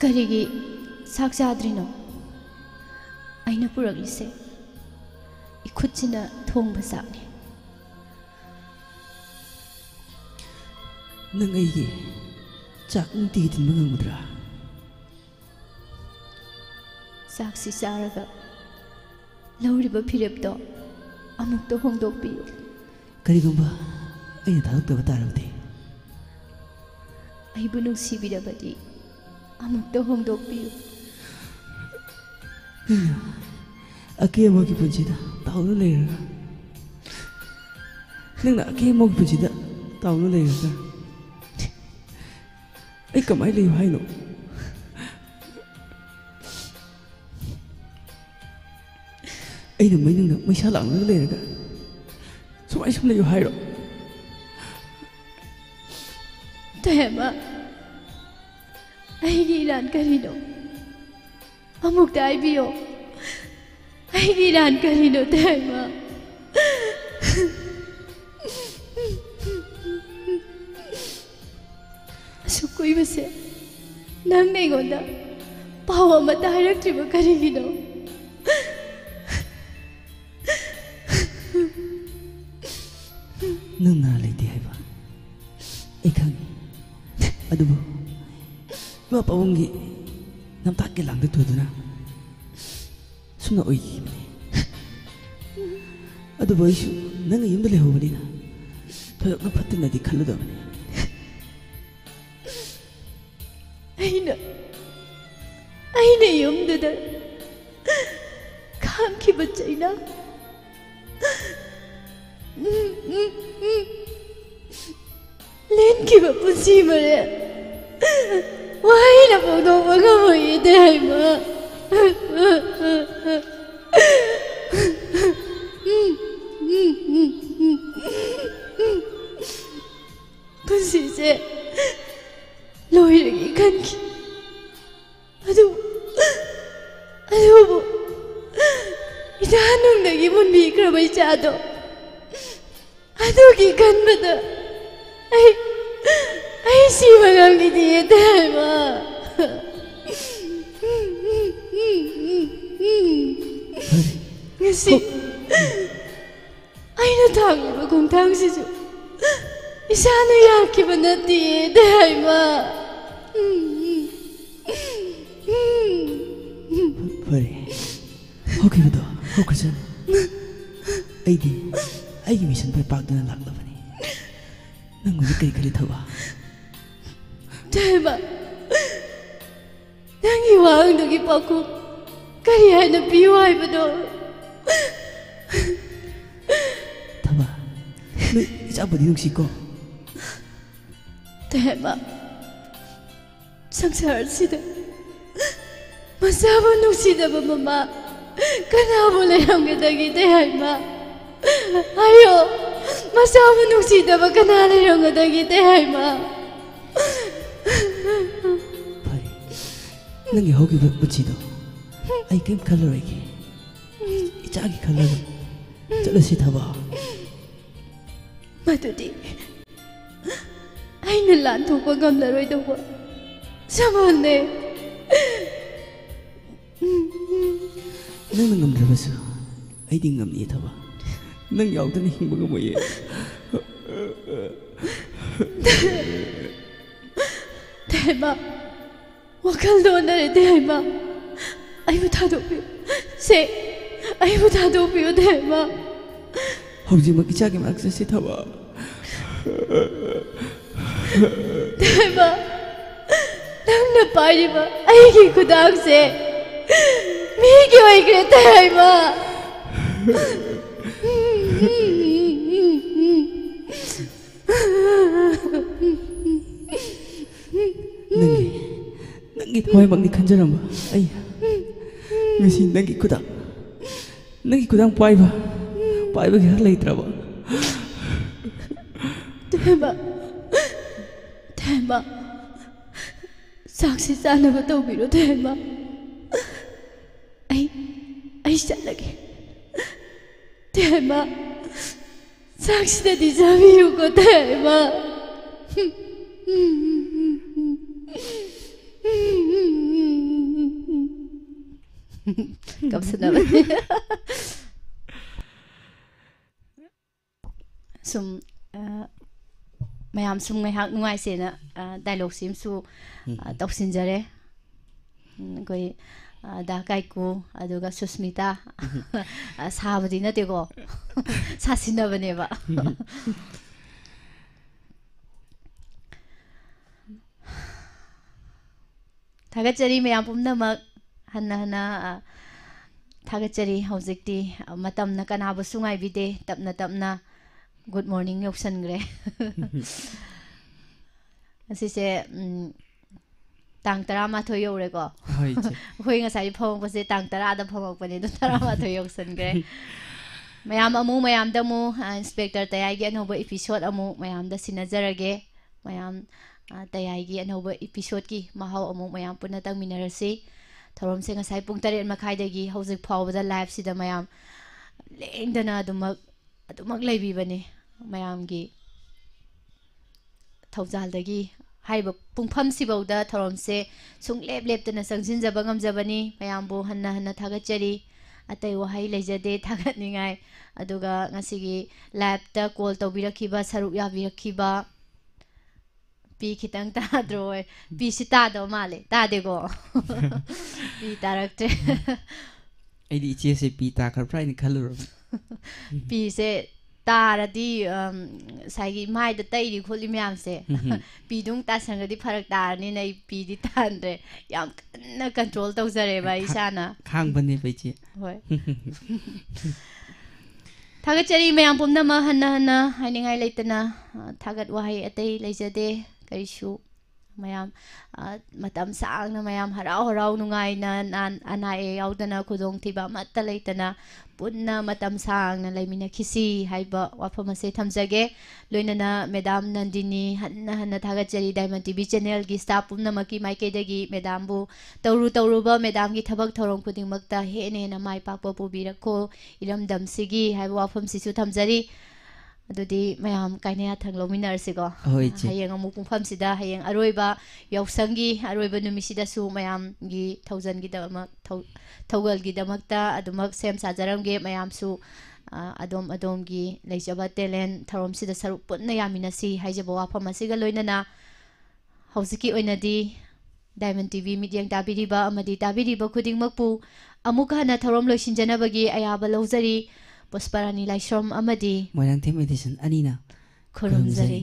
करिगी साक्षाद्रिनो आइना पुरगलिसे इखुचिना थोंग बसाने नंगैगे चाक नुंती दिन मंगमुद्रा ꯆꯥꯛꯁꯤ ꯆꯥꯔꯒ ꯂꯧꯔꯤꯕ ꯐꯤꯔꯦꯞꯇꯣ ꯑꯃꯨꯛꯇ ꯍꯣꯡꯗꯣꯛꯄꯤꯌꯨ ꯀꯔꯤꯒꯨꯝꯕ ꯑꯩꯅ ꯊꯥꯗꯣꯛꯇꯕ ꯇꯥꯔꯕꯗꯤ ꯑꯩꯕꯨ ꯅꯨꯡꯁꯤꯕꯤꯔꯕꯗꯤ ꯑꯃꯨꯛꯇ ꯍꯣꯡꯗꯣꯛꯄꯤꯌꯨ ꯅꯪꯅ ꯑꯀꯦꯝꯕꯒꯤ ꯄꯨꯟꯁꯤꯗ ꯇꯥꯎꯗꯨꯅ ꯂꯩꯔꯒ ꯅꯪꯅ ꯑꯀꯦꯝꯕꯒꯤ ꯄꯨꯟꯁꯤꯗ ꯇꯥꯎꯗꯨꯅ ꯂꯩꯔꯒ ꯑꯩ ꯀꯃꯥꯏꯅ ꯂꯩꯌꯨ ꯍꯥꯏꯅꯣ ꯑꯩꯅ ꯃꯩꯅꯨꯡꯗ ꯃꯩꯁꯥ ꯂꯥꯡꯂꯒ ꯂꯩꯔꯒ ꯁꯨꯃꯥꯏ ꯁꯨꯝ ꯂꯩꯌꯨ ꯍꯥꯏꯔꯣ ꯇꯦꯃ ꯑꯩꯒꯤ ꯏꯔꯥꯟ ꯀꯔꯤꯅꯣ ꯑꯃꯨꯛꯇ ꯍꯥꯏꯕꯤꯌꯣ ꯑꯩꯒꯤ ꯏꯔꯥꯟ ꯀꯔꯤꯅꯣ ꯇꯦꯃ ꯑꯁꯨꯛ ꯀꯨꯏꯕꯁꯦ ꯅꯪꯅ ꯑꯩꯉꯣꯟꯗ ꯄꯥꯎ ꯑꯃꯠꯇ ꯍꯥꯏꯔꯛꯇ꯭ꯔꯤꯕ ꯀꯔꯤꯒꯤꯅꯣ ꯅꯪ ꯅꯥ ꯂꯩꯇꯦ ꯍꯥꯏꯕ ꯑꯩ ꯈꯪꯉꯤ ꯑꯗꯨꯕꯨ ꯏꯃꯥ ꯄꯥꯕꯨꯡꯒꯤ ꯅꯝꯊꯥꯛꯀꯤ ꯂꯥꯡꯗ ꯇꯨꯗꯨꯅ ꯁꯨꯝꯅ ꯑꯣꯏꯈꯤꯕꯅꯤ ꯑꯗꯨꯕꯨ ꯑꯩꯁꯨ ꯅꯪꯅ ꯌꯨꯝꯗ ꯂꯩꯍꯧꯕꯅꯤꯅ ꯊꯣꯏꯗꯣꯛꯅ ꯐꯠꯇꯅꯗꯤ ꯈꯜꯂꯨꯗꯕꯅꯤ ꯑꯩꯅ ꯌꯨꯝꯗꯨꯗ ꯈꯥꯝꯈꯤꯕ ꯆꯩꯅ ꯂꯦꯟꯈꯤꯕ ꯄꯨꯟꯁꯤ ꯃꯔꯦꯜ ꯋꯥꯍꯩꯅ ꯐꯣꯡꯗꯣꯛꯄ ꯉꯝꯃꯣꯏꯗꯦ ꯍꯥꯏꯕ ꯄꯨꯟꯁꯤꯁꯦ ꯂꯣꯏꯔꯒꯦ ꯈꯟꯈꯤ ꯑꯗꯨꯕꯨ ꯏꯆꯥ ꯅꯨꯡꯗꯒꯤ ꯃꯨꯟꯕꯤꯈ꯭ꯔꯕ ꯏꯆꯥꯗꯣ ꯑꯗꯨꯒꯤ ꯈꯟꯕꯗ ꯑꯩ ꯁꯤꯕ ꯉꯝꯈꯤꯗꯦ ꯍꯥꯏꯕ ꯉꯁꯤ ꯑꯩꯅ ꯊꯥꯡꯂꯤꯕ ꯈꯣꯡꯊꯥꯡꯁꯤꯁꯨ ꯏꯁꯥꯅ ꯌꯥꯈꯤꯕ ꯅꯠꯇꯦ ꯍꯥꯏꯕ ꯐꯔꯦ ꯍꯧꯈꯤꯕꯗꯣ ꯍꯧꯈ꯭ꯔꯁꯅꯨ ꯑꯩꯗꯤ ꯑꯩꯒꯤ ꯃꯤꯁꯟ ꯐꯥꯏ ꯄꯥꯛꯇꯨꯅ ꯂꯥꯛꯂꯕꯅꯤ ꯅꯪ ꯍꯧꯖꯤꯛ ꯀꯔꯤ ꯀꯔꯤ ꯊꯕꯛ ꯍꯥꯏꯕ ꯅꯪꯒꯤ ꯋꯥꯍꯪꯗꯨꯒꯤ ꯄꯥꯎꯈꯨꯝ ꯀꯔꯤ ꯍꯥꯏꯅ ꯄꯤꯌꯨ ꯍꯥꯏꯕꯅꯣ ꯊꯕꯛ ꯅꯣꯏ ꯏꯆꯥꯕꯨꯗꯤ ꯅꯨꯡꯁꯤꯀꯣ ꯍꯥꯏꯕ ꯁꯪꯁꯥꯔꯁꯤꯗ ꯃꯆꯥꯕꯨ ꯅꯨꯡꯁꯤꯗꯕ ꯃꯃꯥ ꯀꯅꯥꯕꯨ ꯂꯩꯔꯝꯒꯗꯒꯦ ꯍꯥꯏꯕ ꯍꯥꯏꯌꯣ ꯃꯆꯥꯕꯨ ꯅꯨꯡꯁꯤꯗꯕ ꯀꯅꯥ ꯂꯩꯔꯝꯒꯗꯒꯦ ꯍꯥꯏꯕ ꯐꯔꯦ ꯅꯪꯒꯤ ꯍꯧꯈꯤꯕ ꯄꯨꯟꯁꯤꯗꯣ ꯑꯩ ꯀꯔꯤꯝ ꯈꯜꯂꯔꯣꯏꯒꯦ ꯏꯆꯥꯒꯤ ꯈꯜꯂꯒ ꯆꯠꯂꯁꯤ ꯊꯕꯛ ꯃꯗꯨꯗꯤ ꯑꯩꯅ ꯂꯥꯟꯊꯣꯛꯄ ꯉꯝꯂꯔꯣꯏꯗꯧꯕ ꯁꯃꯥꯟꯅꯦ ꯅꯪꯅ ꯉꯝꯗ꯭ꯔꯕꯁꯨ ꯑꯩꯗꯤ ꯉꯝꯅꯤ ꯊꯕꯛ ꯅꯪ ꯌꯥꯎꯗꯅ ꯍꯤꯡꯕ ꯉꯝꯃꯣꯏꯌꯦ ꯍꯥꯏꯕ ꯋꯥꯈꯜꯗ ꯑꯣꯟꯅꯔꯦ ꯍꯥꯏꯕ ꯑꯩꯕꯨ ꯊꯥꯗꯣꯛꯄꯤꯌꯨ ꯁꯦ ꯑꯩꯕꯨ ꯊꯥꯗꯣꯛꯄꯤꯌꯨ ꯍꯥꯏꯕ ꯍꯧꯖꯤꯛꯃꯛ ꯏꯆꯥꯒꯤ ꯃꯅꯥꯛ ꯆꯠꯁꯤ ꯊꯕꯛ ꯍꯥꯏꯕ ꯅꯪꯅ ꯄꯥꯏꯔꯤꯕ ꯑꯩꯒꯤ ꯈꯨꯗꯥꯡꯁꯦ ꯃꯤꯒꯤ ꯑꯣꯏꯈ꯭ꯔꯦ ꯍꯥꯏꯕ ꯅꯪꯒꯤ ꯊꯋꯥꯏꯃꯛꯅꯤ ꯈꯟꯖꯔꯝꯕ ꯑꯩ ꯉꯁꯤ ꯅꯪꯒꯤ ꯈꯨꯗꯥꯡ ꯄꯥꯏꯕꯒꯤ ꯍꯛ ꯂꯩꯇ꯭ꯔꯕ ꯊꯦꯝꯕ ꯆꯥꯛꯁꯤ ꯆꯥꯅꯕ ꯇꯧꯕꯤꯔꯣ ꯊꯦꯝꯕ ꯑꯩ ꯆꯠꯂꯒꯦ ꯊꯦꯝꯕ ꯆꯥꯛꯁꯤꯗꯗꯤ ꯆꯥꯕꯤꯌꯨꯀꯣ ꯊꯦꯝꯕ ꯀꯞꯁꯟꯅꯕꯅꯤ ꯁꯨꯝ ꯃꯌꯥꯝ ꯁꯨꯝ ꯉꯥꯏꯍꯥꯛ ꯅꯨꯡꯉꯥꯏꯁꯦꯅ ꯗꯥꯏꯂꯣꯛꯁꯤꯃꯁꯨ ꯇꯧꯁꯤꯟꯖꯔꯦ ꯑꯩꯈꯣꯏ दा काइकू अदुगा सुस्मिता साबदी नतेको सासिनबनेबा थागचरी मयाम पुमनमक हन्ना हन्ना थागचरी हौजिकती मतमना कनाबु सुंगाइबिदे तपना तपना गुड मॉर्निंग यौसनग्रे असिसे तांग 13 यौरेको होय ngasai phongpase तांग 10 दा phongpane du 13 यौसनग्रे मयाम अमु मयाम दमु इंस्पेक्टर तयाई गे अनोबो एपिसोड अमु मयाम दा सिनाजरगे मयाम तयाई गे अनोबो एपिसोड की महाव अमु मयाम पुना तंगमिनरसी थरोम से ngasai pung 8 मखाइदगी हौजिक फावबदा लाइव सिदा मयाम लेंदना अदुमक लेबिबने मयाम गी थौजालदगी हाइब पुंफम सिबौदा थरोम से सुंग लेप लेपतना संजिनजबा ngamjabani मयाम बो हन्ना हन्ना थागचरी अतै वहाई लेजदे थागतनिंगाय अदुगा ngasigi लाइव ता कॉल तौबिरखिबा सरुक याबिरखिबा पी खितंग ताद्रोय पी सितादो माले तादेगो पी तारक्ते एदी इचे से पी ताखरफ्रा इन खलुर पी से तारदी साइगी माइद तैरी खोली म्याम से पीदुंग तासंगदी फरक तारनी नै पीदी तानरे याम कन्ना कंट्रोल तौजरे बा इसाना खांग बने पैचे होय थागचरी मयाम पुमनम हन्ना हन्ना हाइनिंगाइ लेतना थागत वहाई अतै लेजदे करिसु मयाम मतम सांगना मयाम हराव हराव नुंगाइना अनाए याउदना खुदोंग थिबा मत्ता लेतना पुन्ना मतम सांगना लेमिना खिसी हाइबा वाफम से थमजगे लोइनना मैडम नंदिनी हन्ना हन्ना थागचरी डायमंड टीवी चैनल की स्टाफ पुमनमकी माइकेदगी मैडम बु तौरुबा मैडम की थबक थौरम खुदिंगमक्ता हेनेना माइ पाकपा पुबिरखो इरमदमसिगी हाइबा वाफम सिसु थमजरी अदुदी मयाम काइना थंगलोमिनरसिगो हयेंग अमु पुंफमसिदा हयेंग अरोइबा यौसंगी अरोइबा नुमिसिदासु मयाम गी थौजन गी दमक थौगल गी दमकता अदुमक सेम साजरमगे मयामसु अदोम अदोमगी लेजबा टेलेंट थरोमसिदा सरुक पुन्ना यामिनसी हाइजबा वाफम असिगा लोइनना हौजिकी ओइनदी डायमंड टीवी मीडियम ताबिरिबा अमदी ताबिरिबा खुदिंगमकपु अमुका हना थरोम लोइसिनजनबगी अयाबा लौजरी पुष्परानी लाइश्रम अमदी मोयरांग थेम एडिशन अनीना खुरुमजरी